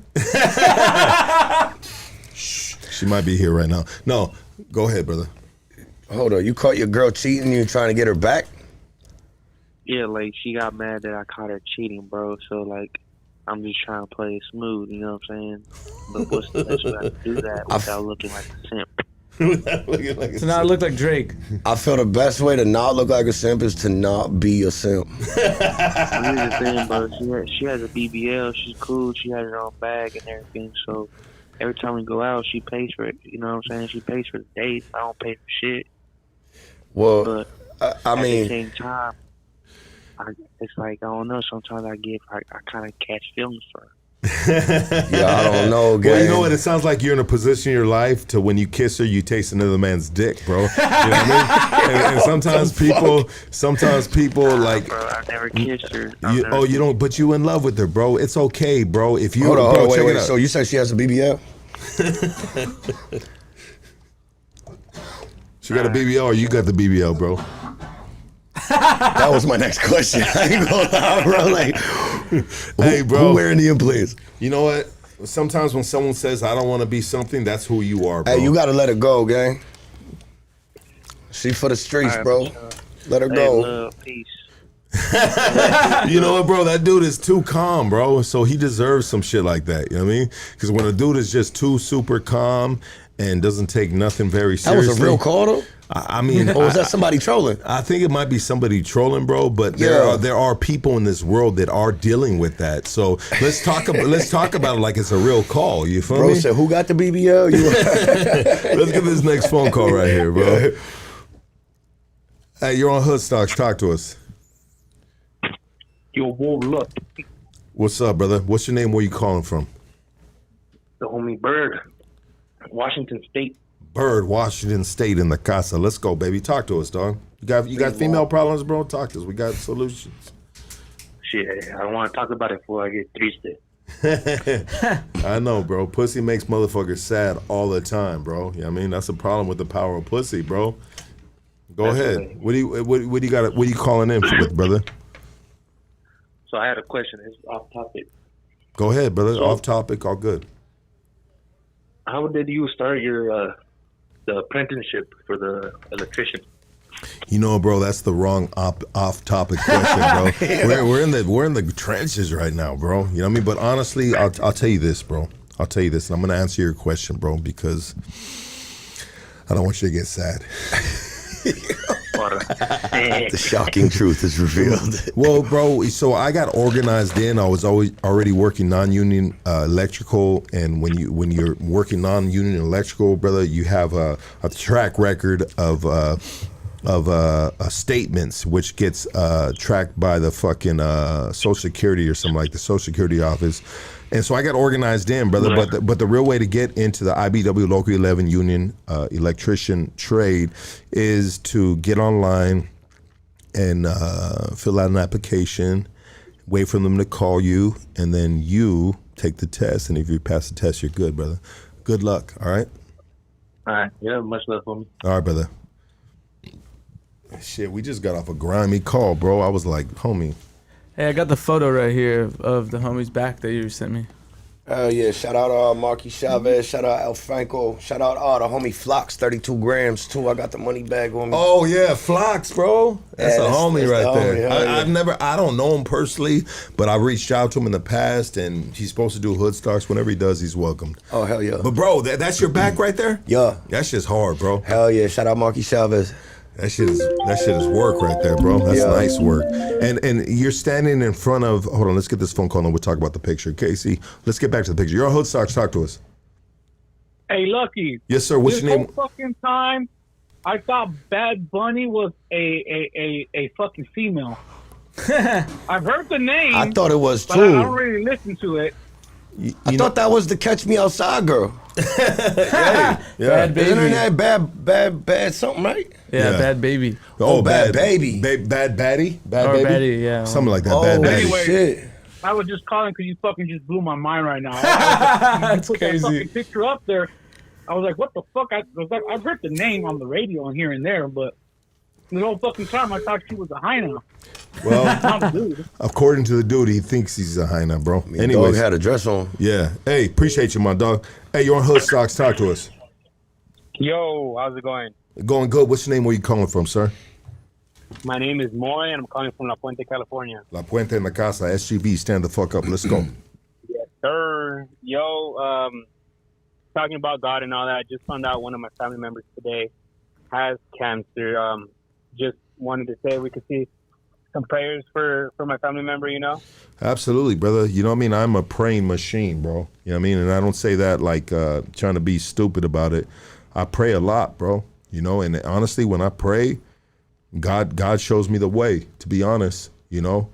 She might be here right now. No, go ahead, brother. Hold on, you caught your girl cheating, you trying to get her back? Yeah, like, she got mad that I caught her cheating, bro. So, like, I'm just trying to play it smooth, you know what I'm saying? But what's the best way I can do that without looking like a simp? To not look like Drake. I feel the best way to not look like a simp is to not be a simp. Here's the thing, bro. She has a BBL. She's cool. She has her own bag and everything, so... Every time we go out, she pays for it. You know what I'm saying? She pays for the dates. I don't pay for shit. Well, but I mean, at the same time, it's like, I don't know. Sometimes I kind of catch feelings for her. Yeah, I don't know, gang. Well, you know what? It sounds like you're in a position in your life to when you kiss her, you taste another man's dick, bro. You know what I mean? And sometimes people like. Bro, I've never kissed her. You don't, but you in love with her, bro. It's okay, bro. If you Hold on, check it wait. out. So you said she has a BBL? She got a BBL or you got the BBL, bro? That was my next question. I ain't gonna lie, bro. Like, Hey, bro. who wearing the implants? You know what? Sometimes when someone says, I don't want to be something, that's who you are, bro. Hey, you gotta let it go, gang. She for the streets, bro. Let her Hey, go. love, peace. You know what, bro? That dude is too calm, bro. So he deserves some shit like that. You know what I mean? Because when a dude is just too super calm and doesn't take nothing very That seriously. was a real call, though? I mean, Or was that somebody trolling? I think it might be somebody trolling, bro. But there are people in this world that are dealing with that. So let's talk about it like it's a real call. You feel Bro me? said, who got the BBL? Let's get this next phone call right here, bro. Hey, you're on Hood Stocks. Talk to us. Yo, whoa, look, What's up, brother? What's your name? Where you calling from? the homie Bird, Washington State. Bird, Washington State in the casa. Let's go, baby. Talk to us, dog. You got female problems, bro? Talk to us. We got solutions. Shit, I don't want to talk about it before I get triste. I know, bro. Pussy makes motherfuckers sad all the time, bro. You know what I mean? That's the problem with the power of pussy, bro. Go ahead. What do you got? What are you calling in with, brother? So I had a question. It's off topic. Go ahead, brother. So- Off topic, all good. How did you start your the apprenticeship for the electrician? You know, bro, that's the wrong off-topic question, bro. We're in the trenches right now, bro. You know what I mean? But honestly, I'll tell you this, bro. I'll tell you this, and I'm gonna answer your question, bro, because I don't want you to get sad. The shocking truth is revealed. Well, bro, so I got organized in. I was already working non-union electrical, and when you're working non-union electrical, brother, you have a track record of statements, which gets tracked by the fucking Social Security or something like the Social Security office. And so I got organized in, brother. But the real way to get into the IBW Local 11 Union electrician trade is to get online and fill out an application, wait for them to call you, and then you take the test. And if you pass the test, you're good, brother. Good luck, all right? All right. Yeah, much love for me. All right, brother. Shit, we just got off a grimy call, bro. I was like, homie. Hey, I got the photo right here of the homie's back that you sent me. Yeah, shout out Marky Chavez, shout out Al Franco, shout out the homie Flox, 32 grams too. I got the money bag on me. Oh yeah, Flox, bro. That's Yeah, a homie that's right the there. homie, yeah. I don't know him personally, but I reached out to him in the past, and he's supposed to do Hood Stars. Whenever he does, he's welcomed. Oh, hell yeah. But bro, that's your back right there? Yeah. That shit's hard, bro. Hell yeah, shout out Marky Chavez. That shit is work right there, bro. That's nice work. And you're standing in front of. Hold on, let's get this phone call and we'll talk about the picture. Casey, let's get back to the picture. You're on Hood Stocks. Talk to us. Hey, Lucky. Yes, sir. What's this your name? whole fucking time, I thought Bad Bunny was a fucking female. I've heard the name. I thought it was but I don't too. really listen to it. I thought that was the Catch Me Outside girl. Yeah. Bad baby. Isn't her name bad something, right? Yeah, Yeah. Bad Baby. Oh, Bad Baby. Bad Baddie? Bad Or Baby? Baddie, yeah. Something like that. Oh, Bad Baddie. Anyway. shit. I was just calling because you fucking just blew my mind right now. That's You put that crazy. fucking picture up there. I was like, what the fuck? I was like, I've heard the name on the radio and here and there, but the whole fucking time I thought she was a hyena. Well, Not a dude. according to the dude, he thinks he's a hyena, bro. Dog Anyways, had a dress on. yeah. Hey, appreciate you, my dog. Hey, you're on Hood Stocks. Talk to us. Yo, how's it going? Going good. What's your name? Where you calling from, sir? My name is Moy, and I'm calling from La Puente, California. La Puente en la Casa. SGB. Stand the fuck up. Let's go. Yes, sir. Yo, talking about God and all that, I just found out one of my family members today has cancer. Just wanted to say we could see some prayers for my family member, you know? Absolutely, brother. You know what I mean? I'm a praying machine, bro. You know what I mean? And I don't say that like trying to be stupid about it. I pray a lot, bro. You know, and honestly, when I pray, God shows me the way, to be honest, you know.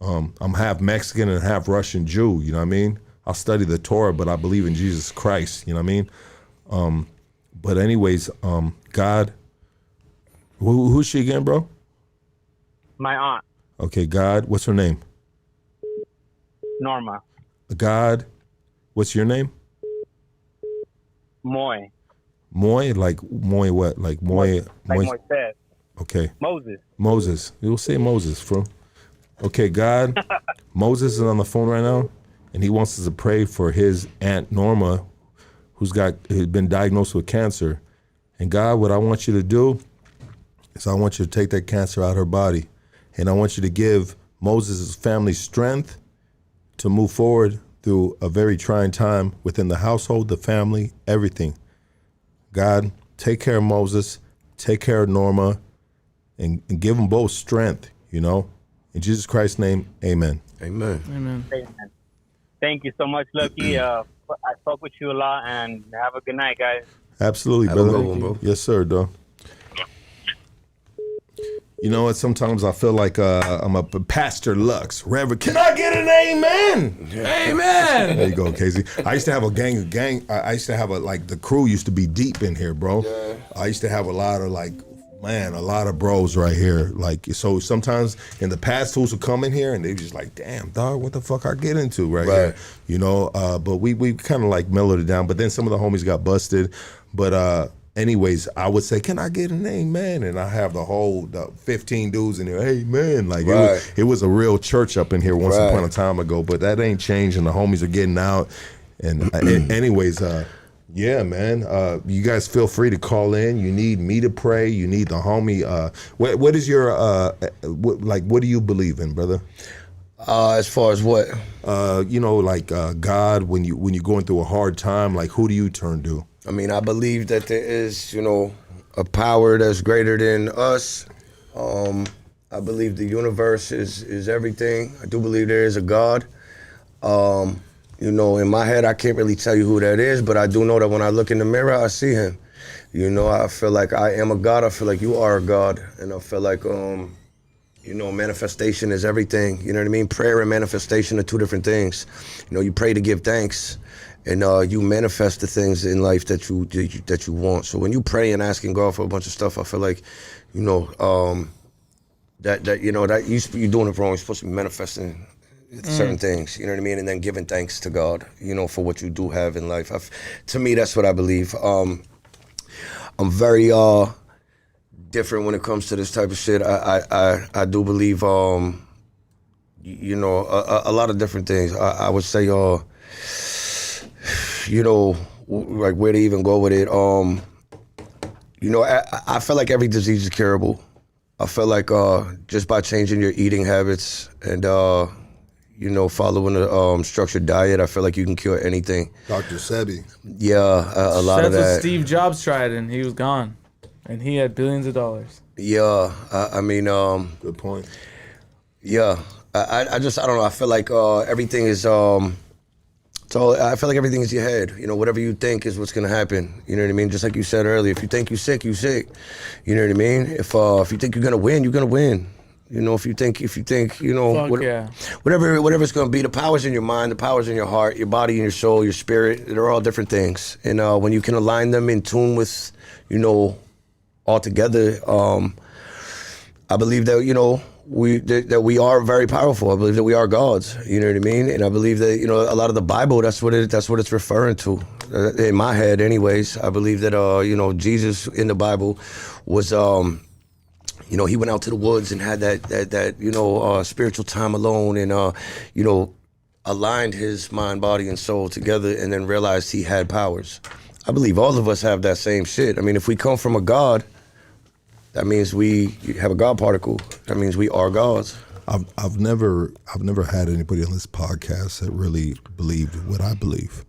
I'm half Mexican and half Russian Jew, you know what I mean? I'll study the Torah, but I believe in Jesus Christ. You know what I mean? But anyways, God, who's she again, bro? My aunt, Okay, God, what's her name? Norma. God, what's your name? Moy. Moy, like Moy what? Like Moy. Like Moises. Okay. Moses. Moses. You'll say Moses, bro. Okay, God, Moses is on the phone right now, and he wants us to pray for his Aunt Norma, who's been diagnosed with cancer. And God, what I want you to do is I want you to take that cancer out of her body, and I want you to give Moses' family strength to move forward through a very trying time within the household, the family, everything. God, take care of Moses, take care of Norma, and give them both strength, you know? In Jesus Christ's name, amen. Amen. Amen. Amen. Thank you so much, Lucky. I spoke with you a lot, and have a good night, guys. Absolutely, Have a brother. good one, bro. Yes, sir, dog. You know what? Sometimes I feel like I'm a Pastor Lux. Reverend, can I get an amen? Amen. There you go, Casey. I used to have a gang. I used to have the crew used to be deep in here, bro. Yeah. I used to have a lot of bros right here. Like, so sometimes in the past, fools would come in here and they just like, damn, dog, what the fuck I get into right here? You know, but we kind of like mellowed it down. But then some of the homies got busted. But anyways, I would say, can I get an amen? And I have the 15 dudes in here, amen. Like, it was a real church up in here once upon a time ago. But that ain't changing. The homies are getting out. And anyways, yeah, man. You guys feel free to call in. You need me to pray. You need the homie. What is your what do you believe in, brother? As far as what? You know, like God. When you're going through a hard time, like who do you turn to? I mean, I believe that there is, you know, a power that's greater than us. I believe the universe is everything. I do believe there is a God. You know, in my head, I can't really tell you who that is, but I do know that when I look in the mirror, I see him. You know, I feel like I am a God. I feel like you are a God. And I feel like, you know, manifestation is everything. You know what I mean? Prayer and manifestation are two different things. You know, you pray to give thanks, and you manifest the things in life that you want. So when you pray and asking God for a bunch of stuff, I feel like, you know, that you know, that you're doing it wrong. You're supposed to be manifesting certain things, you know what I mean, and then giving thanks to God, you know, for what you do have in life. To me, that's what I believe. I'm very different when it comes to this type of shit. I do believe, you know, a lot of different things. I would say, you know, like where to even go with it. You know, I feel like every disease is curable. I feel like just by changing your eating habits and you know, following a structured diet, I feel like you can cure anything. Dr. Sebi. Yeah, a lot of that. That's what Steve Jobs tried, and he was gone, and he had billions of dollars. Yeah, I mean, good point. Yeah, I don't know. I feel like everything is so I feel like everything is your head. You know, whatever you think is what's gonna happen. You know what I mean? Just like you said earlier, if you think you're sick, you're sick. You know what I mean? If you think you're gonna win, you're gonna win. You know, if you think, you know, whatever it's gonna be, the power's in your mind, the power's in your heart, your body and your soul, your spirit. They're all different things, and when you can align them in tune with, you know, all together, I believe that, you know, that we are very powerful. I believe that we are gods. You know what I mean? And I believe that, you know, a lot of the Bible, that's what it's referring to. In my head, anyways, I believe that you know, Jesus in the Bible was you know, he went out to the woods and had that you know, spiritual time alone, and you know, aligned his mind, body, and soul together, and then realized he had powers. I believe all of us have that same shit. I mean, if we come from a God, that means we have a God particle. That means we are gods. I've never had anybody on this podcast that really believed what I believe,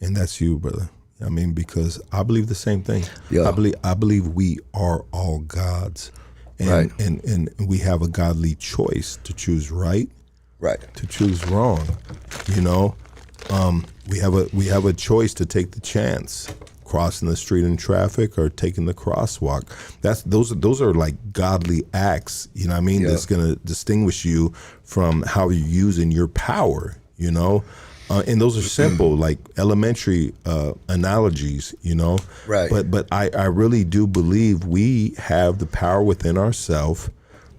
and that's you, brother. I mean, because I believe the same thing. Yeah. I believe we are all gods. And, right. and we have a godly choice to choose right, to choose wrong. You know, we have a choice to take the chance, crossing the street in traffic or taking the crosswalk. Those are like godly acts. You know what I mean? Yeah. That's gonna distinguish you from how you're using your power. You know, And those are simple, like elementary analogies, you know. Right. But I really do believe we have the power within ourselves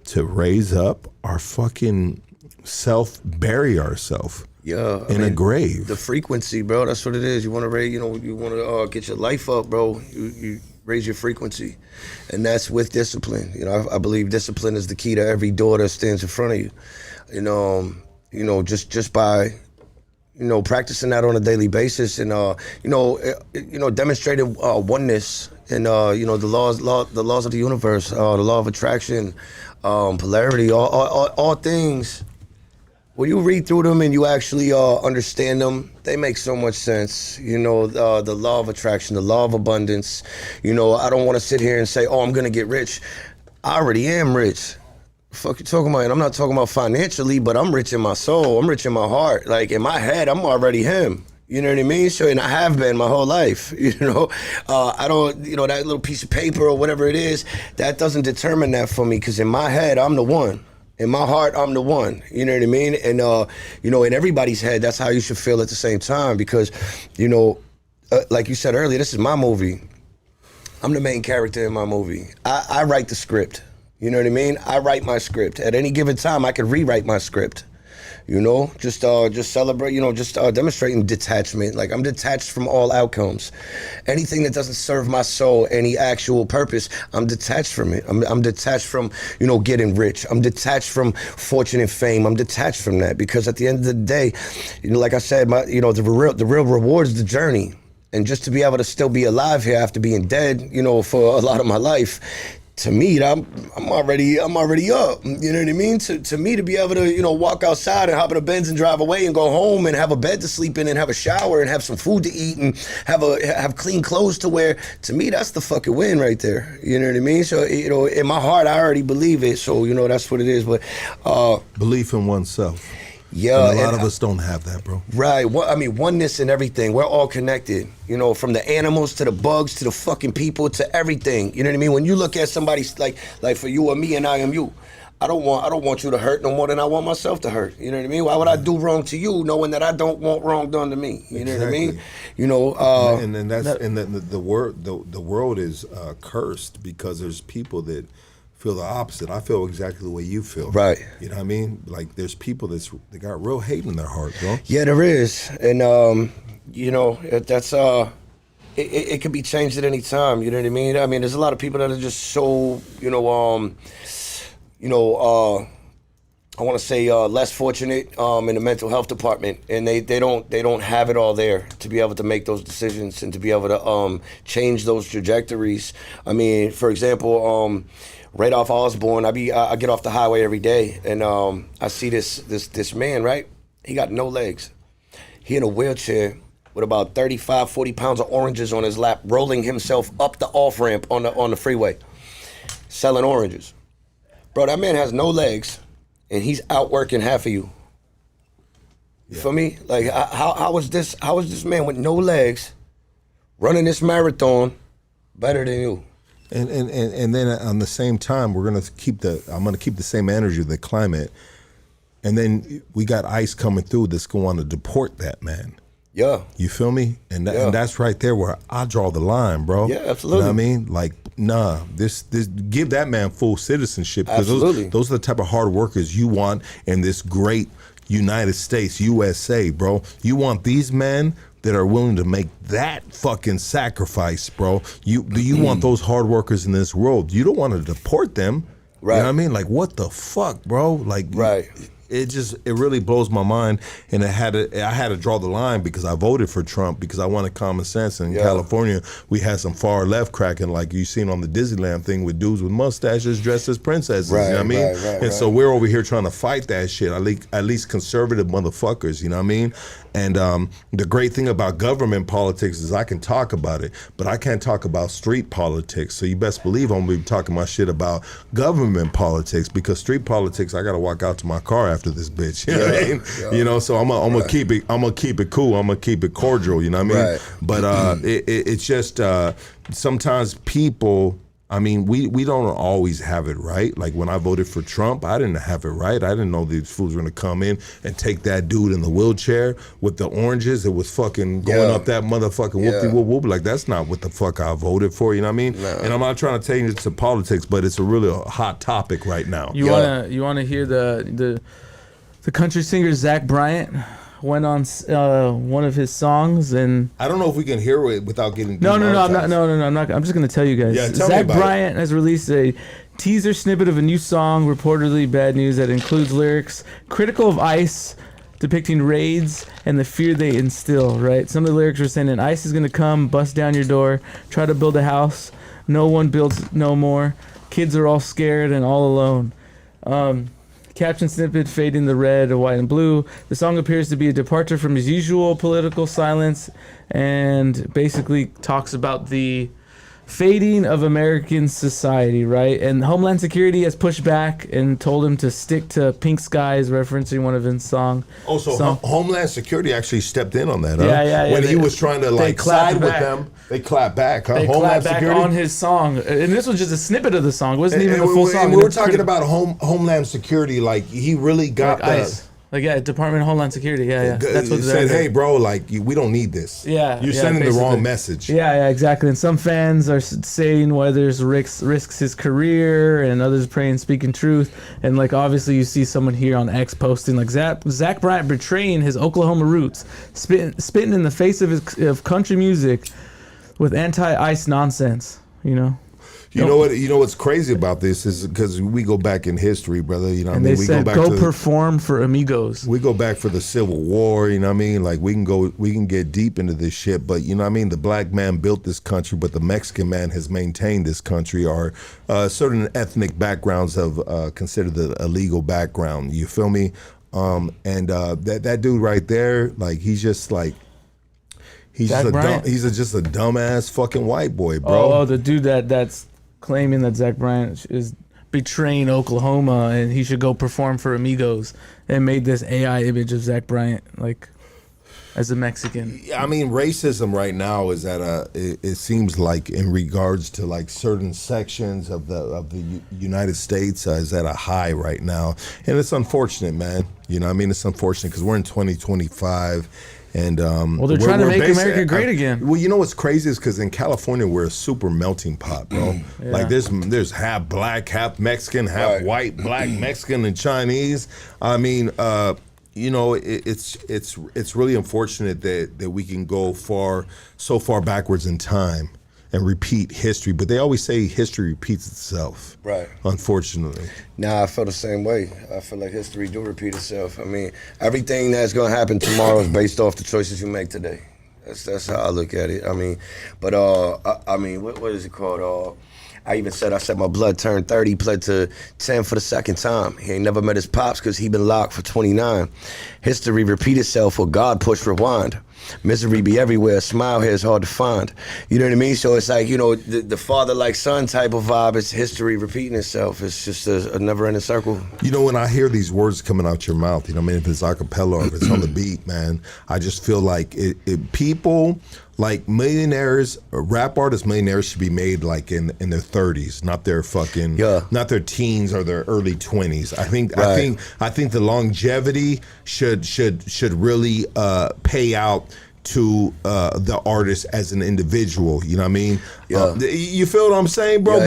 to raise up our fucking self, bury ourselves. Yeah, in a grave. The frequency, bro. That's what it is. You want to raise, you want to get your life up, bro. You raise your frequency, and that's with discipline. I believe discipline is the key to every door that stands in front of you. Just by practicing that on a daily basis, and demonstrating oneness, and the laws of the universe, the law of attraction, polarity, all things. When you read through them and you actually understand them, they make so much sense. The law of attraction, the law of abundance. I don't want to sit here and say, oh, I'm going to get rich. I already am rich. Fuck you talking about? And I'm not talking about financially, but I'm rich in my soul. I'm rich in my heart. Like, in my head, I'm already him. You know what I mean? So, and I have been my whole life, I don't, that little piece of paper or whatever it is, that doesn't determine that for me, because in my head, I'm the one. In my heart, I'm the one. You know what I mean? And, in everybody's head, that's how you should feel at the same time, because, like you said earlier, this is my movie. I'm the main character in my movie. I write the script. You know what I mean? I write my script. At any given time, I could rewrite my script. Just celebrate, demonstrating detachment. Like, I'm detached from all outcomes. Anything that doesn't serve my soul any actual purpose, I'm detached from it. I'm detached from, getting rich. I'm detached from fortune and fame. I'm detached from that, because at the end of the day, like I said, the real reward is the journey. And just to be able to still be alive here after being dead, for a lot of my life, to me, I'm already up. You know what I mean? To me, to be able to, walk outside and hop in a Benz and drive away and go home and have a bed to sleep in and have a shower and have some food to eat and have clean clothes to wear, to me, that's the fucking win right there. You know what I mean? So, in my heart, I already believe it. So, that's what it is. But belief in oneself. Yeah, and a lot of us don't have that, bro. Right. Oneness and everything. We're all connected. From the animals to the bugs to the fucking people to everything. You know what I mean? When you look at somebody like for you or me and I am you, I don't want you to hurt no more than I want myself to hurt. You know what I mean? Why would I do wrong to you, knowing that I don't want wrong done to me? You know what I mean? The world is cursed because there's people that feel the opposite. I feel exactly the way you feel. Right. You know what I mean? Like, there's people they got real hate in their heart, bro. Yeah, there is. And that's it can be changed at any time, you know what I mean? I mean, there's a lot of people that are just so, I want to say less fortunate in the mental health department, and they don't have it all there to be able to make those decisions and to be able to change those trajectories. I mean, for example, right off Osborne, I get off the highway every day, and I see this man, right? He got no legs. He in a wheelchair with about 35, 40 pounds of oranges on his lap, rolling himself up the off-ramp on the freeway, selling oranges. Bro, that man has no legs, and he's outworking half of you. You feel me? Like, how is this man with no legs running this marathon better than you? And then on the same time, I'm gonna keep the same energy of the climate, and then we got ICE coming through that's going to deport that man. Yeah. You feel me? And that's right there where I draw the line, bro. Yeah, absolutely. You know what I mean? Like, nah, this give that man full citizenship, because those are the type of hard workers you want in this great United States, USA, bro. You want these men that are willing to make that fucking sacrifice, bro. You want those hard workers in this world. You don't want to deport them. Right. You know what I mean? Like, what the fuck, bro? Like, right. It really blows my mind, and I had to draw the line because I voted for Trump because I wanted common sense. And in California, we had some far left cracking, like you seen on the Disneyland thing with dudes with mustaches dressed as princesses. Right, you know what I mean? Right. So we're over here trying to fight that shit. At least conservative motherfuckers. You know what I mean? And the great thing about government politics is I can talk about it, but I can't talk about street politics. So you best believe I'm gonna be talking my shit about government politics, because street politics, I gotta walk out to my car after this bitch. You know what I mean? Yeah. You know, so I'm gonna keep it cool. I'm gonna keep it cordial. You know what I mean? Right. But it's just sometimes people I mean, we don't always have it right. Like when I voted for Trump, I didn't have it right. I didn't know these fools were gonna come in and take that dude in the wheelchair with the oranges. It was fucking going up that motherfucking whoop-de-whoop-whoop. Like that's not what the fuck I voted for. You know what I mean? No. And I'm not trying to take it to politics, but it's a really hot topic right now. You wanna hear the country singer Zach Bryant went on one of his songs, and I don't know if we can hear it without getting I'm not. I'm just gonna tell you guys. Yeah, tell Zach me about Bryant has released a teaser snippet of a new song, reportedly bad news, that includes lyrics critical of ICE, depicting raids and the fear they instill. Right, some of the lyrics are saying, "ICE is gonna come, bust down your door, try to build a house. No one builds no more. Kids are all scared and all alone." Caption snippet fading the red, white, and blue. The song appears to be a departure from his usual political silence and basically talks about the fading of American society, right? And Homeland Security has pushed back and told him to stick to Pink Skies, referencing one of his songs. Oh, so Homeland Security actually stepped in on that, huh? Yeah. When he was trying to like side with them, they clapped back, huh? They Homeland clapped back Security on his song. And this was just a snippet of the song. It wasn't even a full song. And we were talking about Homeland Security, like he really got like ICE. Like, Department of Homeland Security, that's what said. Hey, bro, like we don't need this. You're sending the wrong message. Yeah, exactly. And some fans are saying Weathers risks his career, and others praying speaking truth. And like obviously, you see someone here on X posting like Zach Bryant betraying his Oklahoma roots, spitting in the face of country music with anti-ICE nonsense. You know. You know what's crazy about this is because we go back in history, brother. You know what I mean? They said go perform for amigos. We go back for the Civil War. You know what I mean? Like we can get deep into this shit. But you know what I mean? The black man built this country, but the Mexican man has maintained this country. Or certain ethnic backgrounds have considered the illegal background. You feel me? That dude right there, like he's just like. He's just a dumbass fucking white boy, bro. Oh, the dude that's claiming that Zach Bryant is betraying Oklahoma and he should go perform for amigos, and made this AI image of Zach Bryant like as a Mexican. I mean, racism right now is at it seems like in regards to like certain sections of the United States is at a high right now, and it's unfortunate, man. You know what I mean? It's unfortunate because we're in 2025. And well, they're trying to make America great again. Well, you know what's crazy is because in California we're a super melting pot, bro. Like there's half black, half Mexican, half white, black, Mexican, and Chinese. I mean, you know, it's really unfortunate that we can go so far backwards in time and repeat history, but they always say history repeats itself. Right. Unfortunately. Nah, I feel the same way. I feel like history do repeat itself. I mean, everything that's gonna happen tomorrow is based off the choices you make today. That's how I look at it. I mean, but I mean, what is it called? I said my blood turned 30, pled to 10 for the second time. He ain't never met his pops because he been locked for 29. History repeat itself or God push rewind. Misery be everywhere, smile here is hard to find. You know what I mean? So it's like, you know, the father like son type of vibe. It's history repeating itself. It's just a never ending circle. You know, when I hear these words coming out your mouth, you know what I mean? If it's a cappella or if it's on the beat, man, I just feel like people like millionaires, rap artists, millionaires should be made like in their 30s, not their fucking, not their teens or their early 20s. I think the longevity should really pay out to the artist as an individual. You know what I mean? You feel what I'm saying, bro?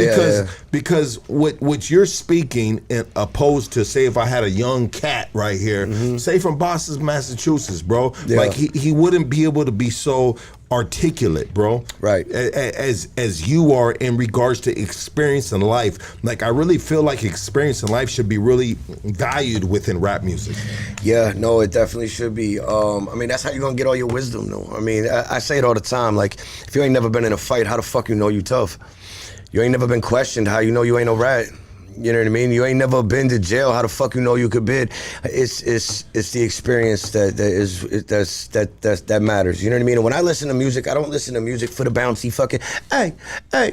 Because what you're speaking, opposed to say if I had a young cat right here, say from Boston, Massachusetts, bro, like he wouldn't be able to be so articulate, bro, right, as you are in regards to experience in life. Like I really feel like experience in life should be really valued within rap music. Yeah, no, it definitely should be. I mean, that's how you're gonna get all your wisdom, though. I mean, I say it all the time. Like, if you ain't never been in a fight, how the fuck you know you tough? You ain't never been questioned, how you know you ain't no rat? You know what I mean? You ain't never been to jail. How the fuck you know you could bid? It's the experience that matters. You know what I mean? And when I listen to music, I don't listen to music for the bouncy fucking hey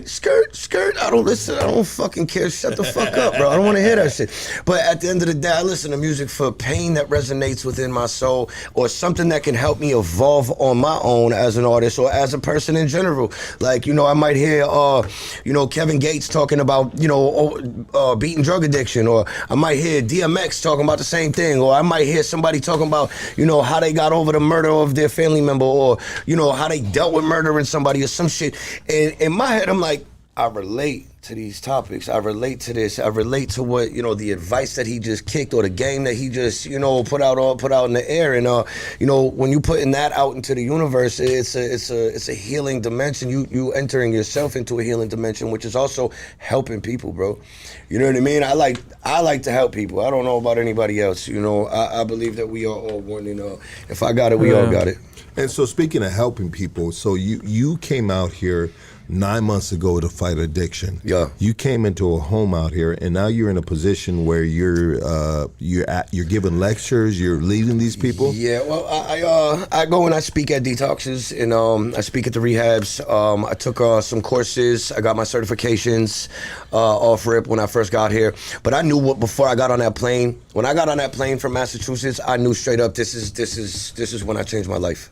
skirt. I don't fucking care. Shut the fuck up, bro. I don't want to hear that shit. But at the end of the day, I listen to music for pain that resonates within my soul, or something that can help me evolve on my own as an artist or as a person in general. Like, you know, I might hear Kevin Gates talking about, beating drug addiction, or I might hear DMX talking about the same thing, or I might hear somebody talking about, how they got over the murder of their family member, or, how they dealt with murdering somebody or some shit. And in my head, I'm like, I relate to these topics. I relate to this. I relate to what, the advice that he just kicked, or the game that he just, put out in the air. And, when you putting that out into the universe, it's a healing dimension. You entering yourself into a healing dimension, which is also helping people, bro. You know what I mean? I like to help people. I don't know about anybody else. I believe that we are all one. If I got it, we all got it. And so, speaking of helping people, so you came out here 9 months ago to fight addiction. Yeah. You came into a home out here, and now you're in a position where you're giving lectures, you're leading these people. Yeah. Well, I go and I speak at detoxes, and I speak at the rehabs. I took some courses. I got my certifications off rip when I first got here. But I knew before I got on that plane. When I got on that plane from Massachusetts, I knew straight up this is when I changed my life.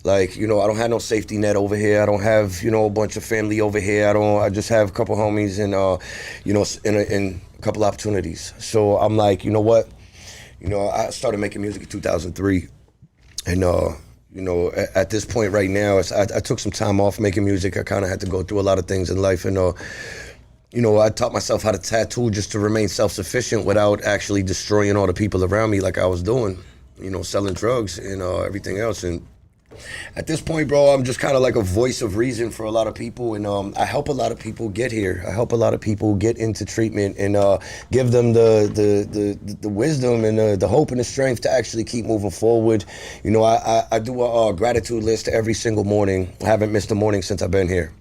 Like, I don't have no safety net over here. I don't have, a bunch of family over here. I just have a couple homies and, in a couple opportunities. So I'm like, you know what? I started making music in 2003. And, at this point right now, I took some time off making music. I kind of had to go through a lot of things in life. And, I taught myself how to tattoo just to remain self-sufficient without actually destroying all the people around me like I was doing, selling drugs and everything else. And at this point, bro, I'm just kind of like a voice of reason for a lot of people, and I help a lot of people get here. I help a lot of people get into treatment and give them the wisdom and the hope and the strength to actually keep moving forward. I do a gratitude list every single morning. I haven't missed a morning since I've been here.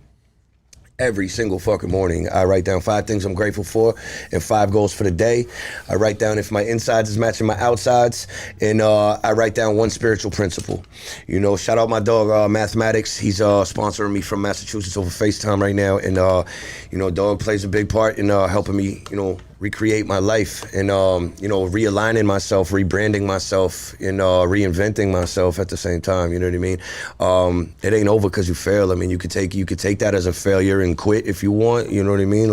Every single fucking morning, I write down 5 things I'm grateful for and 5 goals for the day. I write down if my insides is matching my outsides, and I write down 1 spiritual principle. Shout out my dog, Mathematics. He's sponsoring me from Massachusetts over FaceTime right now, and dog plays a big part in helping me, recreate my life and, realigning myself, rebranding myself, and reinventing myself at the same time. You know what I mean? It ain't over because you fail. I mean, you could take that as a failure and quit if you want. You know what I mean?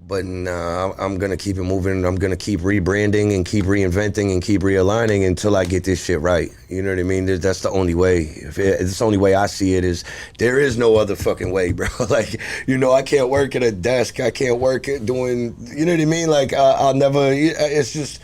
But nah, I'm gonna keep it moving. I'm gonna keep rebranding and keep reinventing and keep realigning until I get this shit right. You know what I mean? That's the only way. It's the only way I see it is there is no other fucking way, bro. I can't work at a desk. I can't work at doing, you know what I mean? I'll never, it's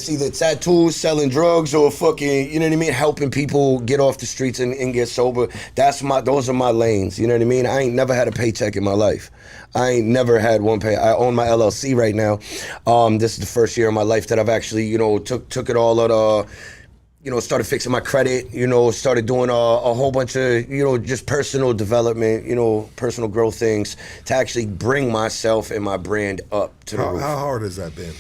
either tattoos, selling drugs, or fucking, you know what I mean, helping people get off the streets and get sober. Those are my lanes, you know what I mean? I ain't never had a paycheck in my life. I ain't never had one pay. I own my LLC right now. This is the first year of my life that I've actually, took it all out, started fixing my credit, started doing a whole bunch of, just personal development, personal growth things to actually bring myself and my brand up to the roof. How hard has that been?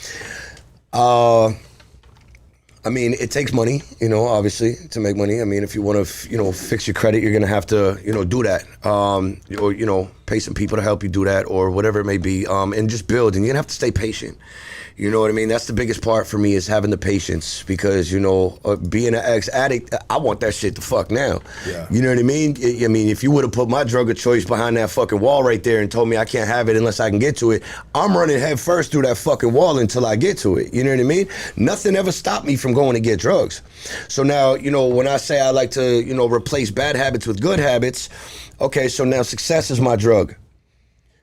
I mean, it takes money, obviously, to make money. I mean, if you want to, fix your credit, you're going to have to, do that. Or, pay some people to help you do that, or whatever it may be, and just build. And you're going to have to stay patient. You know what I mean? That's the biggest part for me, is having the patience, because, being an ex-addict, I want that shit to fuck now. Yeah. You know what I mean? I mean, if you would have put my drug of choice behind that fucking wall right there and told me I can't have it unless I can get to it, I'm running head first through that fucking wall until I get to it. You know what I mean? Nothing ever stopped me from going to get drugs. So now, when I say I like to, replace bad habits with good habits, okay, so now success is my drug.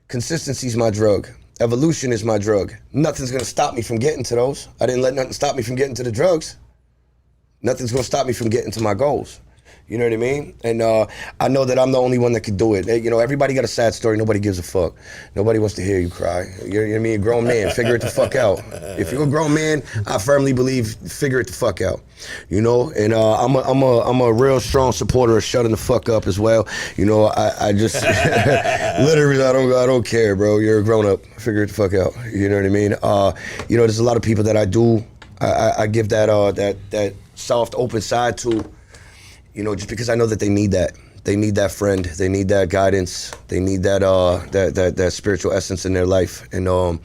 Consistency is my drug. Evolution is my drug. Nothing's gonna stop me from getting to those. I didn't let nothing stop me from getting to the drugs. Nothing's gonna stop me from getting to my goals. You know what I mean? And I know that I'm the only one that could do it. You know, everybody got a sad story. Nobody gives a fuck. Nobody wants to hear you cry. You know what I mean? A grown man, figure it the fuck out. If you're a grown man, I firmly believe figure it the fuck out. You know, and I'm a real strong supporter of shutting the fuck up as well. You know, I just literally I don't care, bro. You're a grown up. Figure it the fuck out. You know what I mean? You know, there's a lot of people that I give that soft, open side to. You know, just because I know that they need that. They need that friend. They need that guidance. They need that spiritual essence in their life. And you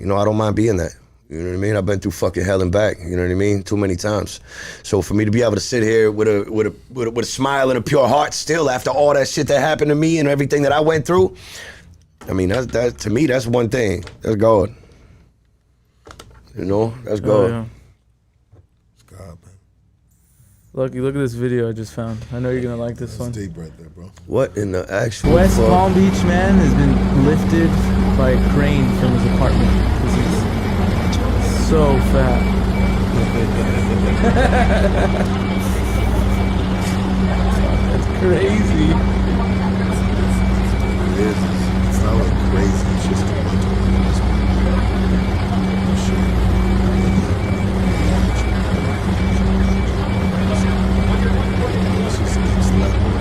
know, I don't mind being that. You know what I mean? I've been through fucking hell and back. You know what I mean? Too many times. So for me to be able to sit here with a smile and a pure heart still after all that shit that happened to me and everything that I went through, I mean, that to me, that's one thing. That's God. You know, that's God. Oh, yeah. It's God, man. Lucky, look at this video I just found. I know you're gonna like this one. Deep right there, bro. What in the actual West fuck? Palm Beach man has been lifted by a crane from his apartment because he's so fat. That's crazy. It is. It's not like crazy. It's just a bunch of homeless people. Shit. It's just next level.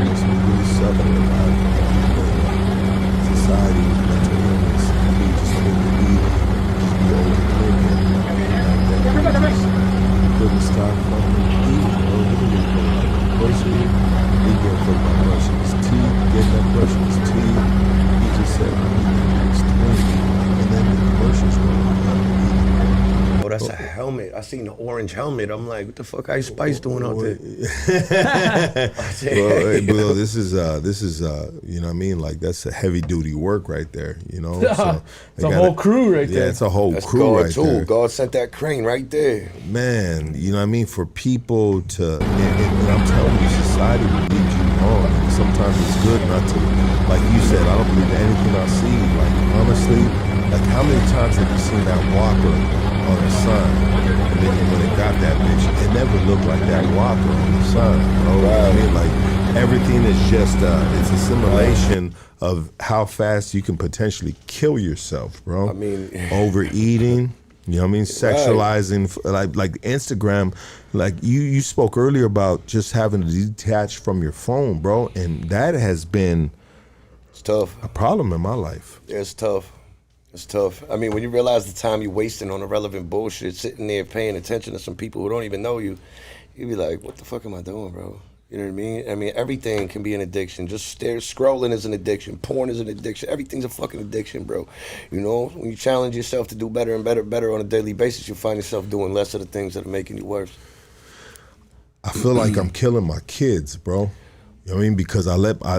It's really suffering about society, mental illness. We just overeat, just be overthinking. Couldn't stop fucking eating, bro. Literally, brushing. He get fucked by brushing his teeth, getting that brushing his teeth. He just said, he's 20, and then the commercials were Oh, that's a helmet. I seen the orange helmet. I'm like, what the fuck Ice Spice doing out there? Well, this is you know what I mean? Like, that's a heavy duty work right there, you know? So It's a whole crew right there. Yeah, it's a whole That's crew God right too. there. God sent that crane right there. Man, you know what I mean? For people to, and I'm telling you, society will lead you wrong. Sometimes it's good not to, like you said, I don't believe anything I see. Like, honestly, like how many times have you seen that Whopper on the sign? And then when it got that bitch, it never looked like that Whopper on the sign, bro. Right. I mean, like, everything is just, it's a simulation of how fast you can potentially kill yourself, bro. I mean, overeating. You know what I mean? Sexualizing, like Instagram, like you spoke earlier about just having to detach from your phone, bro. And that has been it's tough. a problem in my life. It's tough. It's tough. I mean, when you realize the time you're wasting on irrelevant bullshit, sitting there paying attention to some people who don't even know you, you be like, what the fuck am I doing, bro? You know what I mean? I mean, everything can be an addiction. Just scrolling is an addiction. Porn is an addiction. Everything's a fucking addiction, bro. You know, when you challenge yourself to do better and better on a daily basis, you'll find yourself doing less of the things that are making you worse. I feel like I'm killing my kids, bro. You know what I mean? Because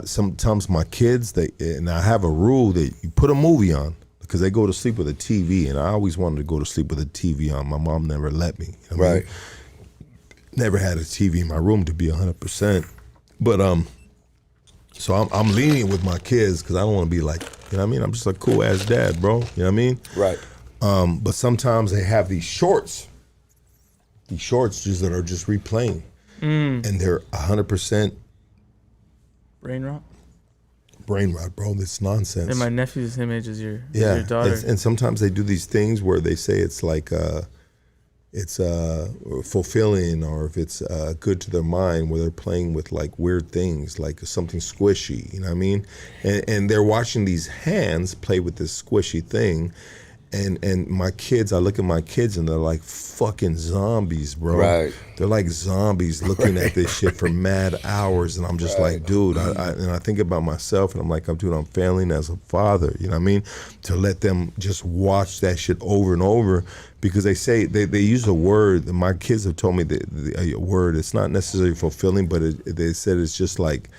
sometimes my kids, and I have a rule that you put a movie on because they go to sleep with a TV, and I always wanted to go to sleep with a TV on. My mom never let me. You know what I mean? Never had a TV in my room, to be 100%. But so I'm lenient with my kids because I don't want to be like, you know what I mean? I'm just a cool ass dad, bro. You know what I mean? Right. But sometimes they have these shorts just that are just replaying, and they're 100% Brain rot. brain rot, bro. This nonsense. And my nephew's the same age as your daughter. And sometimes they do these things where they say it's like it's fulfilling, or if it's good to their mind, where they're playing with like weird things, like something squishy, you know what I mean? And they're watching these hands play with this squishy thing. And my kids, I look at my kids and they're like fucking zombies, bro. Right. They're like zombies looking at this shit for mad hours. And I'm just like, dude, I think about myself and I'm like, dude, I'm failing as a father, you know what I mean? To let them just watch that shit over and over, because they say, they use a word, my kids have told me a word, it's not necessarily fulfilling, but they said it's just like,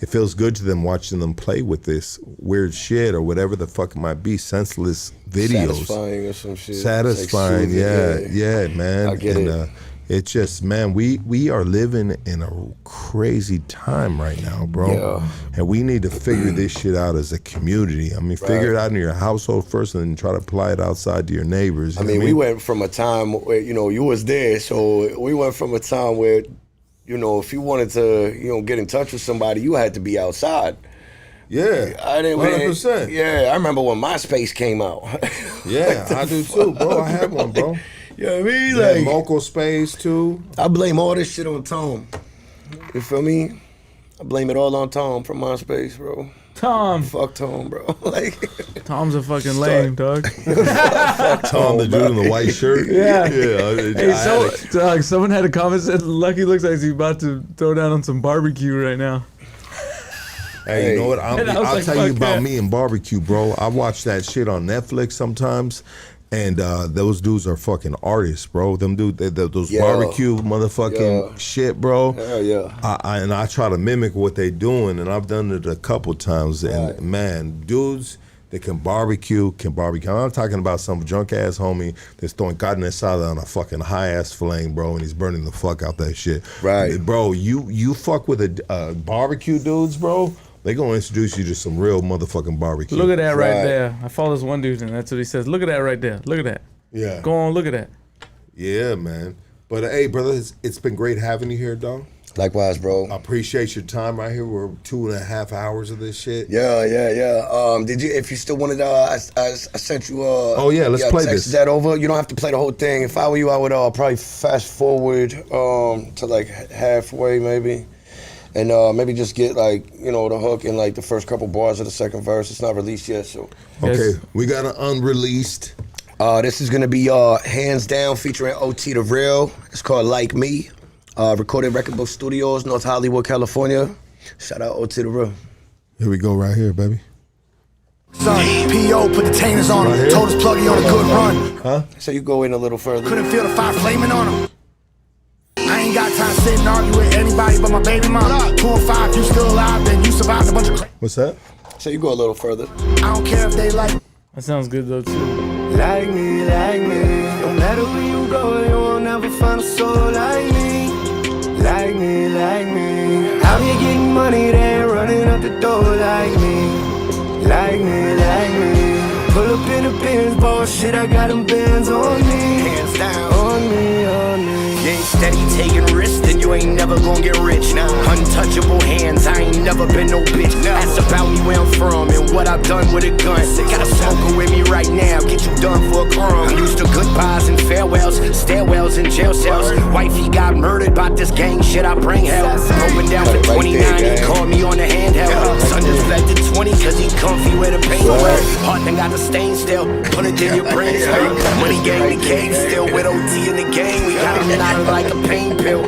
it feels good to them watching them play with this weird shit or whatever the fuck it might be, senseless videos. Satisfying or some shit. Satisfying, like yeah, man. I get it. It's just, man, we are living in a crazy time right now, bro. Yeah. And we need to figure this shit out as a community. I mean, figure it out in your household first and then try to apply it outside to your neighbors. I mean, we went from a time where, you know, you was there, so we went from a time where you know, if you wanted to, you know, get in touch with somebody, you had to be outside. Yeah, I didn't 100%. Yeah, I remember when MySpace came out. Yeah, I do too, bro. I have one, bro. You know what I mean? Yeah, Like, Moco Space too. I blame all this shit on Tom. You feel me? I blame it all on Tom from MySpace, bro. Tom. Fuck Tom, bro. Like, Tom's a fucking lame, dog. fuck Tom, the dude in the white shirt. Yeah. Yeah. Hey, dog, someone had a comment said Lucky looks like he's about to throw down on some barbecue right now. Hey, you know what? And I was I'll like, tell you fuck about that. me and barbecue, bro. I watch that shit on Netflix sometimes, and those dudes are fucking artists, bro. Them those Yeah. barbecue motherfucking Yeah. shit, bro. Hell yeah. I try to mimic what they doing, and I've done it a couple times. And Right. man, dudes that can barbecue. I'm not talking about some drunk ass homie that's throwing carne asada on a fucking high ass flame, bro, and he's burning the fuck out that shit. Right. Bro, you fuck with a barbecue dudes, bro. They gonna introduce you to some real motherfucking barbecue. Look at that right Right. there. I follow this one dude, and that's what he says. Look at that right there. Look at that. Yeah. Go on, look at that. Yeah, man. But hey, brother, it's been great having you here, dog. Likewise, bro. I appreciate your time right here. We're 2.5 hours of this shit. Yeah. Did you? If you still wanted, I sent you. Oh, yeah, let's play texted this. that over. You don't have to play the whole thing. If I were you, I would probably fast forward to like halfway maybe, and maybe just get like, you know, the hook and like the first couple bars of the second verse. It's not released yet, so. Okay, Yes. we got an unreleased. This is gonna be Hands Down featuring OT The Real. It's called Like Me. Recorded at Record Book Studios, North Hollywood, California. Shout out OT The Real. Here we go right here, baby. Son, P.O. put the tainters on Right him. here? Told us plug on a good run. Huh? So you go in a little further. Couldn't feel the fire flaming on him. I ain't got time to sit and argue with anybody but my baby mama. 2 and 5, you still alive, then you survived a bunch of What's that? So you go a little further. I don't care if they like That sounds good though too. Like me. No matter where you go, you won't never find a soul like me. Like me. Out here getting money, they ain't running up the door like me. Like me. Pull up in the Benz, bullshit, I got them bands on me. Hands down. On me. You ain't steady taking risks, then you ain't never gonna get rich. Nah. Untouchable hands, I ain't never been no bitch. Ask about me where I'm from and what I've done with a gun. Got a smoker with me right now, get you done for a crumb. I'm used to goodbyes and farewells, stairwells and jail cells. Wifey got murdered by this gang shit, I bring hell. Going down for 29, he called me on the handheld. Son just fled to 20 cause he comfy with a paperwork. Heart done got the stain still, put it in your brain still. Money gang the cage, still with OT in the game. We got him knotted like a pain pill.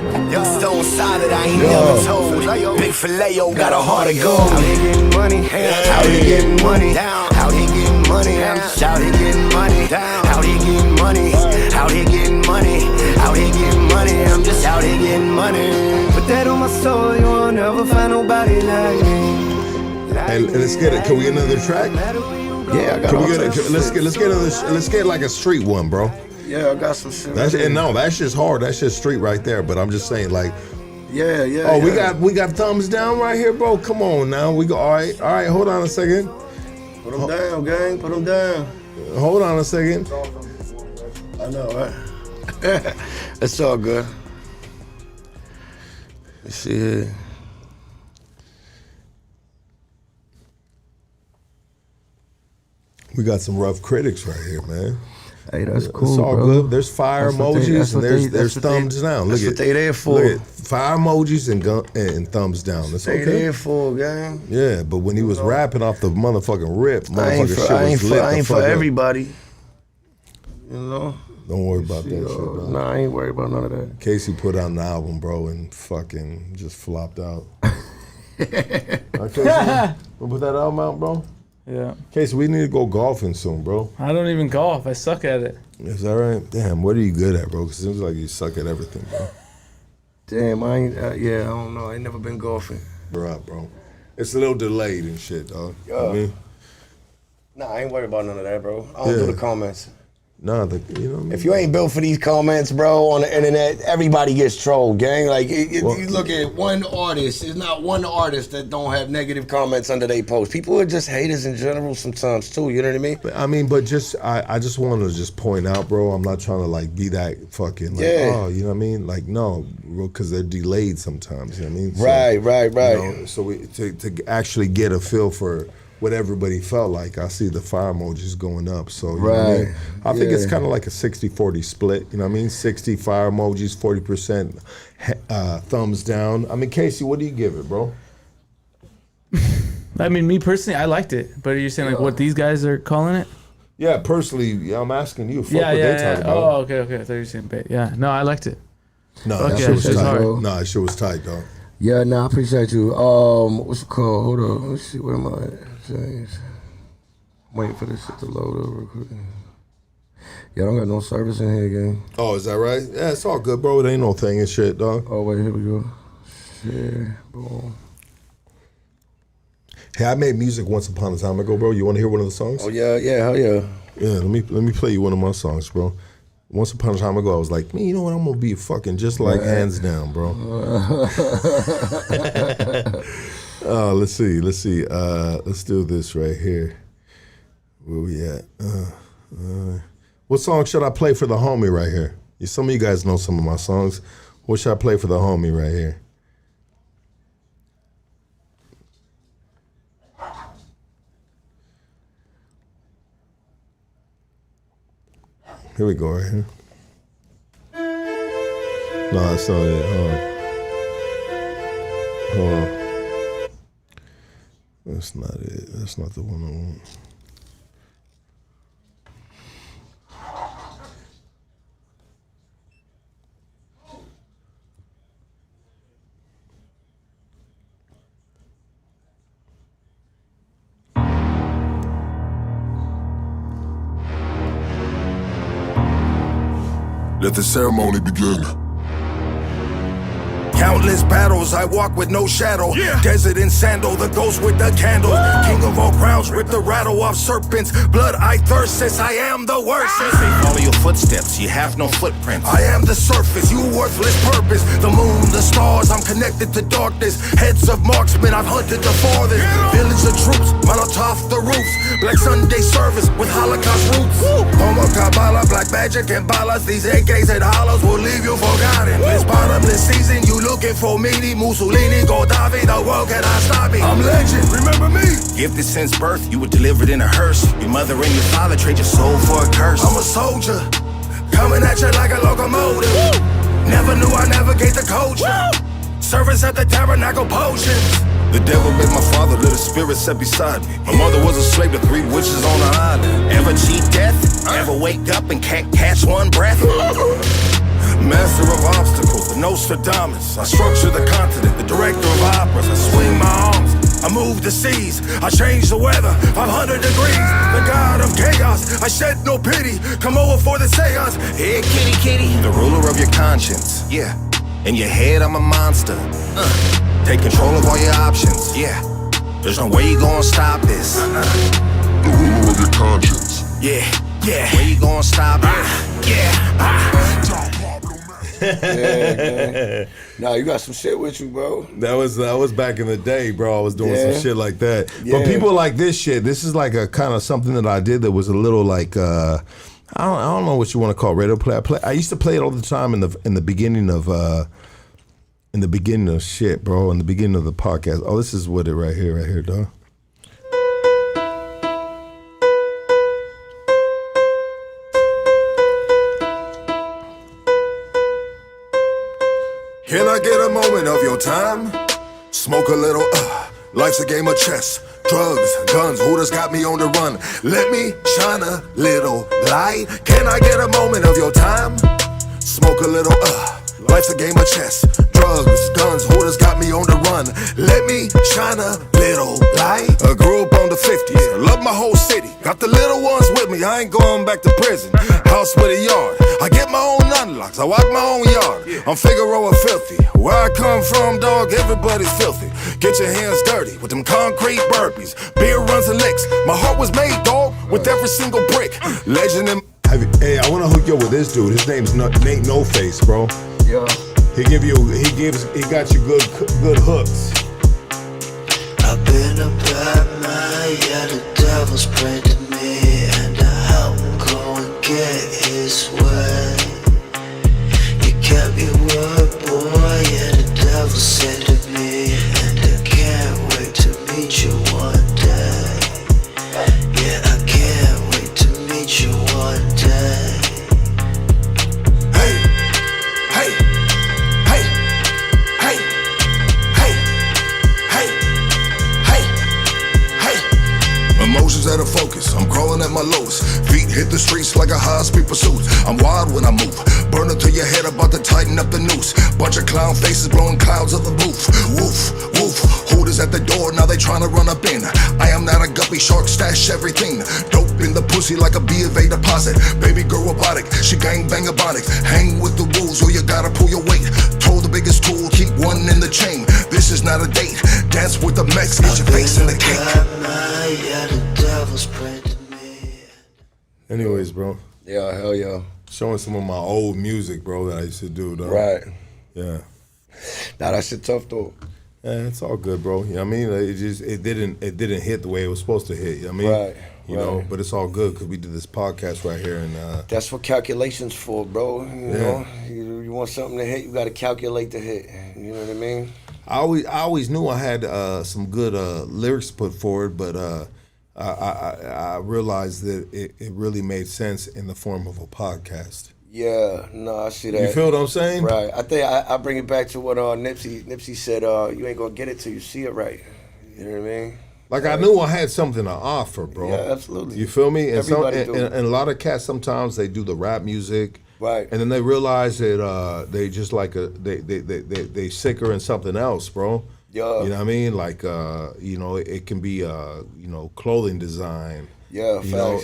Stone solid, I ain't never told. Big Filet-O got a heart of gold. Out here getting money. Out here getting money. Out here getting money. I'm just out here getting money. Out here getting money. Out here getting money. Out here getting money. I'm just out here getting money. Put that on my soul, you won't never find nobody like me. Hey, let's get it. Can we get another track? Yeah, I got Can we all get types of let's shit. get another. Let's get like a street one, bro. Yeah, I got some shit. That's just hard. That's just street right there. But I'm just saying, like, Yeah. oh, we got thumbs down right here, bro. Come on now. We go. All right. Hold on a second. Put them down, gang. Put them down. Hold on a second. I know, right? It's all good. Let's see here. We got some rough critics right here, man. Hey, that's cool, It's all bro. good. There's fire That's what they- emojis that's and what there's they- that's what they- thumbs down. Look that's at what they there for. Look at fire emojis and thumbs down. That's They okay. there for, gang. Yeah, but when he was rapping off the motherfucking rip, motherfucking shit I was lit. ain't the for fuck up. everybody. You know? Don't worry about that shit, bro. Nah, I ain't worried about none of that. Casey put out an album, bro, and fucking just flopped out. Okay, we'll put that album out, bro. Yeah. Casey, we need to go golfing soon, bro. I don't even golf. I suck at it. Is that right? Damn, what are you good at, bro? 'Cause it seems like you suck at everything, bro. Damn, I ain't, I don't know. I ain't never been golfing. Right, bro. It's a little delayed and shit, dog. You know what I Yeah. mean? Nah, I ain't worried about none of that, bro. I don't Yeah. do the comments. Nah, you know what I mean? If you ain't built for these comments, bro, on the internet, everybody gets trolled, gang. Like, you look at one artist, there's not one artist that don't have negative comments under their post. People are just haters in general sometimes, too, you know what I mean? But just, I just want to just point out, bro, I'm not trying to, like, be that fucking, like, oh, you know what I mean? Like, no, because they're delayed sometimes, you know what I mean? So, Right. You know, so to actually get a feel for what everybody felt like, I see the fire emojis going up. So, you know what I mean? I think it's kind of like a 60-40 split, you know what I mean? 60 fire emojis, 40% thumbs down. I mean, Casey, what do you give it, bro? I mean, me personally, I liked it. But are you saying like what these guys are calling it? Yeah, personally, I'm asking you. Fuck what they talking about. Oh, okay. I thought you were saying bait. Yeah, no, I liked it. No, that shit was tight. Nah, that shit was tight, dog. Yeah, no, I appreciate you. What's it called? Hold on. Let's see, where am I at? James. Waiting for this shit to load up real quick. Yeah, I don't got no service in here, gang. Oh, is that right? Yeah, it's all good, bro. It ain't no thing and shit, dog. Oh, wait, here we go. Share, boom. Hey, I made music once upon a time ago, bro. You want to hear one of the songs? Oh, yeah, hell yeah. Yeah, let me play you one of my songs, bro. Once upon a time ago, I was like, man, you know what? I'm going to be fucking just like Hands Down, bro. Let's see. Let's do this right here. Where we at? What song should I play for the homie right here? Some of you guys know some of my songs. What should I play for the homie right here? Here we go, right here. No, that's not it. Hold on. That's not it. That's not the one I want. Let the ceremony begin. Countless battles, I walk with no shadow. Desert in sandal, the ghost with the candle. King of all crowns, rip the rattle off serpents. Blood I thirst, since I am the worst. Follow your footsteps, you have no footprints. I am the surface, you worthless purpose. The moon, the stars, I'm connected to darkness. Heads of marksmen, I've hunted the farthest. Village of troops, Molotov the roofs. Black Sunday service with Holocaust roots. Homo Kabbalah, black magic and balas. These AKs and hollows will leave you forgotten. This bottomless season, you looking for meaty Mussolini, Gaddafi, the world cannot stop me. I'm legend, remember me? Gifted since birth, you were delivered in a hearse. Your mother and your father trade your soul for a curse. I'm a soldier, coming at you like a locomotive. Never knew I navigate the culture. Service at the tabernacle potions. The devil made my father, little spirit set beside me. My mother was a slave to 3 witches on the island. Ever cheat death? Ever wake up and can't catch one breath? Master of obstacles, the Nostradamus. I structure the continent, the director of operas. I swing my arms, I move the seas. I change the weather, 500 degrees. The god of chaos, I shed no pity. Come over for the seance. Hey, kitty, kitty. The ruler of your conscience, yeah. In your head, I'm a monster. Take control of all your options, yeah. There's no way you gonna stop this. The ruler of your conscience. Yeah. Where you gonna stop it? Yeah. Nah, you got some shit with you, bro. That was back in the day, bro. I was doing some shit like that. But people like this shit. This is like a kind of something that I did that was a little like I don't know what you want to call radio play. I used to play it all the time in the beginning of shit, bro. In the beginning of the podcast. Oh, this is what it right here, dog. Can I get a moment of your time? Smoke a little, life's a game of chess. Drugs, guns, who just got me on the run? Let me shine a little light. Can I get a moment of your time? Smoke a little, life's a game of chess. Drugs, guns, who just got me on the run? Let me shine a little light. I grew up on the 50s, love my whole city. Got the little ones with me, I ain't going back to prison. House with a yard, I get my own unlocks, I walk my own yard. I'm Figaro and filthy, where I come from, dog, everybody's filthy. Get your hands dirty with them concrete burpees. Beer runs and licks, my heart was made, dog, with every single brick. Legend in... Hey, I want to hook you up with this dude. His name's Nate No Face, bro. Yeah. He got you good hooks. I've been a bad man, yeah, the devil's prayed to me, and I help him go and get his way. You kept your word, boy, yeah, the devil said to me, and I can't wait to meet you one day. Yeah, I can't wait to meet you one day. Hey, hey, hey, hey, hey, hey, hey, hey. Emotions out of focus, I'm crawling at my lowest. Feet hit the streets like a high-speed pursuit. I'm wild when I move, burning to your head, about to tighten up the noose. Bunch of clown faces blowing clouds of the roof. Woof, woof, hooters at the door, now they trying to run up in. I am not a guppy shark, stash everything. Dope in the pussy like a B of A deposit. Baby girl robotic, she gang bang abonic. Hang with the rules or you gotta pull your weight. Told the biggest tool, keep one in the chain. This is not a date, dance with the Mex, get your face in the cake. Yeah, the devil's prayed to me. Anyways, bro. Yeah, hell yeah. Showing some of my old music, bro, that I used to do, though. Right. Yeah. Nah, that shit tough though. Yeah, it's all good, bro. You know what I mean? It didn't hit the way it was supposed to hit. You know what I mean? Right. You know, but it's all good because we did this podcast right here, and that's what calculations for, bro. You know, you want something to hit, you got to calculate the hit. You know what I mean? I always knew I had some good lyrics put forward, but I realized that it really made sense in the form of a podcast. Yeah, no, I see that. You feel what I'm saying? Right. I think I bring it back to what Nipsey said. You ain't gonna get it till you see it right. You know what I mean? Like I knew I had something to offer, bro. Yeah, absolutely. You feel me? And Everybody and a lot of cats sometimes they do the rap music, right? And then they realize that they just like they sicker in something else, bro. Yeah. You know what I mean? Like you know, it can be you know, clothing design. Yeah, you know,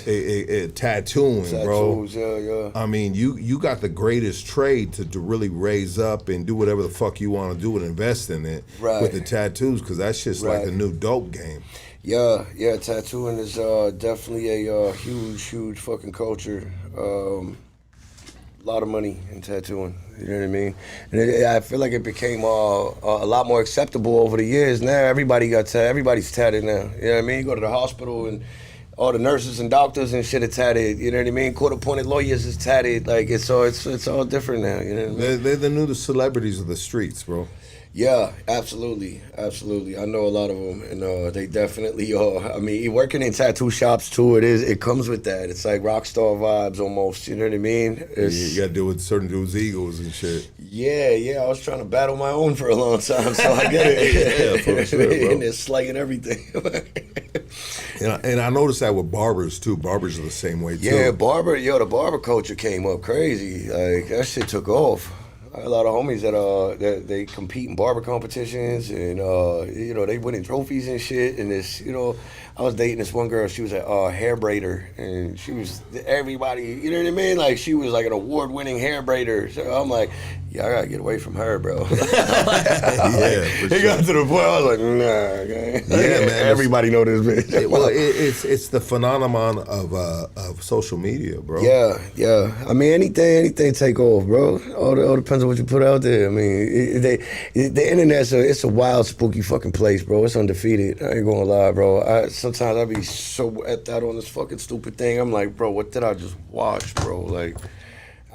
tattooing, bro. Yeah. I mean, you got the greatest trade to really raise up and do whatever the fuck you want to do and invest in it with the tattoos, because that's just like a new dope game. Yeah, tattooing is definitely a huge fucking culture. A lot of money in tattooing, you know what I mean? And I feel like it became a lot more acceptable over the years. Now everybody's tatted now. You know what I mean? You go to the hospital and all the nurses and doctors and shit are tatted. You know what I mean? Court-appointed lawyers is tatted. Like it's all different now. You know what I mean? They're the new celebrities of the streets, bro. Yeah, absolutely. I know a lot of them, and they definitely are. I mean, working in tattoo shops too, it comes with that. It's like rock star vibes almost. You know what I mean? You got to deal with certain dudes' egos and shit. Yeah. I was trying to battle my own for a long time, so I get it. Yeah, for sure, bro. And they're slaying everything. And I noticed that with barbers too. Barbers are the same way too. Yeah, the barber culture came up crazy. Like that shit took off. I had a lot of homies that they compete in barber competitions, and you know, they winning trophies and shit. And this, you know, I was dating this one girl. She was a hair braider, and she was everybody. You know what I mean? Like she was like an award-winning hair braider. So I'm like, yeah, I gotta get away from her, bro. Yeah, for It got to the point I was like, nah, okay. Yeah, man. Everybody know this bitch. Well, it's the phenomenon of social media, bro. Yeah. I mean, anything take off, bro. All depends on what you put out there. I mean, the internet's it's a wild, spooky fucking place, bro. It's undefeated. I ain't gonna lie, bro. Sometimes I be so at that on this fucking stupid thing. I'm like, bro, what did I just watch, bro? Like,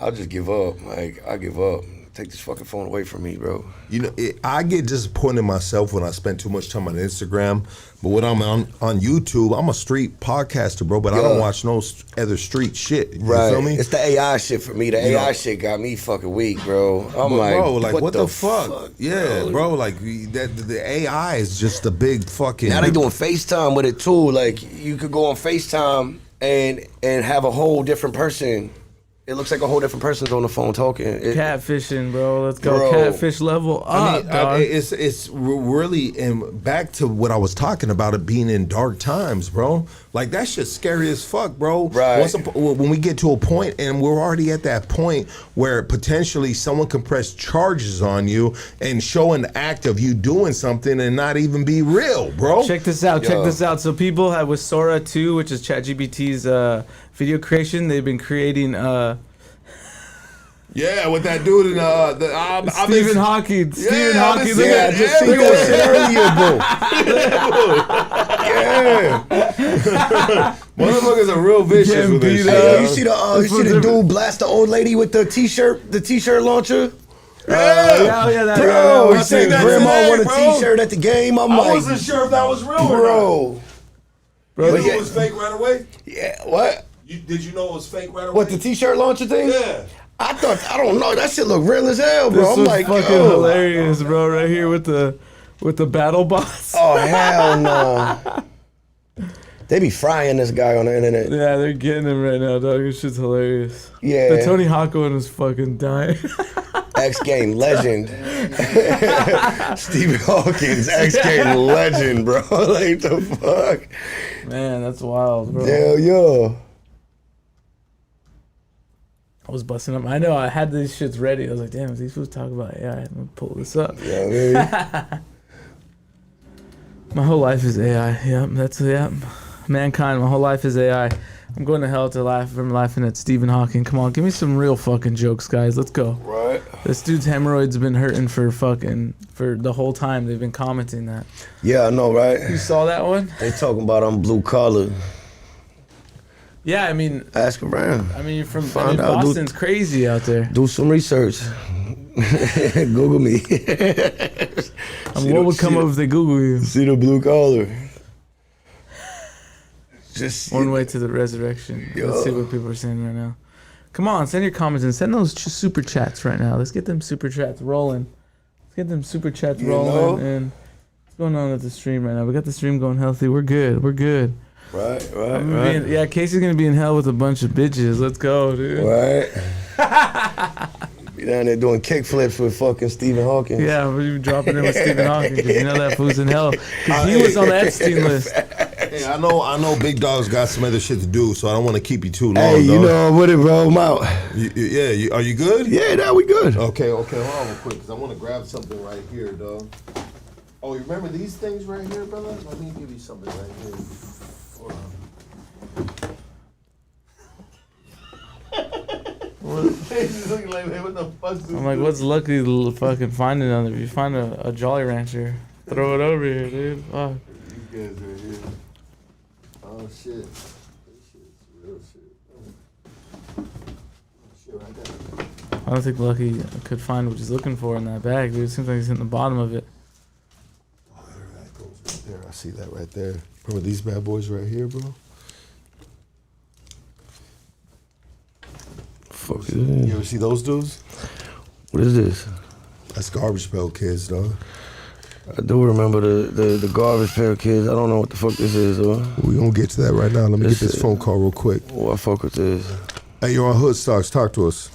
I'll just give up. Like, I give up. Take this fucking phone away from me, bro. You know, I get disappointed in myself when I spend too much time on Instagram. But when I'm on YouTube, I'm a street podcaster, bro. But I don't watch no other street shit. You feel me? It's the AI shit for me. The AI shit got me fucking weak, bro. What the fuck? Yeah, bro. Like the AI is just a big fucking. Now they doing FaceTime with it too. Like you could go on FaceTime and have a whole different person. It looks like a whole different person's on the phone talking. Catfishing, bro. Let's go. Catfish level up, dog. It's really, and back to what I was talking about, it being in dark times, bro. Like, that shit's scary as fuck, bro. Right. When we get to a point, and we're already at that point where potentially someone can press charges on you and show an act of you doing something and not even be real, bro. Check this out. So people have with Sora 2, which is ChatGPT's video creation. They've been creating Yeah, with that dude in Stephen Hawking. Stephen Hawking. I just seen that shit earlier, bro. Yeah. Motherfuckers are real vicious with this shit. Hey, you see the dude blast the old lady with the t-shirt launcher? Bro, he said grandma won a t-shirt at the game. I wasn't sure if that was real or not. Bro, you knew it was fake right away? Yeah, what? Did you know it was fake right away? What, the t-shirt launcher thing? Yeah. I don't know. That shit look real as hell, bro. This I'm was like, fucking hilarious, bro. Right here with the battle bots. Oh, hell no. They be frying this guy on the internet. Yeah, they're getting him right now, dog. This shit's hilarious. Yeah. The Tony Hawk one is fucking dying. X Game legend. Stephen Hawkins, X Game legend, bro. Like, the fuck? Man, that's wild, bro. Hell yeah. I was busting up. I know I had these shits ready. I was like, damn, if these fools talk about AI, I'm gonna pull this up. Yeah, My whole life is AI. Yep, mankind, my whole life is AI. I'm going to hell to laugh from laughing at Stephen Hawking. Come on, give me some real fucking jokes, guys. Let's go. Right. This dude's hemorrhoids been hurting for the whole time. They've been commenting that. Yeah, I know, right? You saw that one? They talking about I'm blue collar. Yeah, I mean, ask around. I mean, Boston's crazy out there. Do some research. Google me. What would come up if they Google you? See the blue collar. Just one way to the resurrection. Let's see what people are saying right now. Come on, send your comments and send those super chats right now. Let's get them super chats rolling. And what's going on at the stream right now? We got the stream going healthy. We're good. Right. Casey's gonna be in hell with a bunch of bitches. Let's go, dude. Right. Be down there doing kickflips with fucking Stephen Hawking. Yeah, we're dropping in with Stephen Hawking because you know that fool's in hell. Because he was on the Epstein list. Hey, I know Big Dog's got some other shit to do, so I don't want to keep you too long. Hey, you know I'm with it, bro. I'm out. Are you good? Yeah, now we good. Okay, hold on real quick, because I want to grab something right here, dog. Oh, you remember these things right here, brother? Let me give you something right here. Hold on. I'm like, what's Lucky fucking finding on there? If you find a Jolly Rancher, throw it over here, dude. Fuck. These guys right here. Oh shit. This shit's real shit. Shit right there. I don't think Lucky could find what he's looking for in that bag, dude. It seems like he's in the bottom of it. Oh, there that goes right there. I see that right there. Remember these bad boys right here, bro? Fuck is You ever see those dudes? What is this? That's Garbage Pail Kids, dog. I do remember the Garbage Pail Kids. I don't know what the fuck this is, though. We gonna get to that right now. Let me get this phone call real quick. What fuck with this? Hey, you're on Hood Stocks. Talk to us.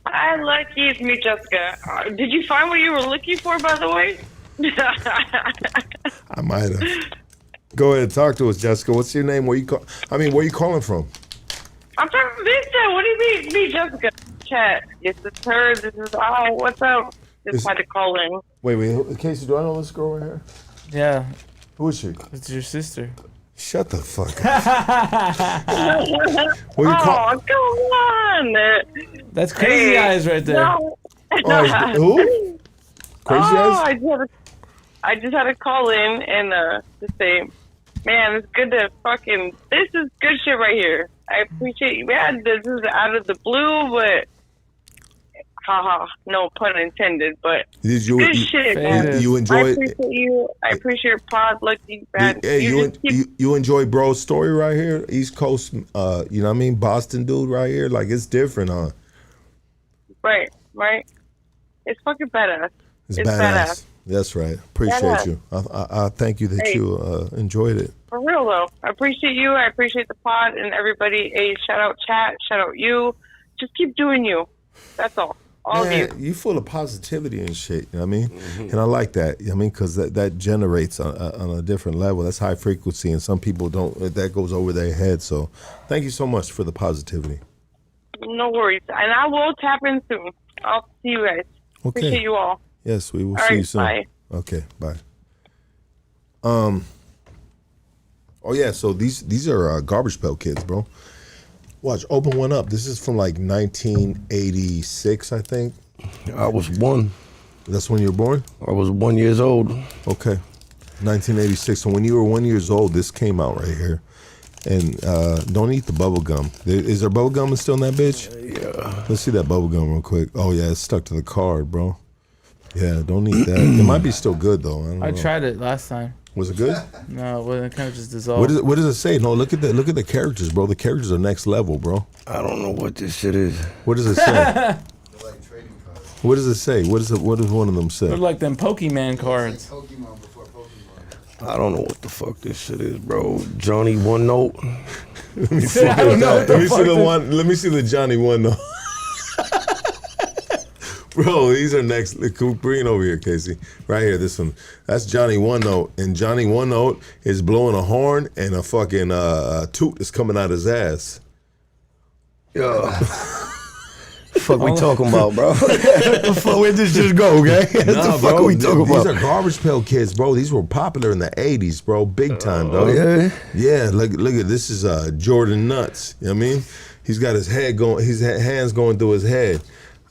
Hi, Lucky. It's me, Jessica. Did you find what you were looking for, by the way? I might have. Go ahead, talk to us, Jessica. What's your name? Where you calling from? I'm from Vista. What do you mean, me, Jessica? Chat. Yes, it's her. This is what's up? Just had to call in. Wait. Casey, do I know this girl right here? Yeah. Who is she? It's your sister. Shut the fuck up. Come on. That's Crazy Eyes right there. No. Who? Crazy Eyes? I just had to call in and to say, man, it's good to this is good shit right here. I appreciate you. Man, this is out of the blue, but haha, no pun intended, but good shit, man. You enjoy I appreciate you. I appreciate your pod, Lucky, man. Hey, you enjoy bro's story right here? East Coast, you know what I mean? Boston dude right here. Like, it's different, huh? Right. It's fucking badass. It's badass. That's right. Appreciate you. I thank you that you enjoyed it. For real, though. I appreciate you. I appreciate the pod and everybody. Hey, shout out chat. Shout out you. Just keep doing you. That's all. All of you. You full of positivity and shit. You know what I mean? Mm-hmm. And I like that. You know what I mean? Because that generates on a different level. That's high frequency, and some people don't. That goes over their head. So thank you so much for the positivity. No worries. And I will tap in soon. I'll see you guys. Okay. Appreciate you all. Yes, we will all see right, you soon. Bye. Okay, bye. Oh yeah, so these are Garbage Pail Kids, bro. Watch, open one up. This is from like 1986, I think. I was one. That's when you were born? I was 1 year old. Okay, 1986. So when you were 1 year old, this came out right here. And don't eat the bubble gum. Is there bubble gum still in that bitch? Yeah. Let's see that bubble gum real quick. Oh yeah, it's stuck to the card, bro. Yeah, don't eat that. It might be still good though. I don't know. tried it last time. Was it good? No, well, it kind of just dissolved. What does it say? No, look at the characters, bro. The characters are next level, bro. I don't know what this shit is. What does it say? What does it say? What does one of them say? They're like them Pokemon cards. I don't know what the fuck this shit is, bro. Johnny One Note. Let me see Let me see the Johnny One Note. Bro, these are next. Bring it over here, Casey. Right here, this one. That's Johnny One Note, and Johnny One Note is blowing a horn, and a fucking toot is coming out his ass. Yeah. Fuck we talking about, bro? What the fuck? Where this just go, okay? What the fuck bro, are we talking about? These are Garbage Pail Kids, bro. These were popular in the 80s, bro. Big time, dog. Yeah? Yeah, look at this is Jordan Nuts. You know what I mean? He's got his head going, his hands going through his head.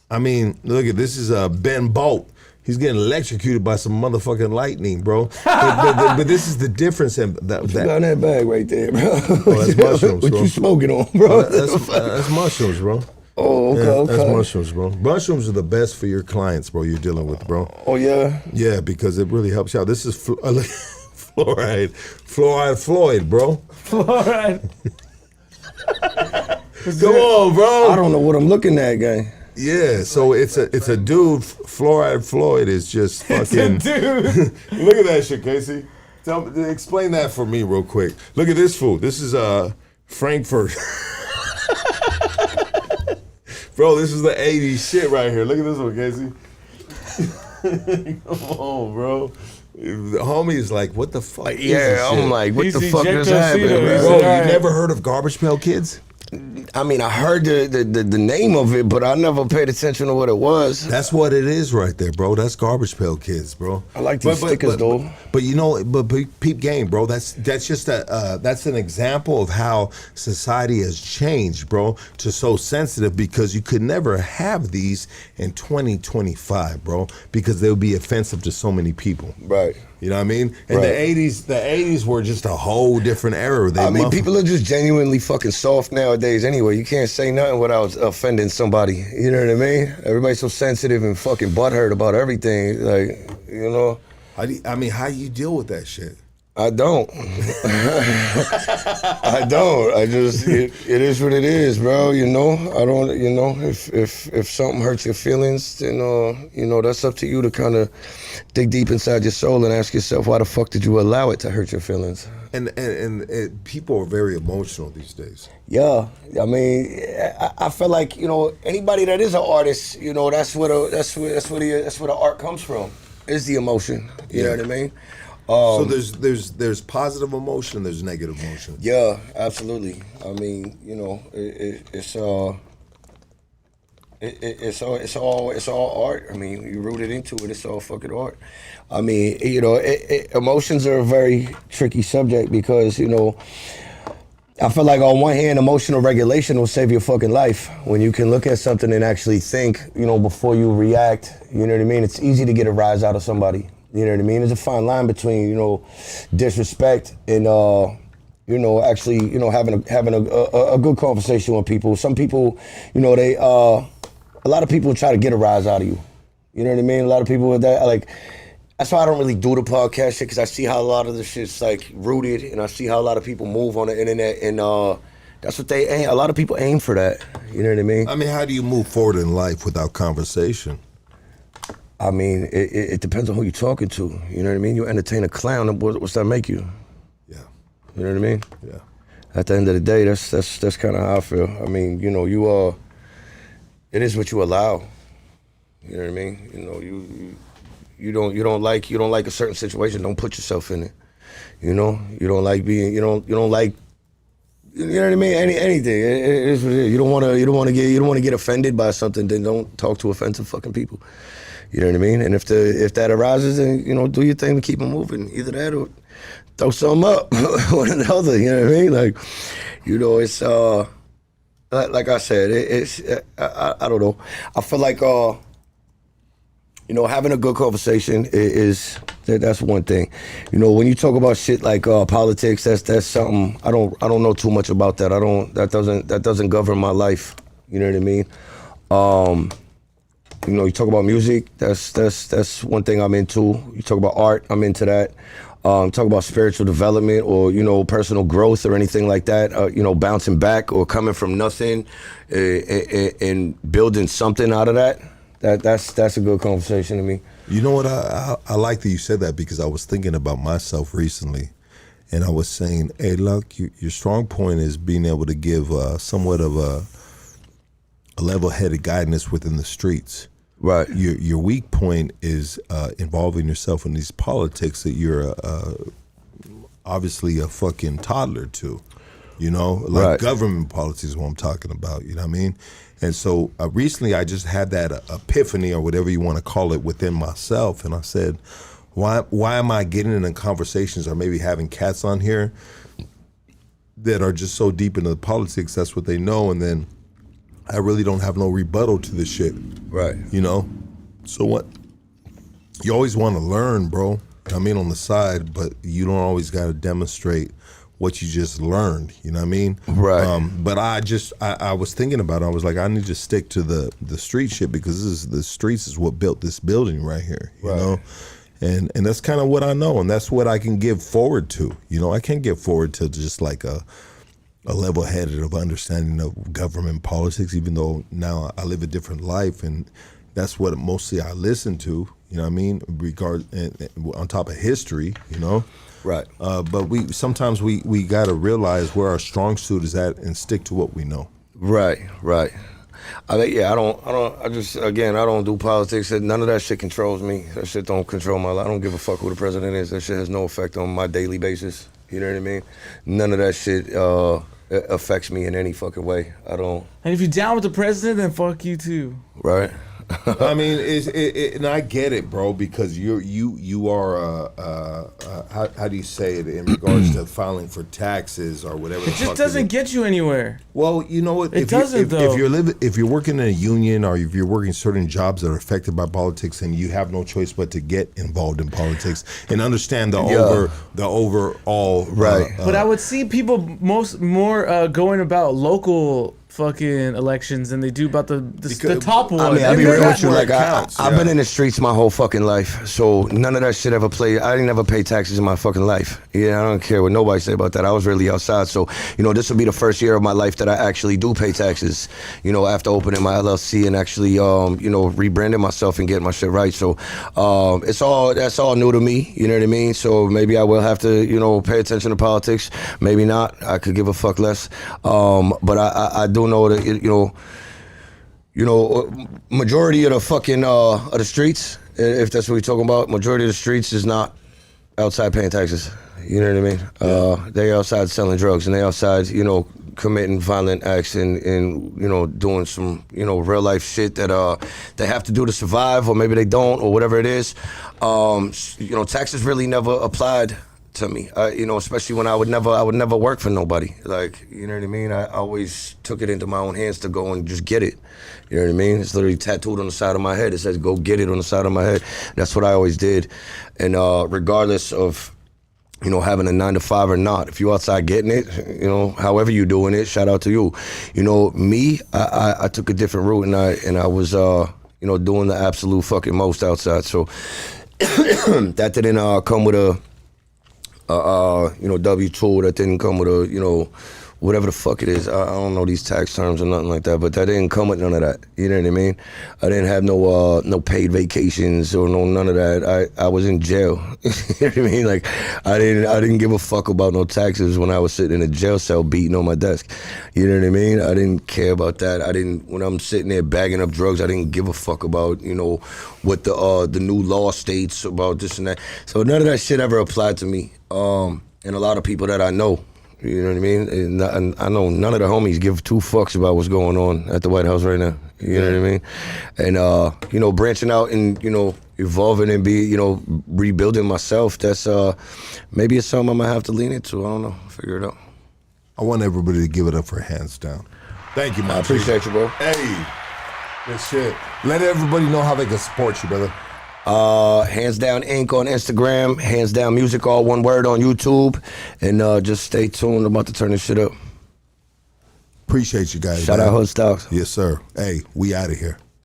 I mean, look at this is Ben Bolt. He's getting electrocuted by some motherfucking lightning, bro. But this is the difference. In that you got in that bag right there, bro? Oh, that's mushrooms, what bro. you smoking on, bro? That's mushrooms, bro. Oh, okay, okay. That's mushrooms, bro. Mushrooms are the best for your clients, bro, you're dealing with, bro. Oh, yeah? Yeah, because it really helps you out. This is fluoride. Fluoride Floyd, bro. Fluoride. Come on, bro. I don't know what I'm looking at, guy. Yeah, so it's a dude. Fluoride Floyd is just fucking. It's a dude. Look at that shit, Casey. Explain that for me real quick. Look at this fool. This is Frankfurt. Bro, this is the 80s shit right here. Look at this one, Casey. Come on, bro. The homie is like, what the fuck? Yeah, I'm like, what the fuck is happening, bro? You never heard of Garbage Pail Kids? I mean, I heard the name of it, but I never paid attention to what it was. That's what it is right there, bro. That's Garbage Pail Kids, bro. I like these stickers, though. But you know, peep game, bro. That's just that's an example of how society has changed, bro, to so sensitive, because you could never have these in 2025, bro, because they would be offensive to so many people. Right. You know what I mean? And the 80s were just a whole different era. I mean, people are just genuinely fucking soft nowadays anyway. You can't say nothing without offending somebody. You know what I mean? Everybody's so sensitive and fucking butthurt about everything. Like, you know? How do you deal with that shit? I don't. I don't. I just, it is what it is, bro. You know? I don't, you know, if something hurts your feelings, then, you know, that's up to you to kind of dig deep inside your soul and ask yourself, why the fuck did you allow it to hurt your feelings? And people are very emotional these days. Yeah, I mean, I feel like, you know, anybody that is an artist, you know, that's where the art comes from, is the emotion. You know what I mean? So there's positive emotion, there's negative emotion. Yeah, absolutely. I mean, you know, it's all art. I mean, you root it into it. It's all fucking art. I mean, you know, emotions are a very tricky subject because, you know, I feel like on one hand, emotional regulation will save your fucking life. When you can look at something and actually think, you know, before you react. You know what I mean? It's easy to get a rise out of somebody. You know what I mean? There's a fine line between, you know, disrespect and, you know, actually, you know, having a good conversation with people. Some people, you know, they, a lot of people try to get a rise out of you. You know what I mean? A lot of people with that, like, that's why I don't really do the podcast shit, because I see how a lot of the shit's like rooted, and I see how a lot of people move on the internet, and that's what they aim. A lot of people aim for that. You know what I mean? I mean, how do you move forward in life without conversation? I mean, it depends on who you're talking to. You know what I mean? You entertain a clown, what's that make you? Yeah. You know what I mean? Yeah. At the end of the day, that's kind of how I feel. I mean, you know, it is what you allow. You know what I mean? You know, you don't like a certain situation, don't put yourself in it. You know, you don't like being, you don't like, you know what I mean? Anything. It is what it is. You don't want to get offended by something, then don't talk to offensive fucking people. You know what I mean? And if that arises, then, you know, do your thing to keep it moving. Either that or throw something up, one or the other, you know what I mean? Like, you know, it's, like I said, I don't know. I feel like, you know, having a good conversation that's one thing. You know, when you talk about shit like politics, that's something I don't know too much about that. That doesn't govern my life. You know what I mean? You know, you talk about music, that's one thing I'm into. You talk about art, I'm into that. Talk about spiritual development or, you know, personal growth or anything like that. You know, bouncing back or coming from nothing and building something out of that. That's a good conversation to me. You know what? I like that you said that because I was thinking about myself recently, and I was saying, hey, look, your strong point is being able to give somewhat of a level-headed guidance within the streets. Right. Your weak point is involving yourself in these politics that you're obviously a fucking toddler to. You know, like right. Government politics is what I'm talking about. You know what I mean? And so recently I just had that epiphany or whatever you want to call it within myself. And I said, why am I getting into conversations or maybe having cats on here that are just so deep into the politics, that's what they know. And then I really don't have no rebuttal to this shit. Right. You know? So what? You always want to learn, bro. I mean, on the side, but you don't always got to demonstrate what you just learned, you know what I mean? Right. But I was thinking about it. I was like, I need to stick to the street shit because the streets is what built this building right here, you know? And that's kind of what I know, and that's what I can give forward to. You know, I can't give forward to just like a level-headed of understanding of government politics, even though now I live a different life, and that's what mostly I listen to, you know what I mean? On top of history, you know? Right. But sometimes we got to realize where our strong suit is at and stick to what we know. Right. I don't do politics. None of that shit controls me. That shit don't control my life. I don't give a fuck who the president is. That shit has no effect on my daily basis. You know what I mean? None of that shit affects me in any fucking way. I don't. And if you're down with the president, then fuck you too. Right. I mean, and I get it, bro, because you are how do you say it in regards to filing for taxes or whatever? It just doesn't get you anywhere. Well, you know what? It doesn't though. If you're working in a union or if you're working certain jobs that are affected by politics, and you have no choice but to get involved in politics and understand the overall right. But I would see people more going about local fucking elections than they do about the top one. I mean, I'll be real with you. Like, I've been in the streets my whole fucking life, so none of that shit ever played. I didn't ever pay taxes in my fucking life. Yeah, I don't care what nobody say about that. I was really outside, so you know, this will be the first year of my life that I actually do pay taxes. You know, after opening my LLC and actually, you know, rebranding myself and getting my shit right. So, that's all new to me. You know what I mean? So maybe I will have to, you know, pay attention to politics. Maybe not. I could give a fuck less. But I do know that you know, majority of the fucking of the streets, if that's what we're talking about, majority of the streets is not outside paying taxes. You know what I mean? Yeah. They outside selling drugs and they outside, you know, committing violent acts and you know, doing some, you know, real life shit that they have to do to survive, or maybe they don't, or whatever it is. You know, taxes really never applied to me, you know, especially when I would never work for nobody. Like, you know what I mean? I always took it into my own hands to go and just get it. You know what I mean? It's literally tattooed on the side of my head. It says, go get it on the side of my head. That's what I always did. And regardless of, you know, having a 9-to-5 or not, if you outside getting it, you know, however you doing it, shout out to you. You know, me, I took a different route, and I was, you know, doing the absolute fucking most outside. So that didn't come with a you know, W-2, that didn't come with a, you know, whatever the fuck it is. I don't know these tax terms or nothing like that, but that didn't come with none of that. You know what I mean? I didn't have no paid vacations or none of that. I was in jail. You know what I mean? Like, I didn't give a fuck about no taxes when I was sitting in a jail cell beating on my desk. You know what I mean? I didn't care about that. When I'm sitting there bagging up drugs, I didn't give a fuck about, you know, what the new law states about this and that. So none of that shit ever applied to me. And a lot of people that I know, you know what I mean? And I know none of the homies give two fucks about what's going on at the White House right now. You know what I mean? And you know, branching out and, you know, evolving and rebuilding myself, that's maybe it's something I'm gonna have to lean into. I don't know. Figure it out. I want everybody to give it up for Hands Down. Thank you, man. I appreciate you, bro. Hey, good shit. Let everybody know how they can support you, brother. Hands Down Inc. on Instagram, Hands Down Music, all one word, on YouTube, and just stay tuned. I'm about to turn this shit up. Appreciate you guys. Shout out Hood Stocks. Yes, sir. Hey, we out of here.